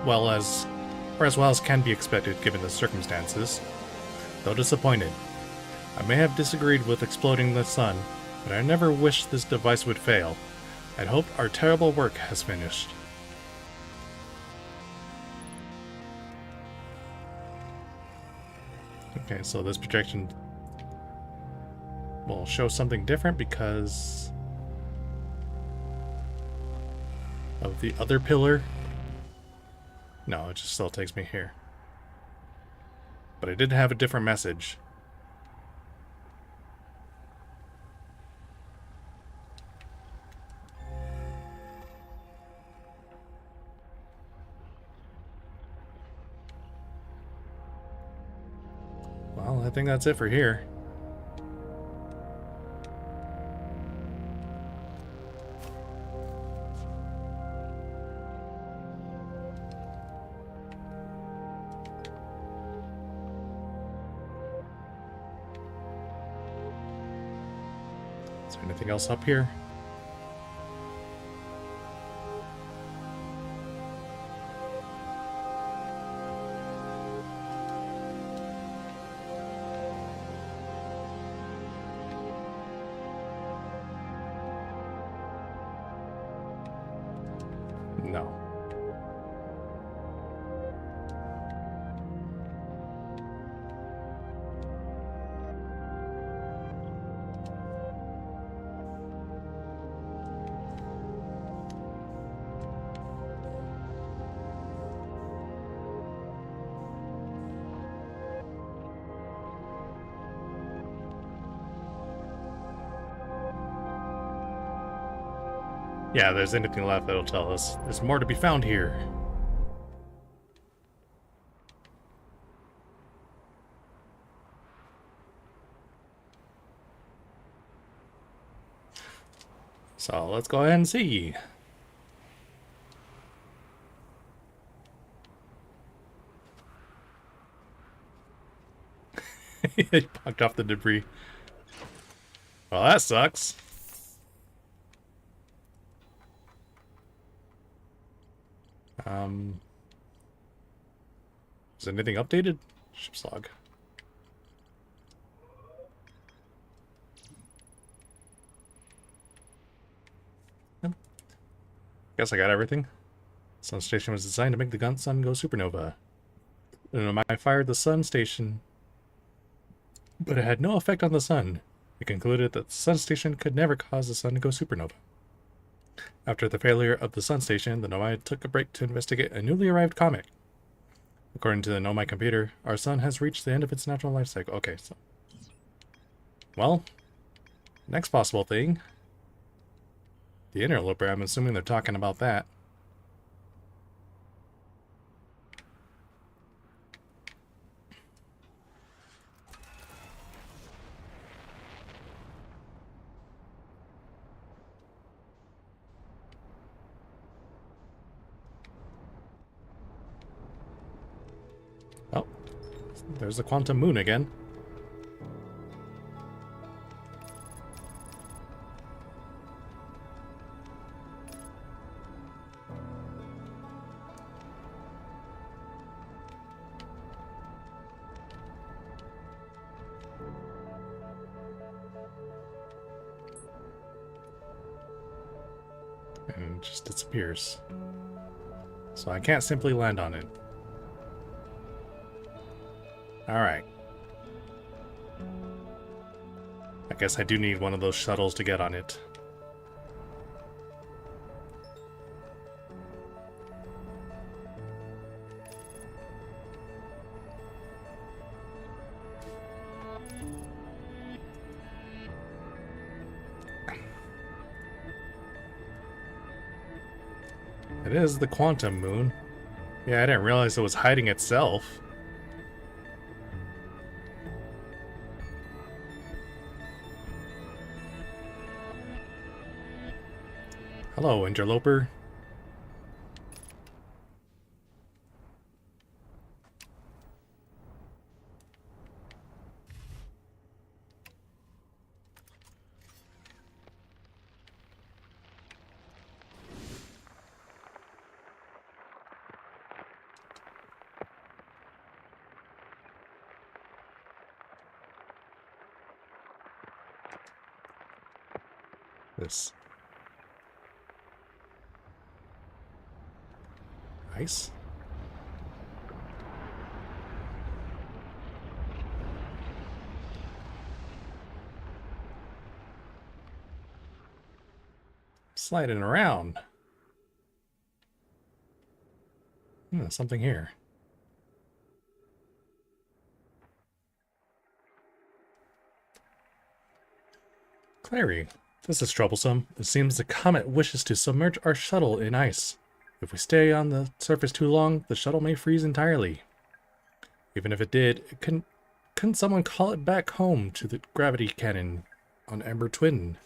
well as can be expected given the circumstances. Though disappointed. I may have disagreed with exploding the sun, but I never wished this device would fail. I'd hoped our terrible work has finished. Okay, so this projection will show something different because of the other pillar. No, it just still takes me here. But I did have a different message. Well, I think that's it for here. Is there anything else up here? No. Yeah, if there's anything left, that'll tell us. There's more to be found here. So let's go ahead and see. He knocked off the debris. Well, that sucks. Is anything updated? Ship's log. Yep. Guess I got everything. Sun station was designed to make the sun go supernova. I fired the sun station, but it had no effect on the sun. We concluded that the sun station could never cause the sun to go supernova. After the failure of the sun station, the Nomai took a break to investigate a newly arrived comet. According to the Nomai computer, our sun has reached the end of its natural life cycle. Okay, so... Well, next possible thing. The interloper, I'm assuming they're talking about that. There's the quantum moon again. And it just disappears. So I can't simply land on it. Alright. I guess I do need one of those shuttles to get on it. It is the quantum moon. Yeah, I didn't realize it was hiding itself. Hello, interloper. This ice? Sliding around. Something here. Clary, this is troublesome. It seems the comet wishes to submerge our shuttle in ice. If we stay on the surface too long, the shuttle may freeze entirely. Even if it did, couldn't someone call it back home to the gravity cannon on Ember Twin?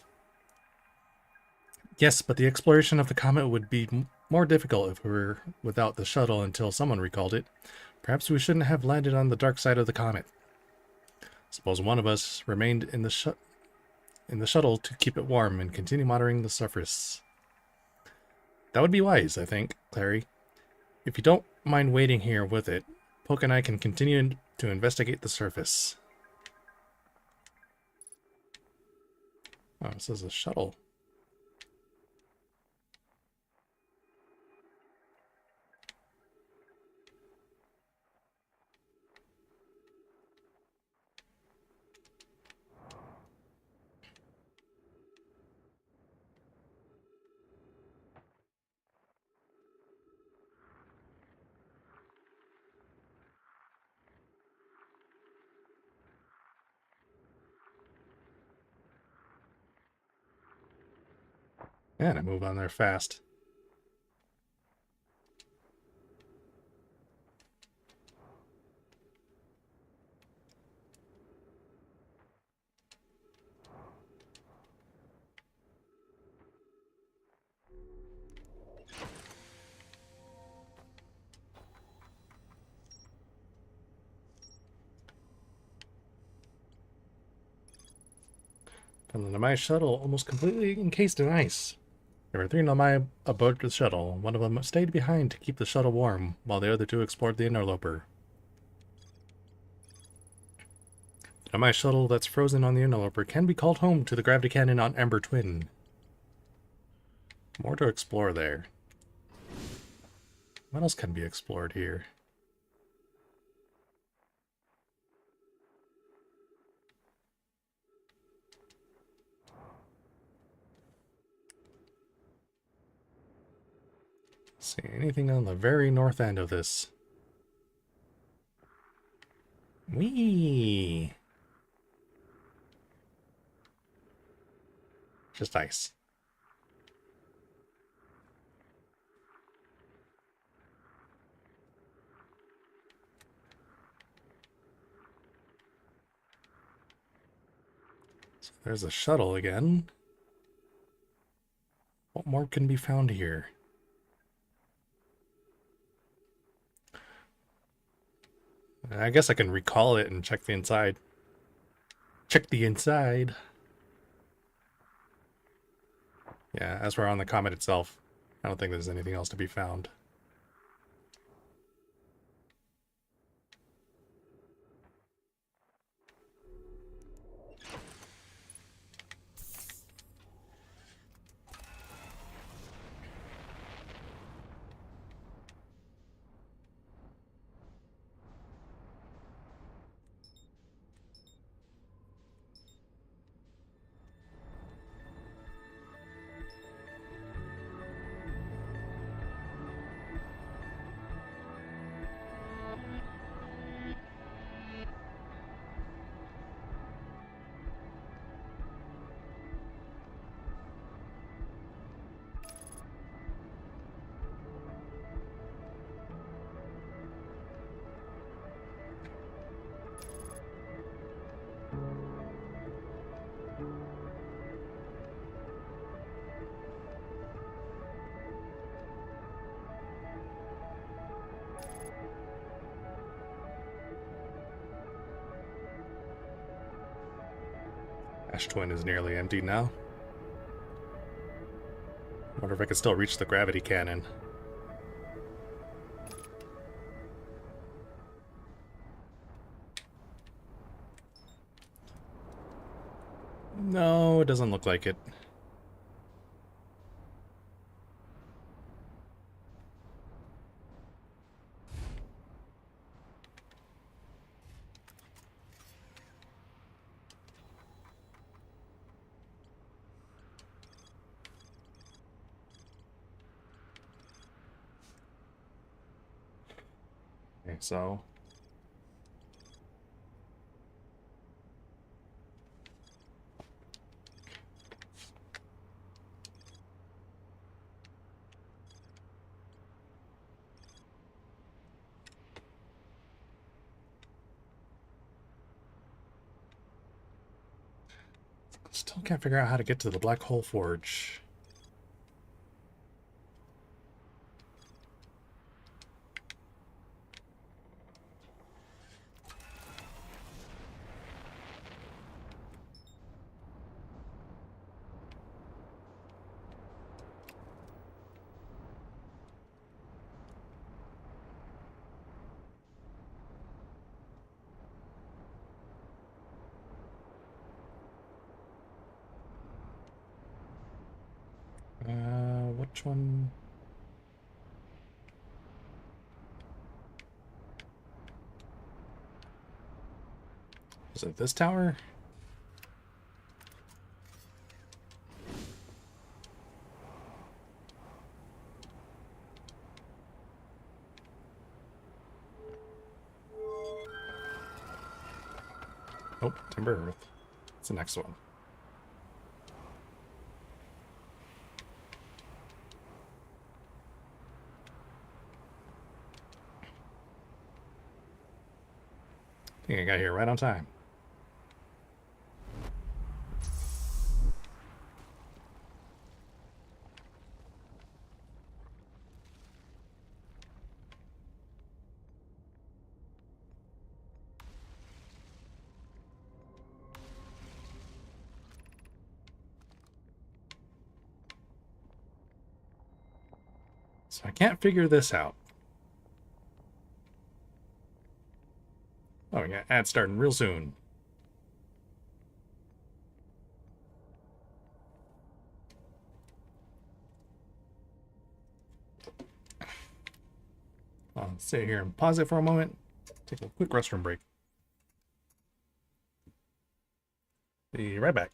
Yes, but the exploration of the comet would be more difficult if we were without the shuttle until someone recalled it. Perhaps we shouldn't have landed on the dark side of the comet. Suppose one of us remained in the shuttle to keep it warm and continue monitoring the surface. That would be wise, I think, Clary. If you don't mind waiting here with it, Poke and I can continue to investigate the surface. Oh, this is a shuttle. Man, I move on there fast. Found the Namai shuttle almost completely encased in ice. There were 3 Namai aboard the shuttle. One of them stayed behind to keep the shuttle warm, while the other 2 explored the interloper. The Namai shuttle that's frozen on the interloper can be called home to the gravity cannon on Ember Twin. More to explore there. What else can be explored here? See anything on the very north end of this? Whee! Just ice. So there's a shuttle again. What more can be found here? I guess I can recall it and check the inside. Check the inside. Yeah, as we're on the comet itself, I don't think there's anything else to be found. Ash Twin is nearly empty now. Wonder if I can still reach the gravity cannon. No, it doesn't look like it. Okay, so still can't figure out how to get to the Black Hole Forge. Which one? Is it this tower? Oh, Timber Earth. It's the next one. I think I got here right on time. So I can't figure this out. Oh yeah, ad starting real soon. I'll sit here and pause it for a moment. Take a quick restroom break. Be right back.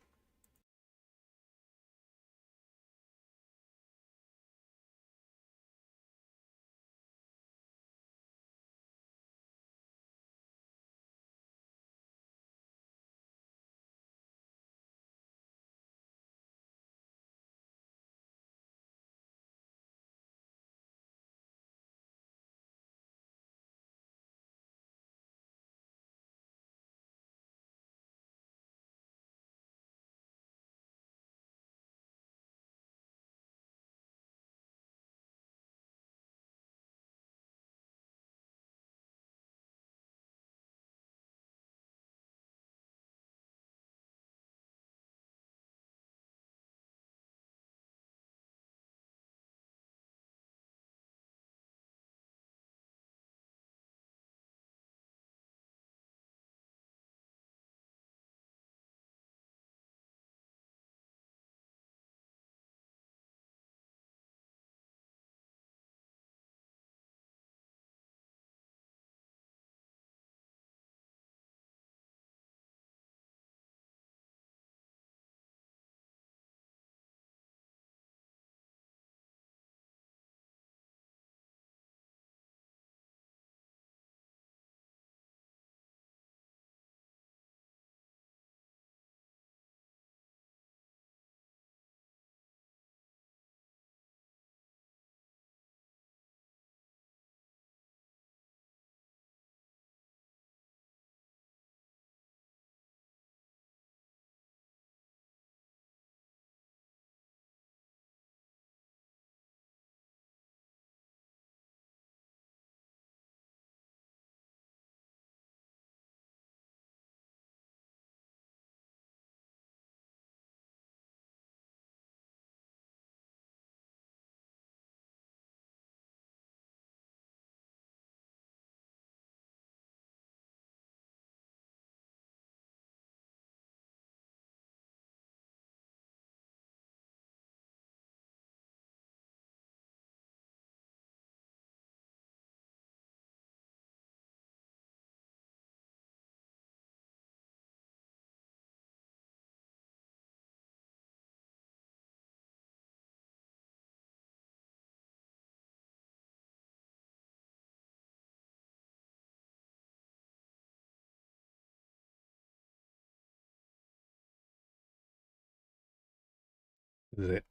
Is it?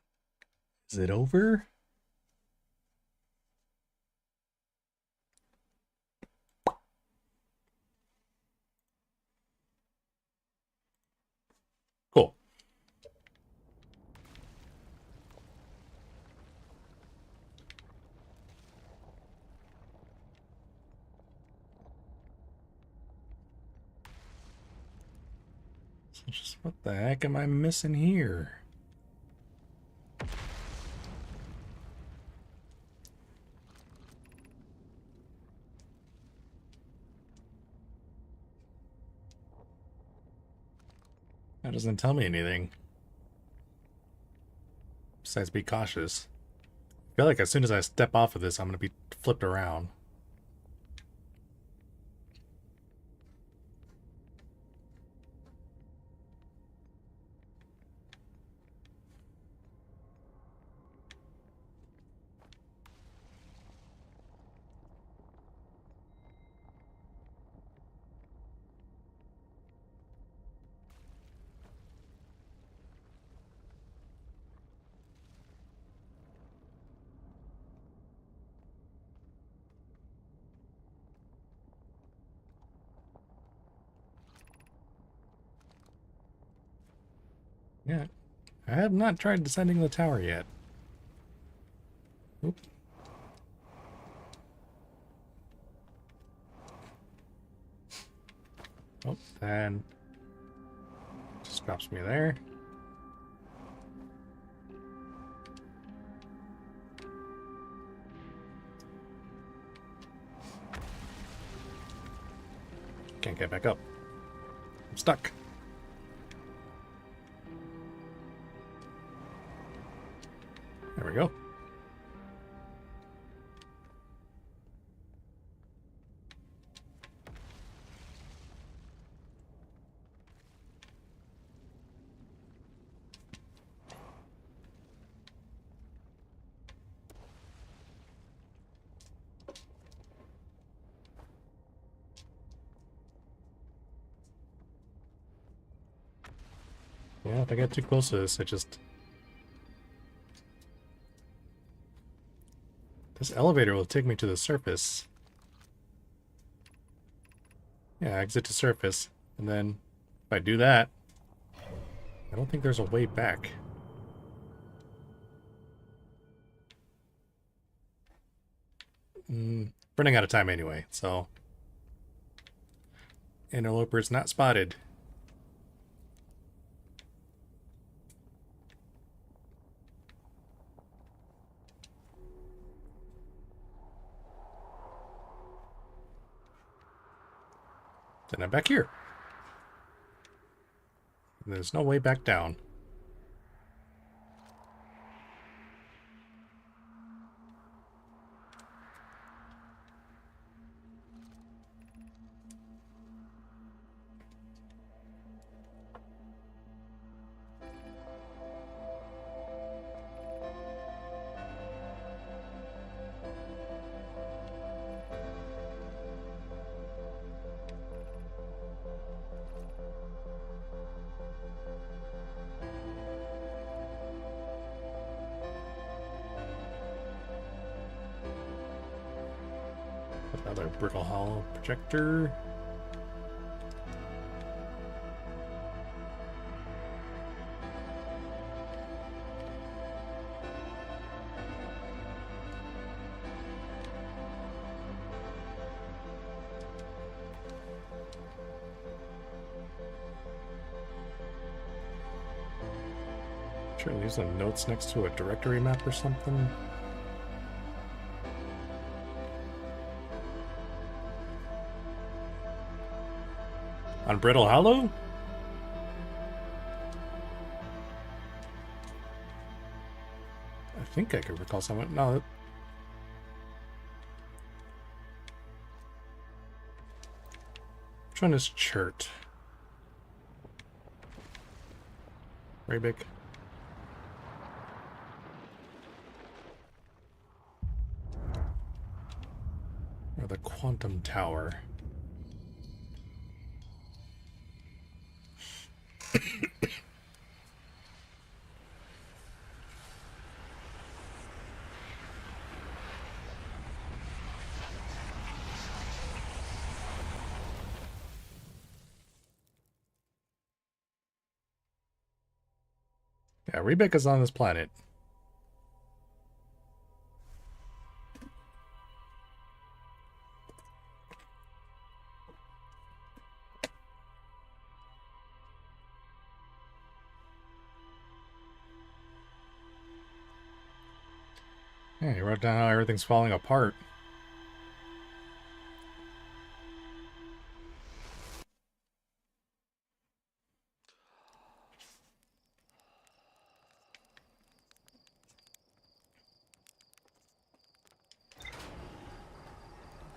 Is it over? Cool. So just what the heck am I missing here? That doesn't tell me anything. Besides, be cautious. I feel like as soon as I step off of this, I'm going to be flipped around. Yeah, I have not tried descending the tower yet. Oop. Oh, then just drops me there. Can't get back up. I'm stuck. There we go. Yeah, if I get too close to this, this elevator will take me to the surface. Yeah, exit to surface. And then if I do that, I don't think there's a way back. Running out of time anyway, so... Interloper's not spotted. Then I'm back here. There's no way back down. Another brittle hollow projector. Sure, leave some notes next to a directory map or something. On Brittle Hollow? I think I could recall someone. No. Which one is Chert? Rabic? Or the Quantum Tower? Yeah, Rebecca's on this planet. Yeah, you wrote down how everything's falling apart.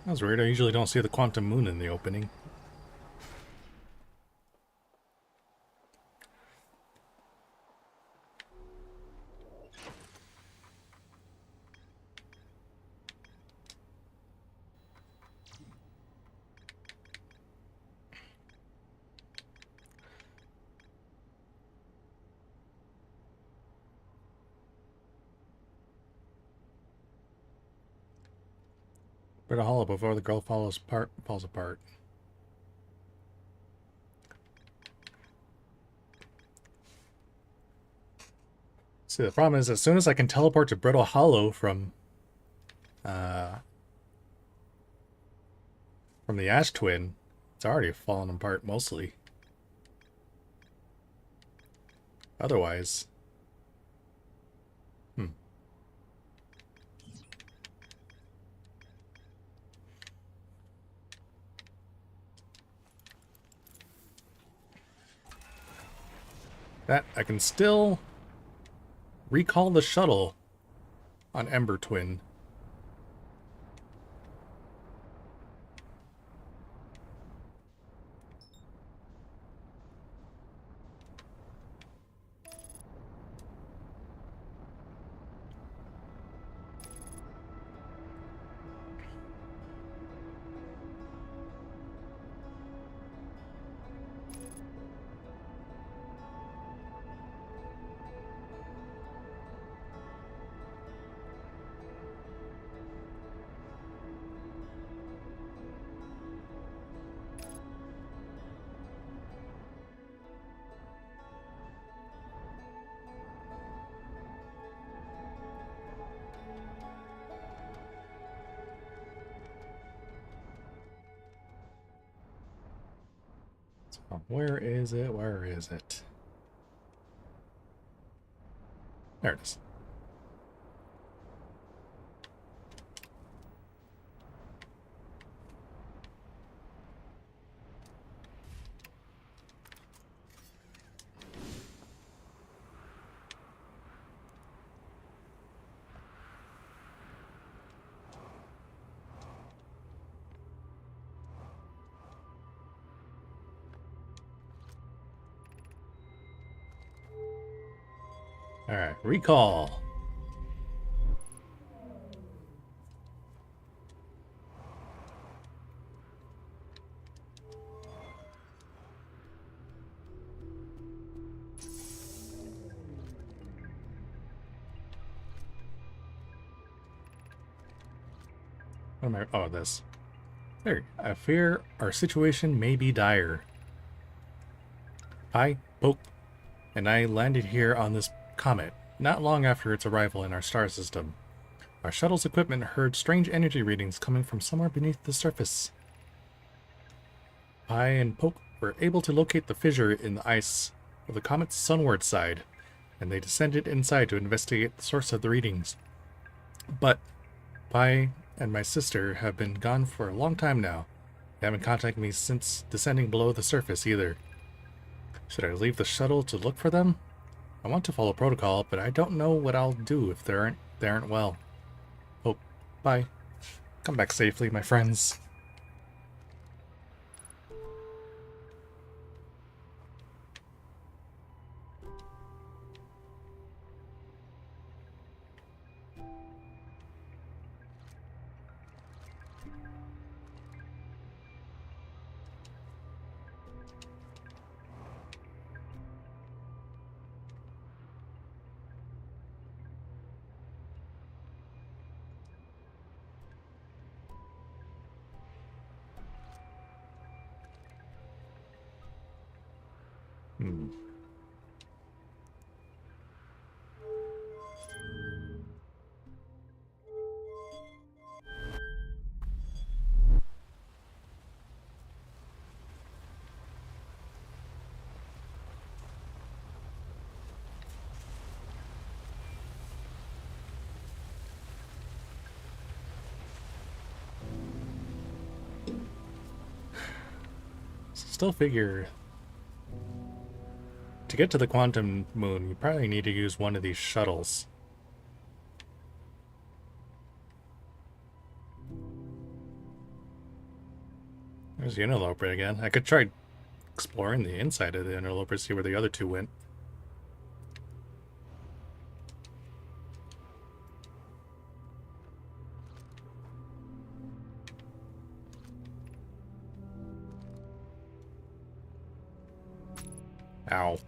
That was weird. I usually don't see the quantum moon in the opening. Bit of hollow before the girl falls apart. See, the problem is, as soon as I can teleport to Brittle Hollow from the Ash Twin, it's already fallen apart mostly. Otherwise, that I can still recall the shuttle on Ember Twin. So where is it? Where is it? There it is. Alright, recall. What am I? Oh, this. There. I fear our situation may be dire. I, Pope, and I landed here on this comet, not long after its arrival in our star system. Our shuttle's equipment heard strange energy readings coming from somewhere beneath the surface. I and Pope were able to locate the fissure in the ice of the comet's sunward side, and they descended inside to investigate the source of the readings. But Pi and my sister have been gone for a long time now. They haven't contacted me since descending below the surface either. Should I leave the shuttle to look for them? I want to follow protocol, but I don't know what I'll do if they aren't well. Oh, bye. Come back safely, my friends. Hmm. Still figure to get to the quantum moon, you probably need to use one of these shuttles. There's the interloper again. I could try exploring the inside of the interloper, see where the other two went. Ow.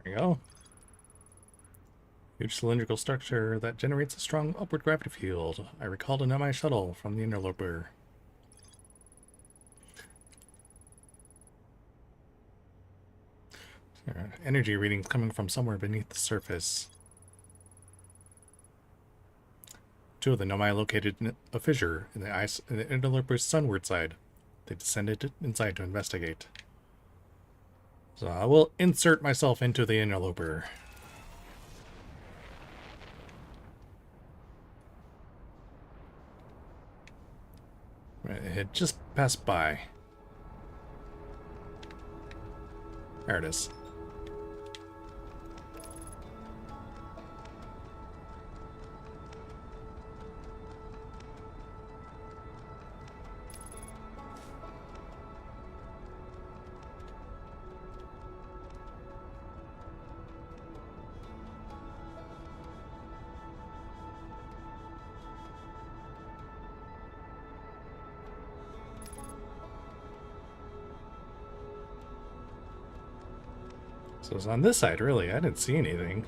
There we go. Huge cylindrical structure that generates a strong upward gravity field. I recall to know my shuttle from the interloper. Energy readings coming from somewhere beneath the surface. Two of the Nomai located in a fissure in the ice in the interloper's sunward side. They descended inside to investigate. So I will insert myself into the interloper. It had just passed by. There it is. So it's on this side, really. I didn't see anything.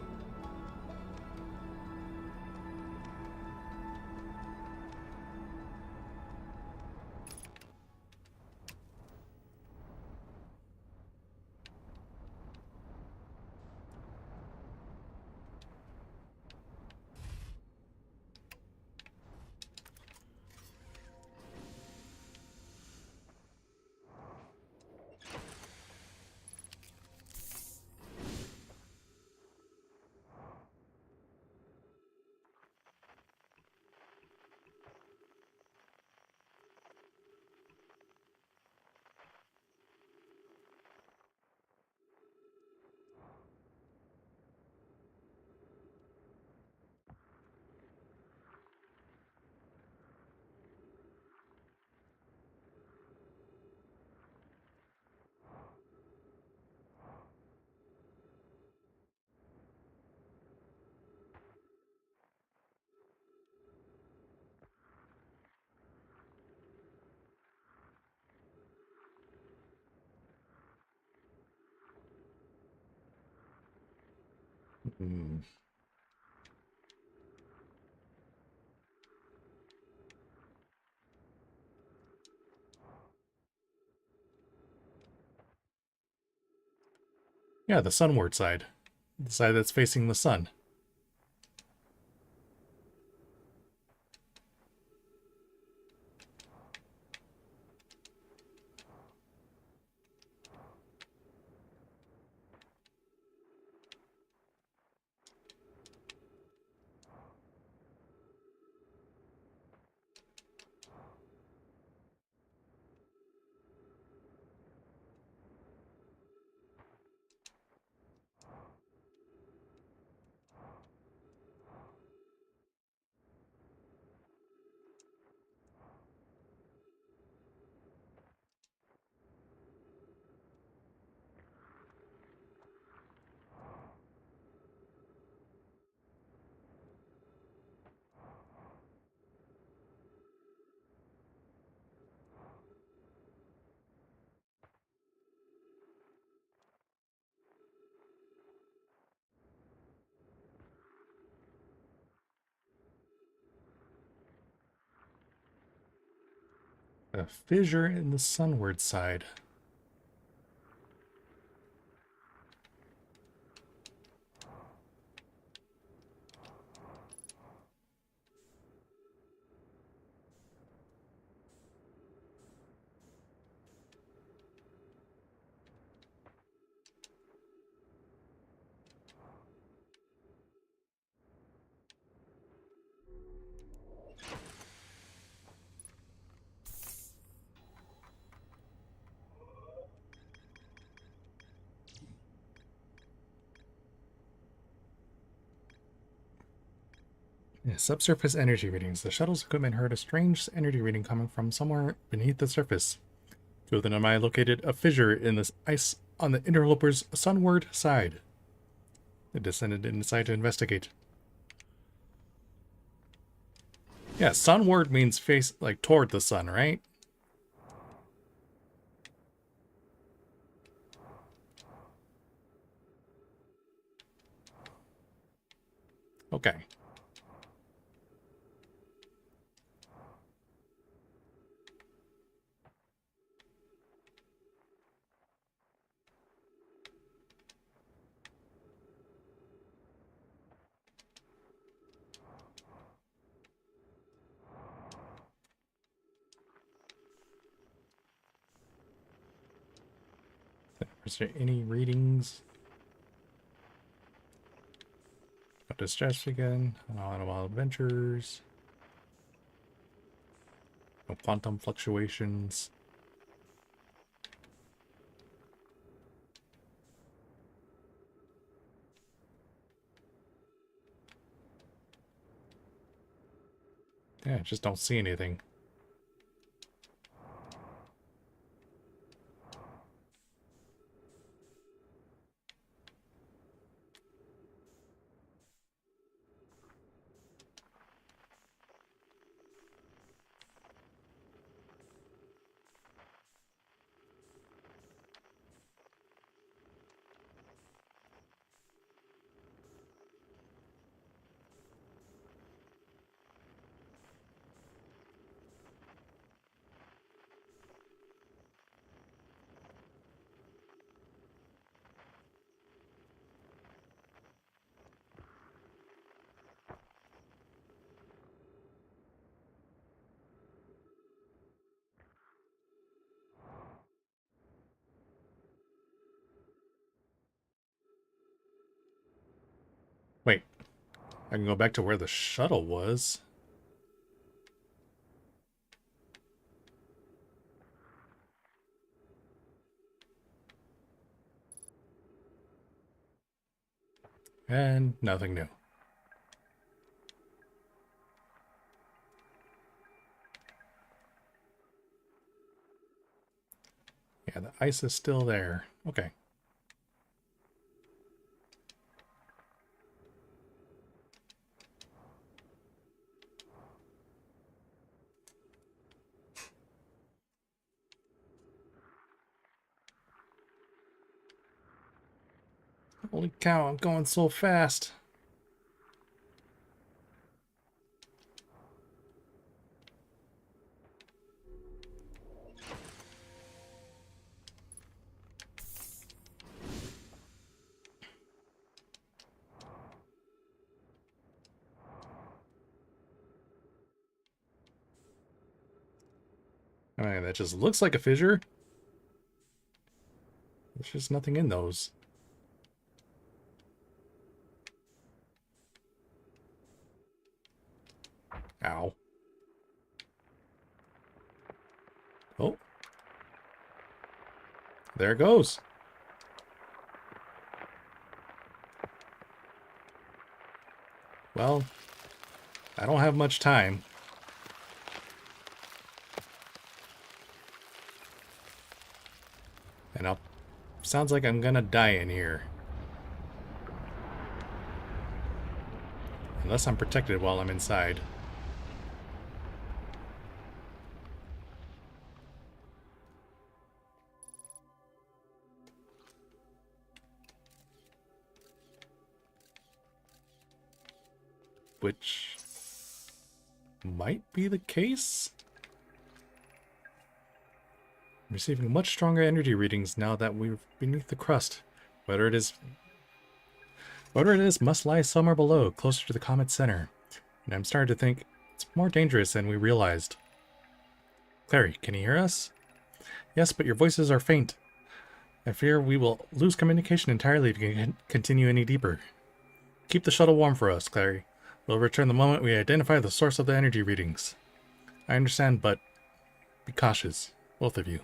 Hmm. Yeah, the sunward side. The side that's facing the sun. A fissure in the sunward side. Yeah, subsurface energy readings. The shuttle's equipment heard a strange energy reading coming from somewhere beneath the surface. Two of them and I located a fissure in this ice on the interloper's sunward side. They descended inside to investigate. Yeah, sunward means face, like, toward the sun, right? Okay. Is there any readings? Got distress again. Wild adventures. No quantum fluctuations. Yeah, just don't see anything. Wait, I can go back to where the shuttle was. And nothing new. Yeah, the ice is still there. Okay. Holy cow, I'm going so fast. I mean, that just looks like a fissure. There's just nothing in those. Ow. Oh. There it goes. Well, I don't have much time. And sounds like I'm gonna die in here. Unless I'm protected while I'm inside. Which might be the case. I'm receiving much stronger energy readings now that we're beneath the crust. Whatever it is must lie somewhere below, closer to the comet's center. And I'm starting to think it's more dangerous than we realized. Clary, can you hear us? Yes, but your voices are faint. I fear we will lose communication entirely if we continue any deeper. Keep the shuttle warm for us, Clary. We'll return the moment we identify the source of the energy readings. I understand, but be cautious, both of you.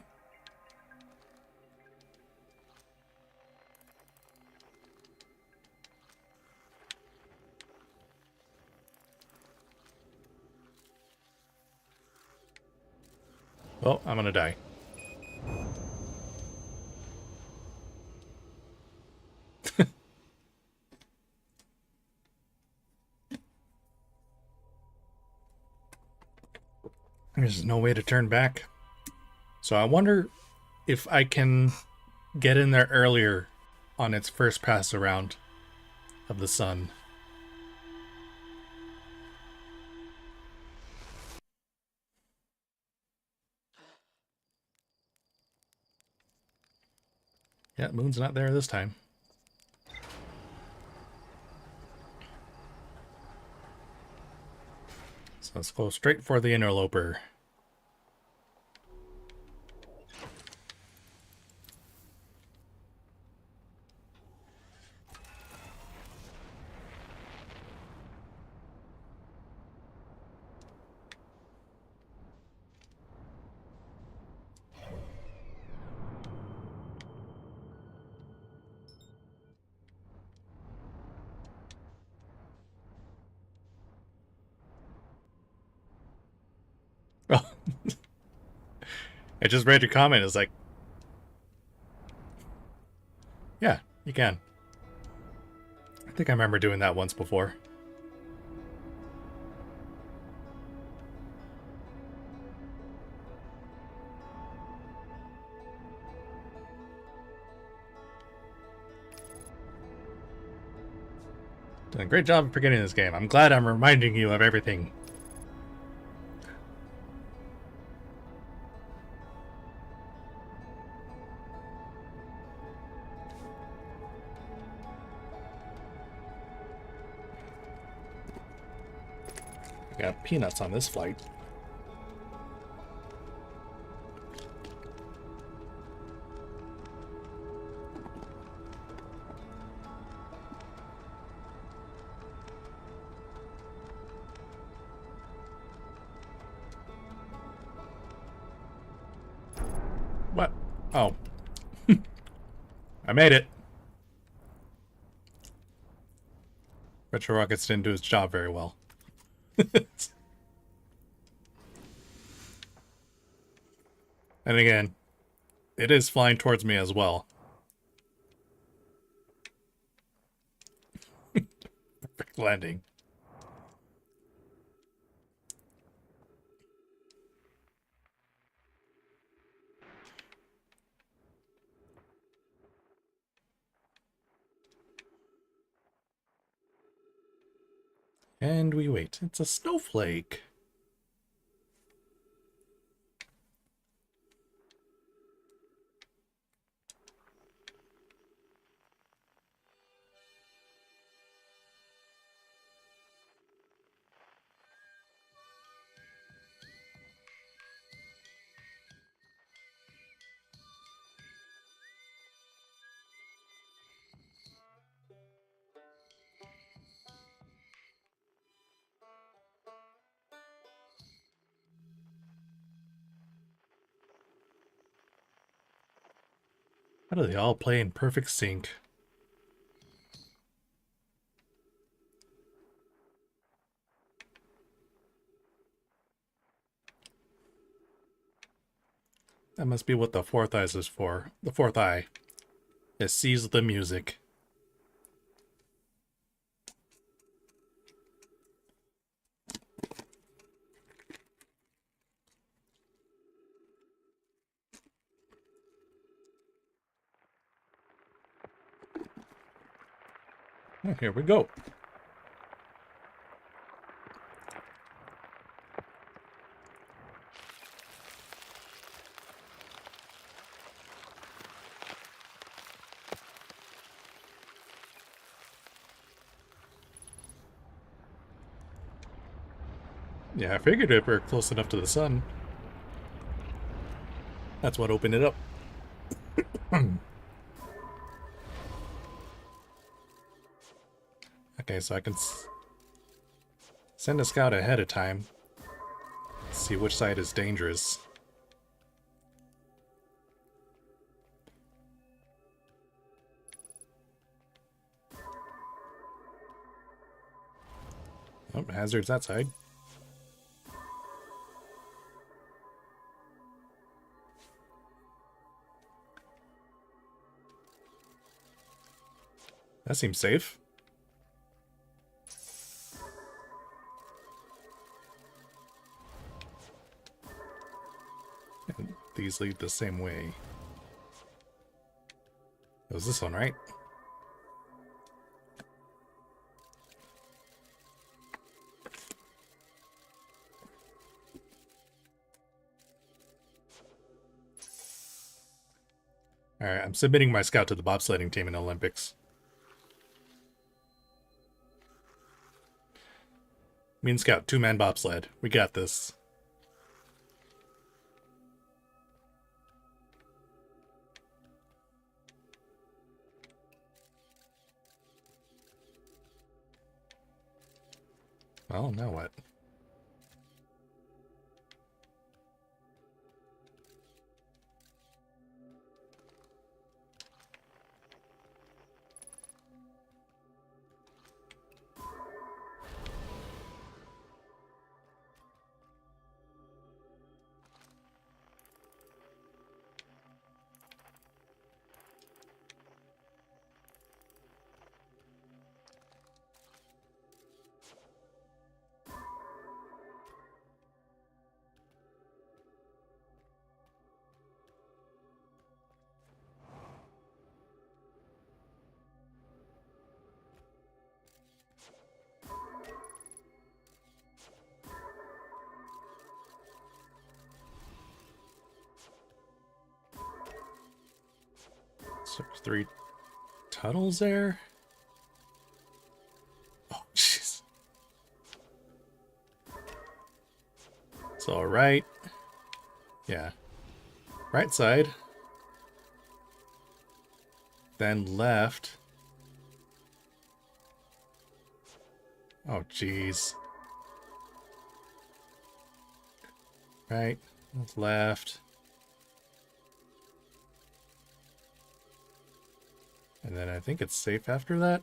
Well, I'm gonna die. There's no way to turn back. So I wonder if I can get in there earlier on its first pass around of the sun. Yeah, moon's not there this time. So let's go straight for the interloper. Oh, I just read your comment. It's like, yeah, you can. I think I remember doing that once before. Doing a great job of forgetting this game. I'm glad I'm reminding you of everything. I got peanuts on this flight. What? Oh. I made it. Retro Rockets didn't do its job very well. And again, it is flying towards me as well. Perfect landing. And we wait. It's a snowflake. How do they all play in perfect sync? That must be what the fourth eye is for. The fourth eye. It sees the music. Oh, here we go. Yeah, I figured if we're close enough to the sun. That's what opened it up. Okay, so I can send a scout ahead of time. See which side is dangerous. Oh, hazards that side. That seems safe. And these lead the same way. It was this one, right? Alright, I'm submitting my scout to the bobsledding team in the Olympics. Me and Scout, 2-man bobsled. We got this. Well, now what? So 3 tunnels there? Oh, jeez. So right. Yeah. Right side. Then left. Oh, jeez. Right. Left. And then I think it's safe after that.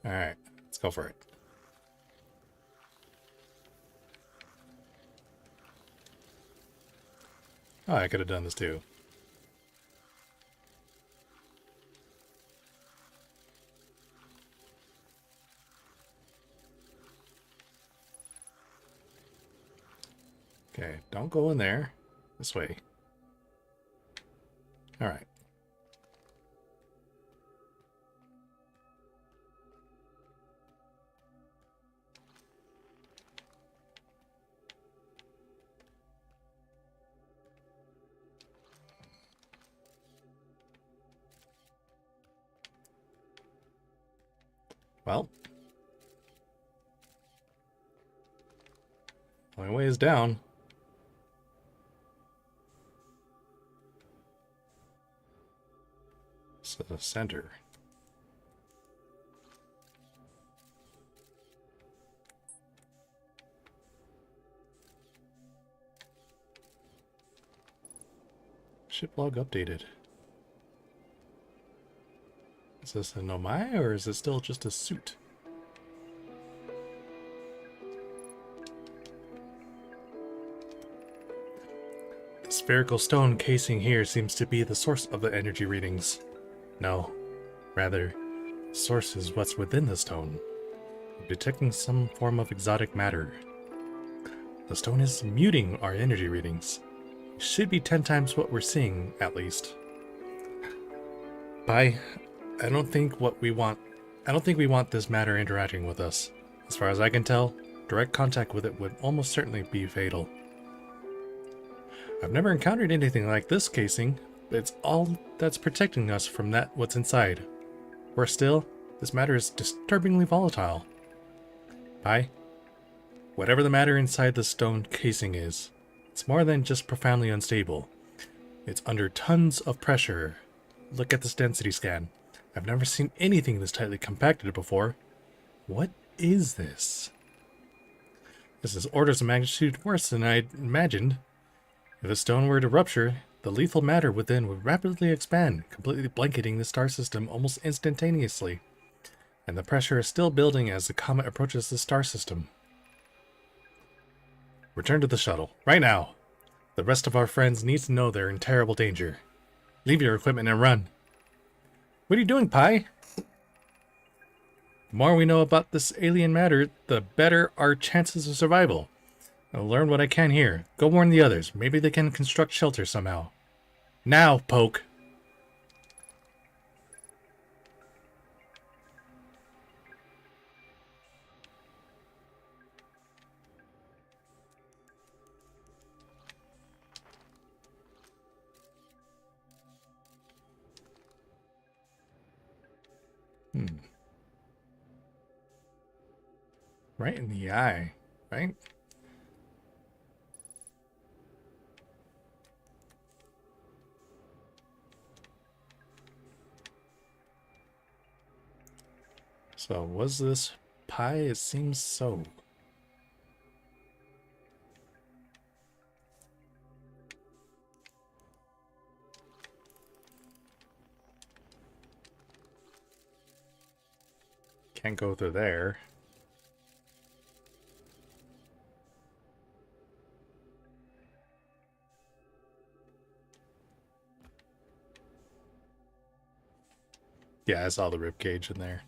Alright, let's go for it. Oh, I could have done this too. Okay, don't go in there. This way. Alright. Well. Only way is down. So the center. Ship log updated. Is this a Nomai or is it still just a suit? The spherical stone casing here seems to be the source of the energy readings. No, rather, the source is what's within the stone. I'm detecting some form of exotic matter. The stone is muting our energy readings. It should be 10 times what we're seeing, at least. I don't think we want this matter interacting with us. As far as I can tell, direct contact with it would almost certainly be fatal. I've never encountered anything like this casing, but it's all that's protecting us from what's inside. Worse still, this matter is disturbingly volatile. Whatever the matter inside the stone casing is, it's more than just profoundly unstable. It's under tons of pressure. Look at this density scan. I've never seen anything this tightly compacted before. What is this? This is orders of magnitude worse than I'd imagined. If the stone were to rupture, the lethal matter within would rapidly expand, completely blanketing the star system almost instantaneously. And the pressure is still building as the comet approaches the star system. Return to the shuttle, right now! The rest of our friends need to know they're in terrible danger. Leave your equipment and run. What are you doing, Pi? The more we know about this alien matter, the better our chances of survival. I'll learn what I can here. Go warn the others. Maybe they can construct shelter somehow. Now, Poke. Right in the eye, right? So, was this Pi? It seems so. Can't go through there. Yeah, I saw the ribcage in there.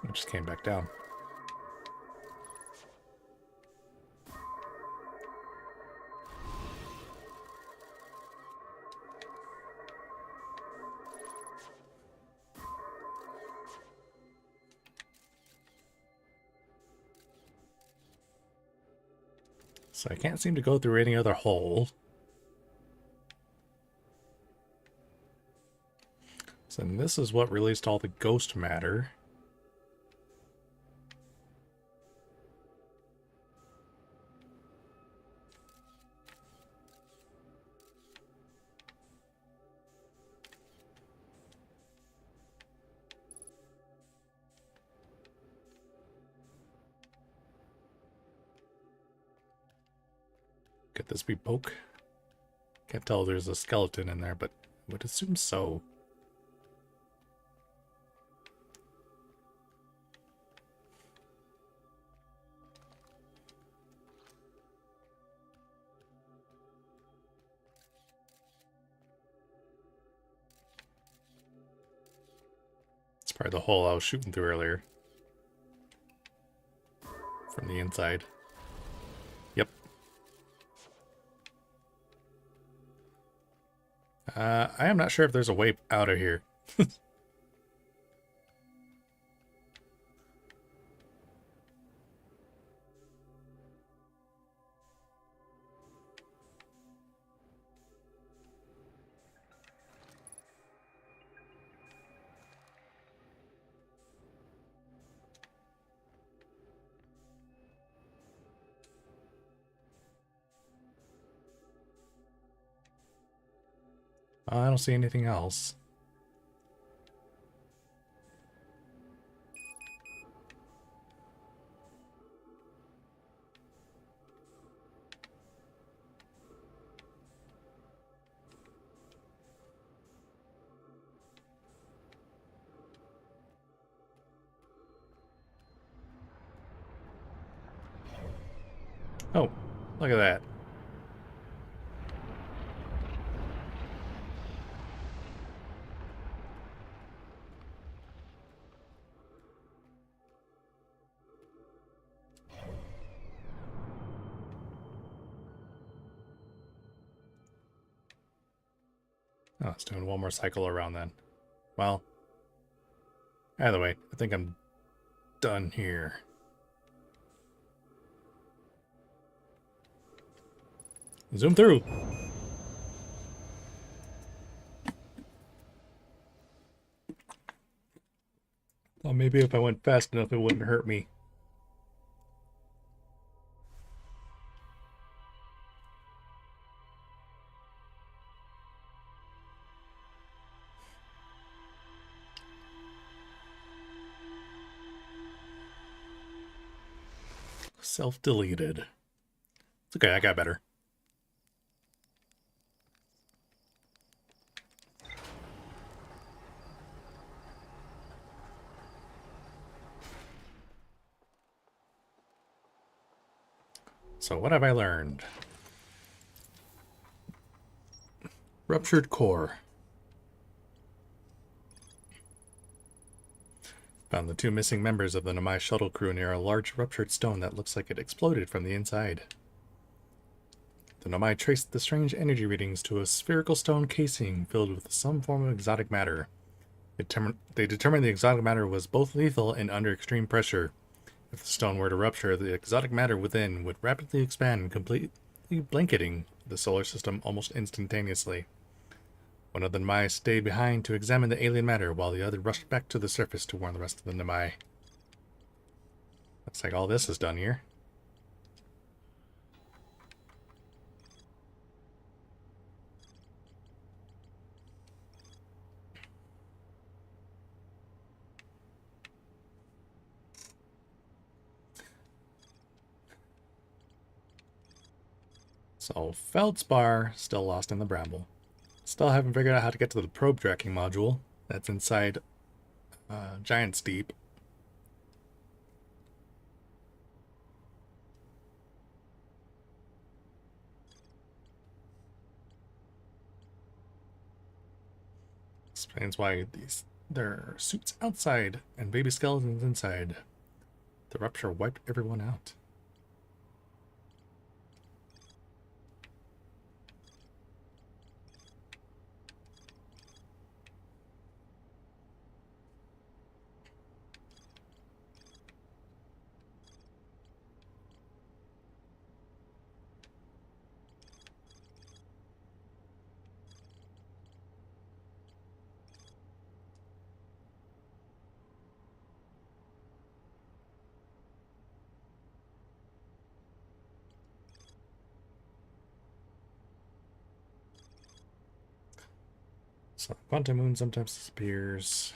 It just came back down. So I can't seem to go through any other hole. So this is what released all the ghost matter. Could this be Poke? Can't tell there's a skeleton in there, but I would assume so. It's probably the hole I was shooting through earlier. From the inside. Yep. I am not sure if there's a way out of here. I don't see anything else. Oh, look at that. Oh, it's doing one more cycle around then. Well, either way, I think I'm done here. Zoom through. Well, maybe if I went fast enough, it wouldn't hurt me. Self-deleted. It's okay, I got better. So what have I learned? Ruptured core. Found the two missing members of the Namai shuttle crew near a large ruptured stone that looks like it exploded from the inside. The Nomai traced the strange energy readings to a spherical stone casing filled with some form of exotic matter. They determined the exotic matter was both lethal and under extreme pressure. If the stone were to rupture, the exotic matter within would rapidly expand, completely blanketing the solar system almost instantaneously. One of the Namai stayed behind to examine the alien matter, while the other rushed back to the surface to warn the rest of the Namai. Looks like all this is done here. So, Feldspar still lost in the bramble. Still haven't figured out how to get to the probe tracking module that's inside Giant's Deep. Explains why there are suits outside and baby skeletons inside. The rupture wiped everyone out. So, Quantum Moon sometimes disappears.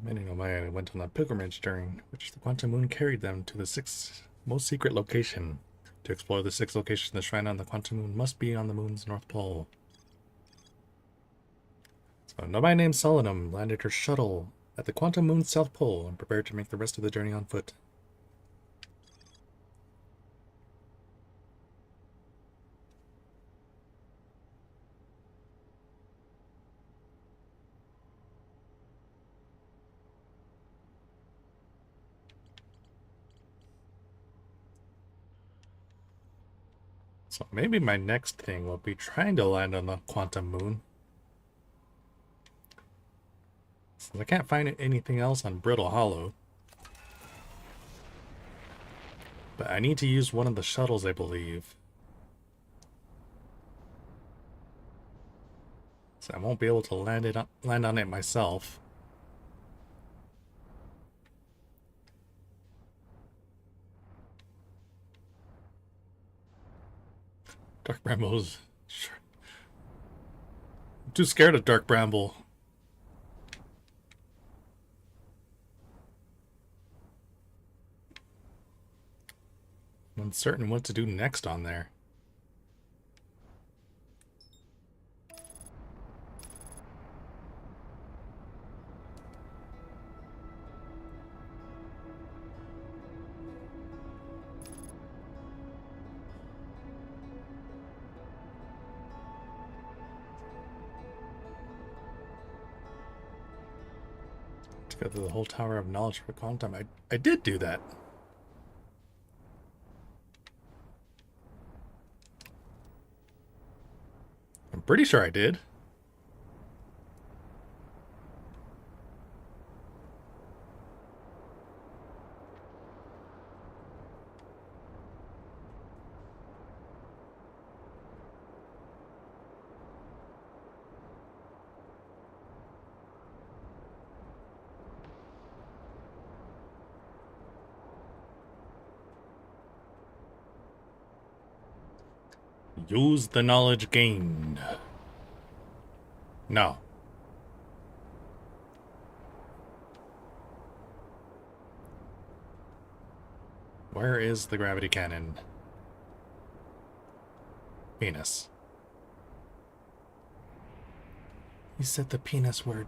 Many Nomai went on a pilgrimage during which the Quantum Moon carried them to the sixth most secret location. To explore the sixth location, the shrine on the Quantum Moon must be on the moon's north pole. So, Nomai named Solanum landed her shuttle at the Quantum Moon's south pole and prepared to make the rest of the journey on foot. So maybe my next thing will be trying to land on the Quantum Moon. Since I can't find anything else on Brittle Hollow. But I need to use one of the shuttles, I believe. So I won't be able to land on it myself. Dark Brambles. Sure. I'm too scared of Dark Bramble. I'm uncertain what to do next on there. To go through the whole Tower of Knowledge for Quantum. I did do that. I'm pretty sure I did. Use the knowledge gained. No. Where is the gravity cannon? Penis. You said the penis word.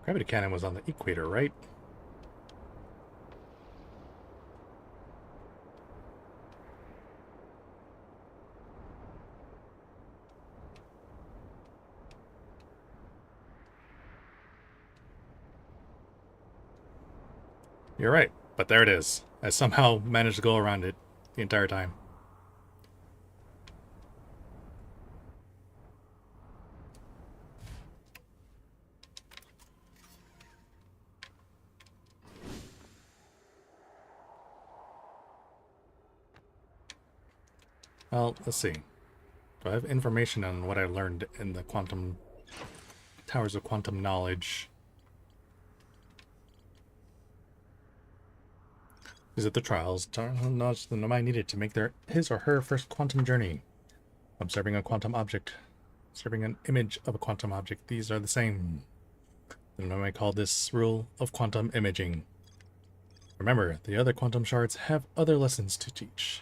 Gravity cannon was on the equator, right? You're right, but there it is. I somehow managed to go around it the entire time. Well, let's see. Do I have information on what I learned in the quantum towers of quantum knowledge? Visit the trials. Knowledge the Nomai needed to make his or her first quantum journey. Observing a quantum object. Observing an image of a quantum object. These are the same. The Nomai call this rule of quantum imaging. Remember, the other quantum shards have other lessons to teach.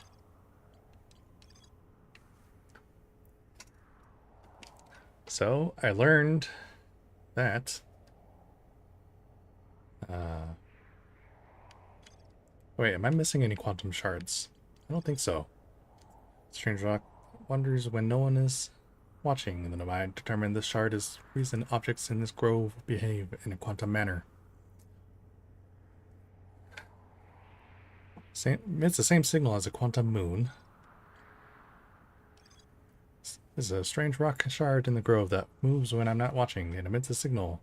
So, I learned that... wait, am I missing any quantum shards? I don't think so. Strange Rock wonders when no one is watching, and the Nomai determined this shard is reason objects in this grove behave in a quantum manner. It's the same signal as a quantum moon. There's a strange rock shard in the grove that moves when I'm not watching and emits a signal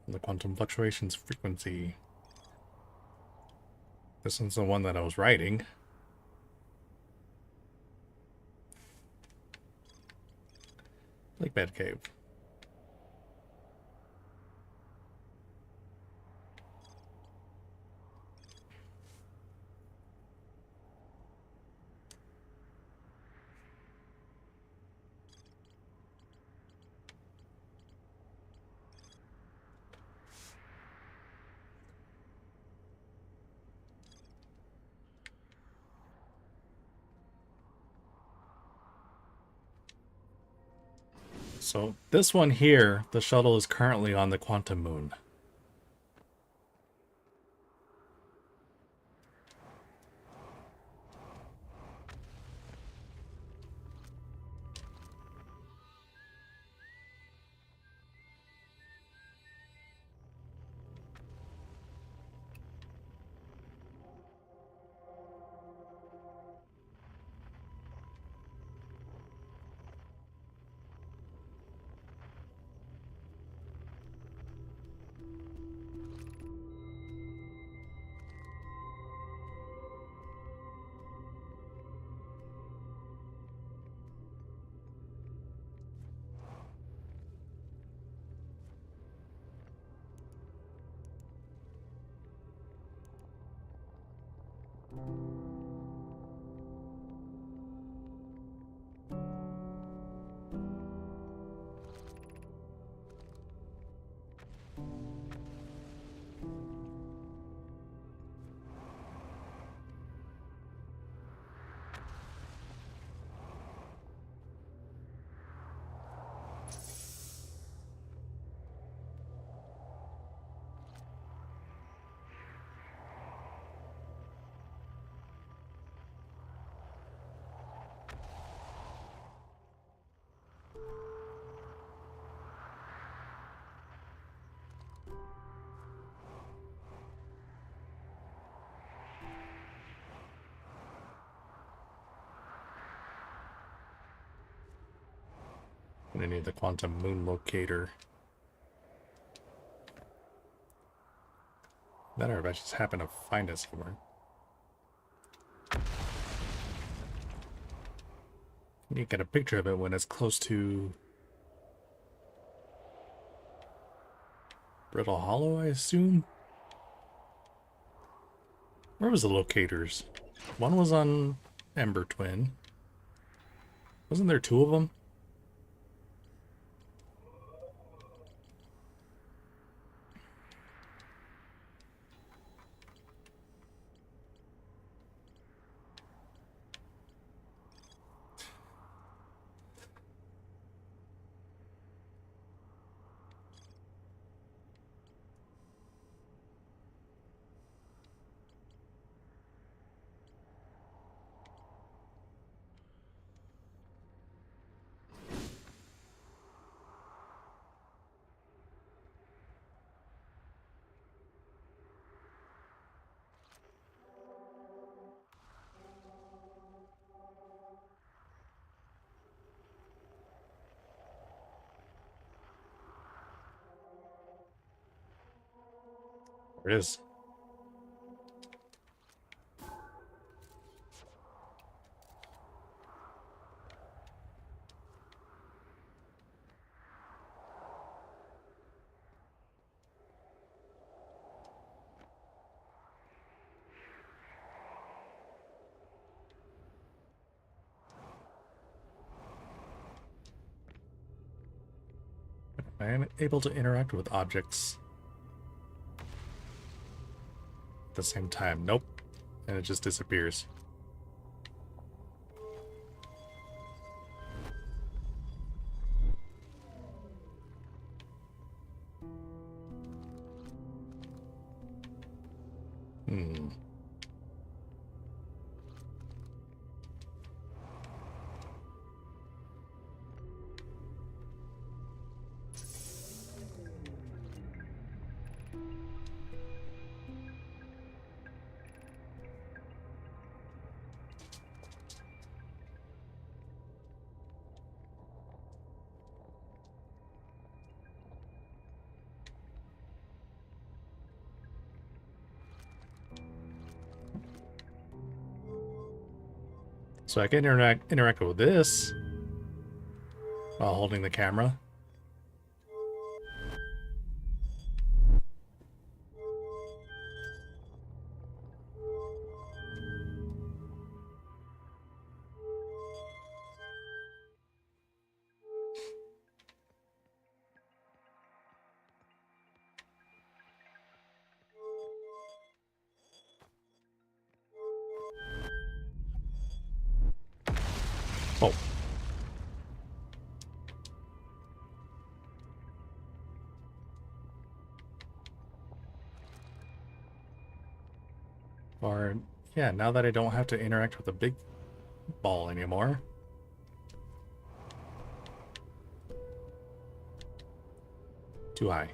from the quantum fluctuations frequency. This one's the one that I was writing. Lake Bed Cave. So this one here, the shuttle is currently on the quantum moon. I need the quantum moon locator. Better if I just happen to find it somewhere. You get a picture of it when it's close to Brittle Hollow, I assume? Where was the locators? One was on Ember Twin. Wasn't there two of them? There it is. I am able to interact with objects at the same time. Nope. And it just disappears. Hmm. So I can interact with this while holding the camera. Oh. Or, yeah, now that I don't have to interact with the big ball anymore. Too high.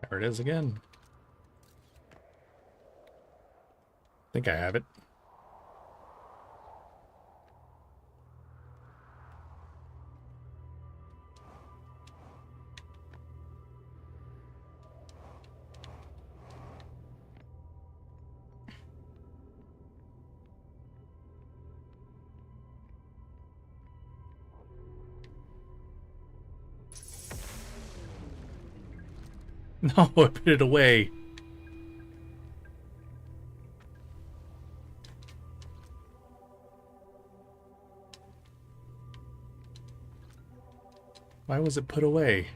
There it is again. I think I have it. No, I put it away. Why was it put away?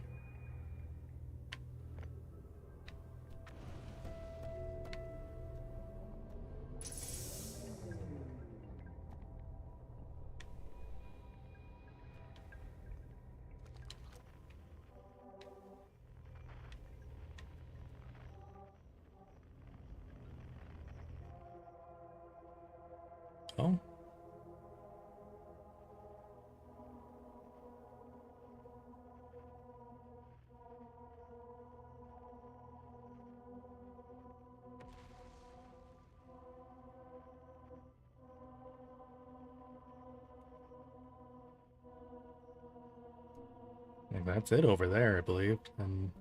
Oh. And that's it over there, I believe. And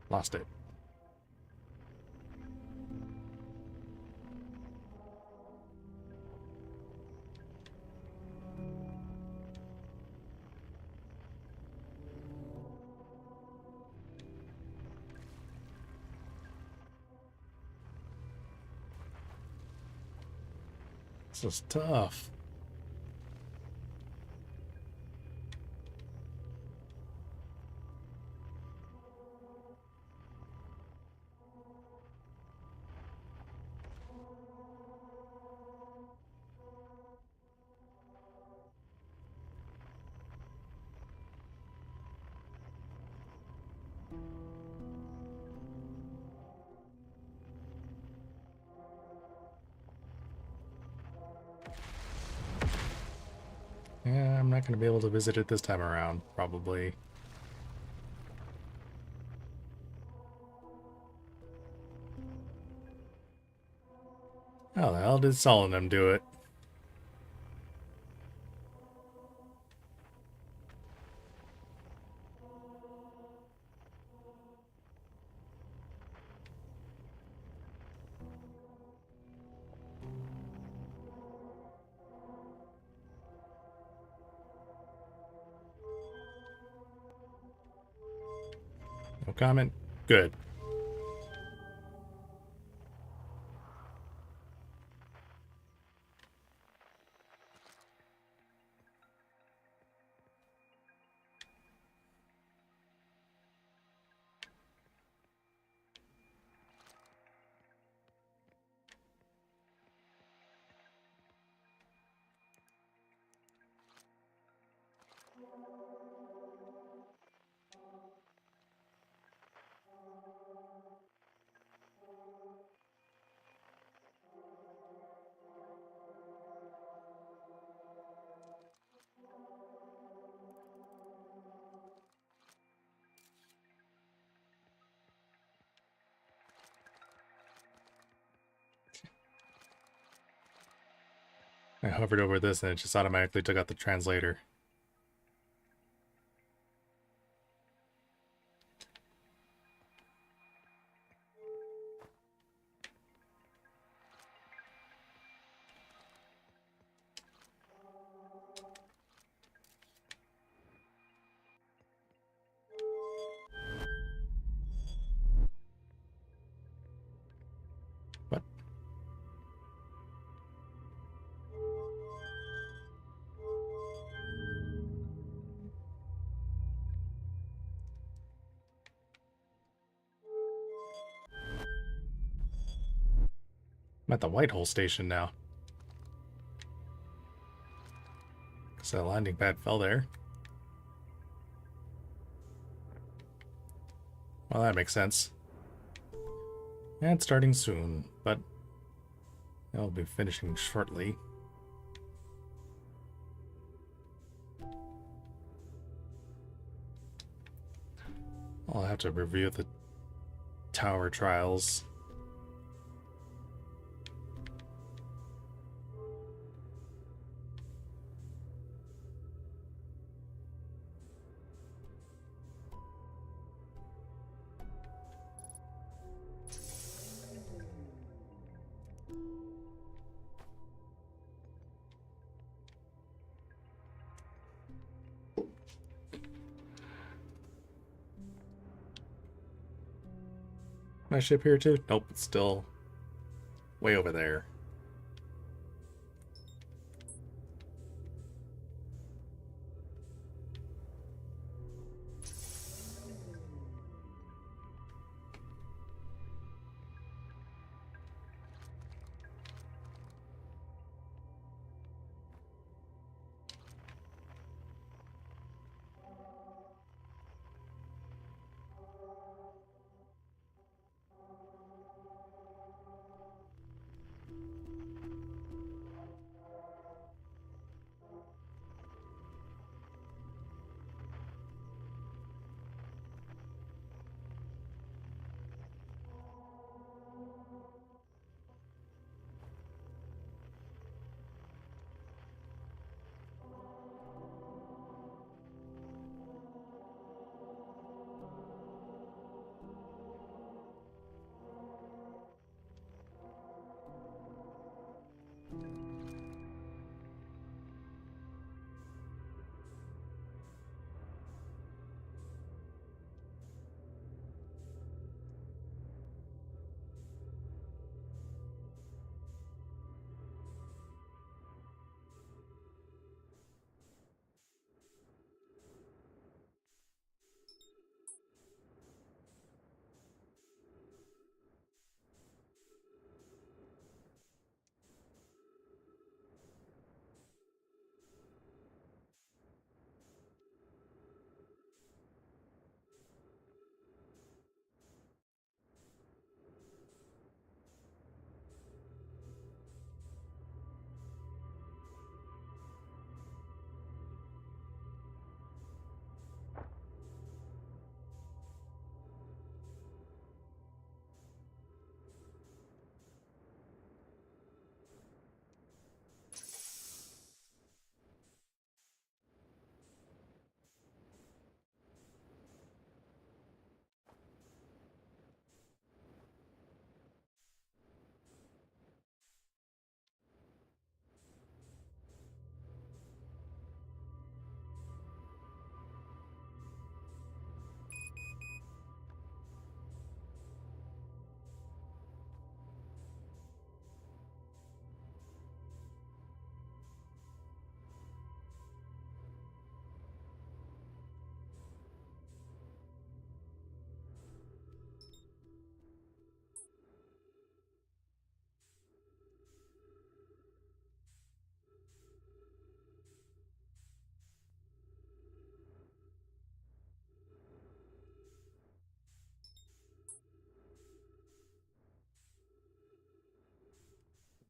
lost it. This is tough. Yeah, I'm not going to be able to visit it this time around, probably. How the hell did Solomon do it? No comment? Good. I hovered over this and it just automatically took out the translator. What? I'm at the Whitehall station now. Because that landing pad fell there. Well, that makes sense. And starting soon, but I'll be finishing shortly. I'll have to review the tower trials. My ship here too? Nope, it's still way over there.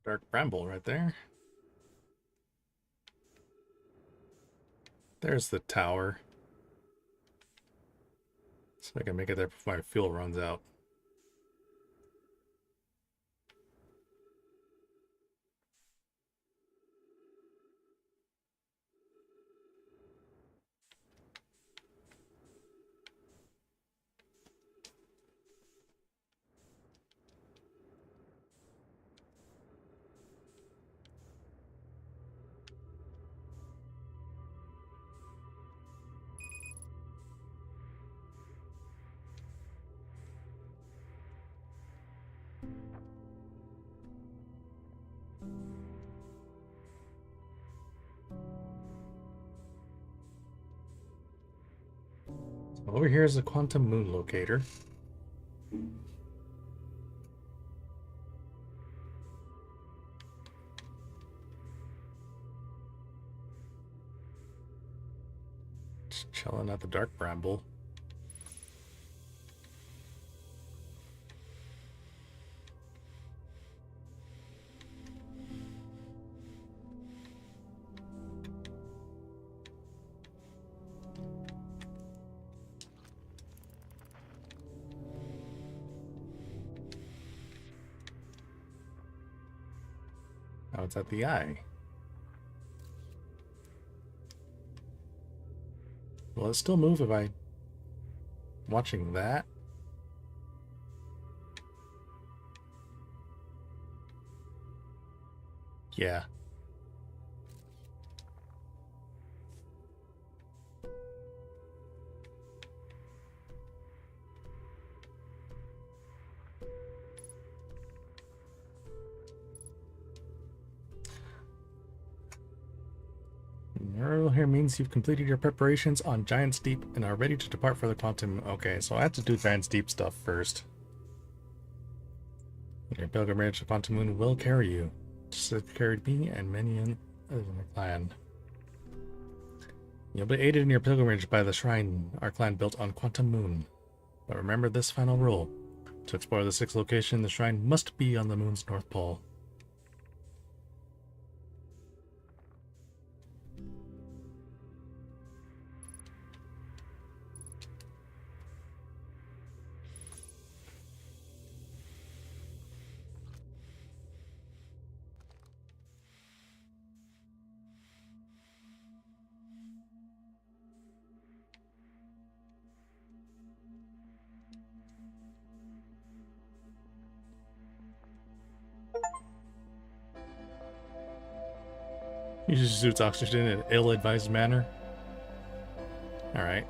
Dark bramble right there. There's the tower. So I can make it there before my fuel runs out. So over here is the quantum moon locator. Just chilling at the dark bramble. Now it's at the eye. Will it still move if I'm watching that? Yeah. Neural here means you've completed your preparations on Giant's Deep and are ready to depart for the quantum. Okay, so I have to do Giant's Deep stuff first. Your pilgrimage to Quantum Moon will carry you, just as it carried me and many others in the clan. You'll be aided in your pilgrimage by the shrine our clan built on Quantum Moon. But remember this final rule. To explore the sixth location, the shrine must be on the moon's north pole. Uses suits oxygen in an ill-advised manner. Alright.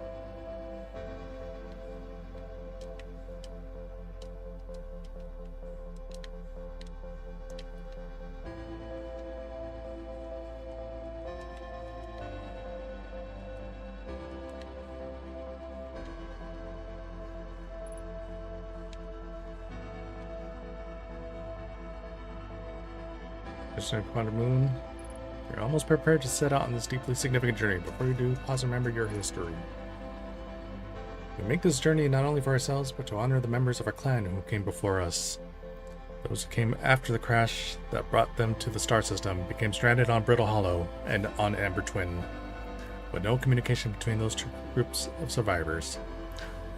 Quantum Moon. You're almost prepared to set out on this deeply significant journey. Before you do, pause and remember your history. We make this journey not only for ourselves, but to honor the members of our clan who came before us. Those who came after the crash that brought them to the star system became stranded on Brittle Hollow and on Amber Twin, with no communication between those two groups of survivors.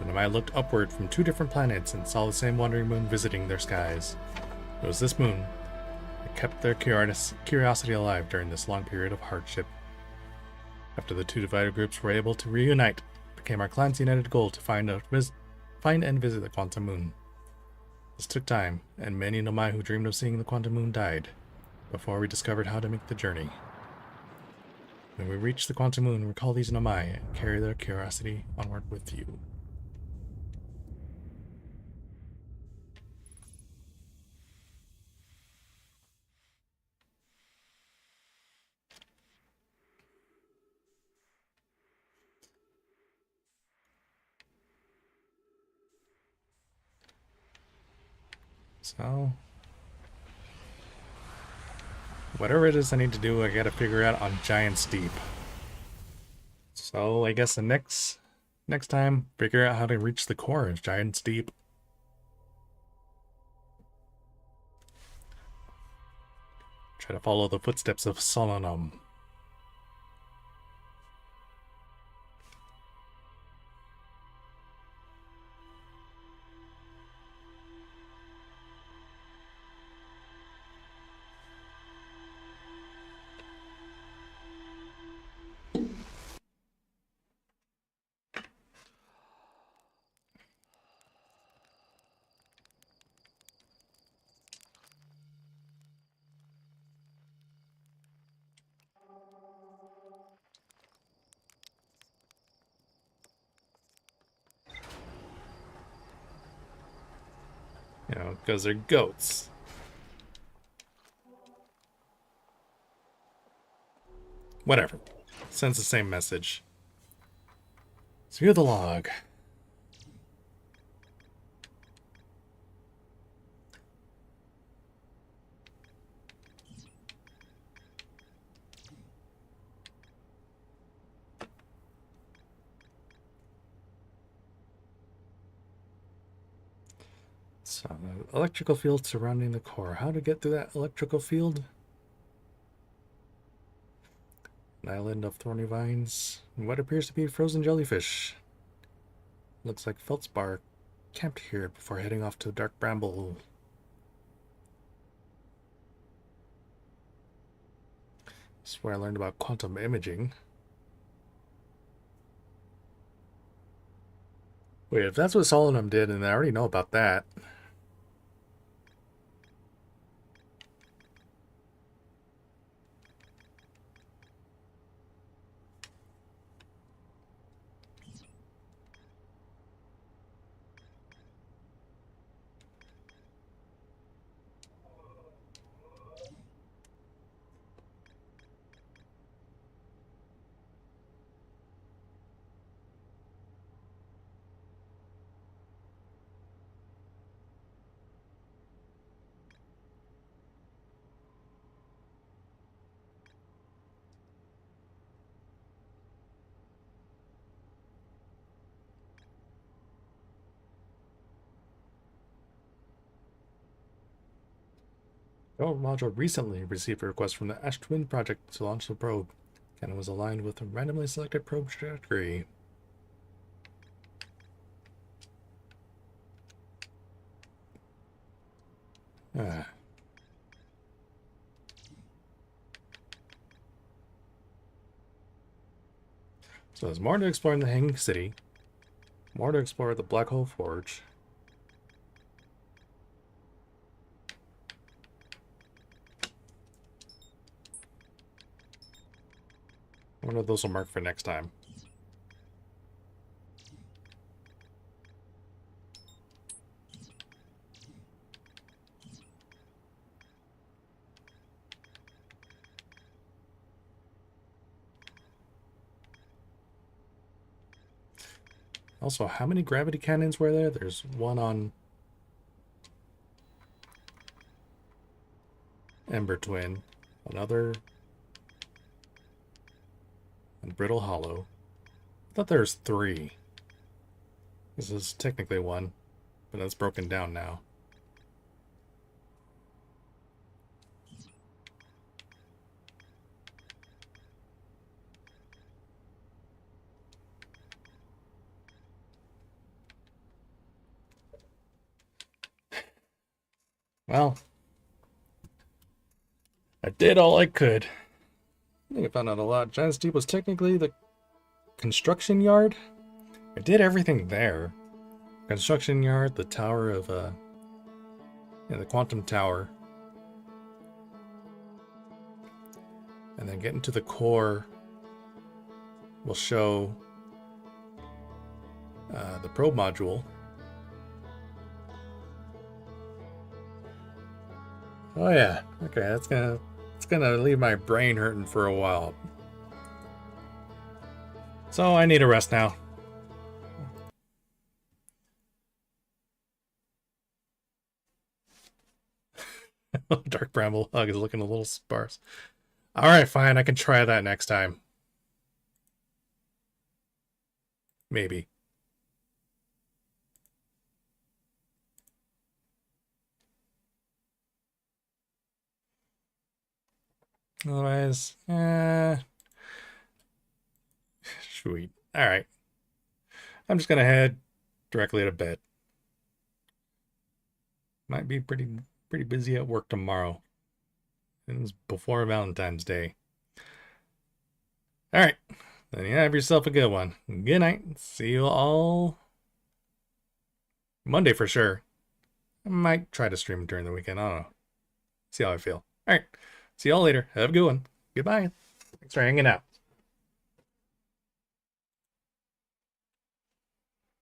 When I looked upward from two different planets and saw the same wandering moon visiting their skies. It was this moon that kept their curiosity alive during this long period of hardship. After the two divided groups were able to reunite, it became our clan's united goal to find and visit the Quantum Moon. This took time, and many Nomai who dreamed of seeing the Quantum Moon died before we discovered how to make the journey. When we reach the Quantum Moon, recall these Nomai and carry their curiosity onward with you. So, whatever it is I need to do, I gotta figure out on Giant's Deep. So I guess the next time, figure out how to reach the core of Giant's Deep. Try to follow the footsteps of Solonum. You know, because they're goats. Whatever. Sends the same message. So view the log. So, the electrical field surrounding the core. How to get through that electrical field? An island of thorny vines. And what appears to be frozen jellyfish. Looks like Feldspar camped here before heading off to the dark bramble. This is where I learned about quantum imaging. Wait, if that's what Solonum did, and I already know about that. Our module recently received a request from the Ash Twin project to launch the probe. Cannon was aligned with a randomly selected probe trajectory. Ah. So there's more to explore in the Hanging City. More to explore at the Black Hole Forge. One of those will mark for next time. Also, how many gravity cannons were there? There's one on Ember Twin, another on Brittle Hollow. I thought there was 3. This is technically 1, but that's broken down now. Well, I did all I could. I think I found out a lot. Giant's Deep was technically the construction yard. I did everything there. Construction yard, the tower of, the quantum tower. And then getting to the core will show the probe module. Oh yeah, okay, it's gonna leave my brain hurting for a while. So I need a rest now. Dark Bramble Hug is looking a little sparse. Alright, fine, I can try that next time. Maybe. Otherwise, sweet. All right. I'm just gonna head directly to bed. Might be pretty busy at work tomorrow. It's before Valentine's Day. All right. Then you have yourself a good one. Good night. See you all Monday for sure. I might try to stream during the weekend. I don't know. See how I feel. All right. See y'all later. Have a good one. Goodbye. Thanks for hanging out.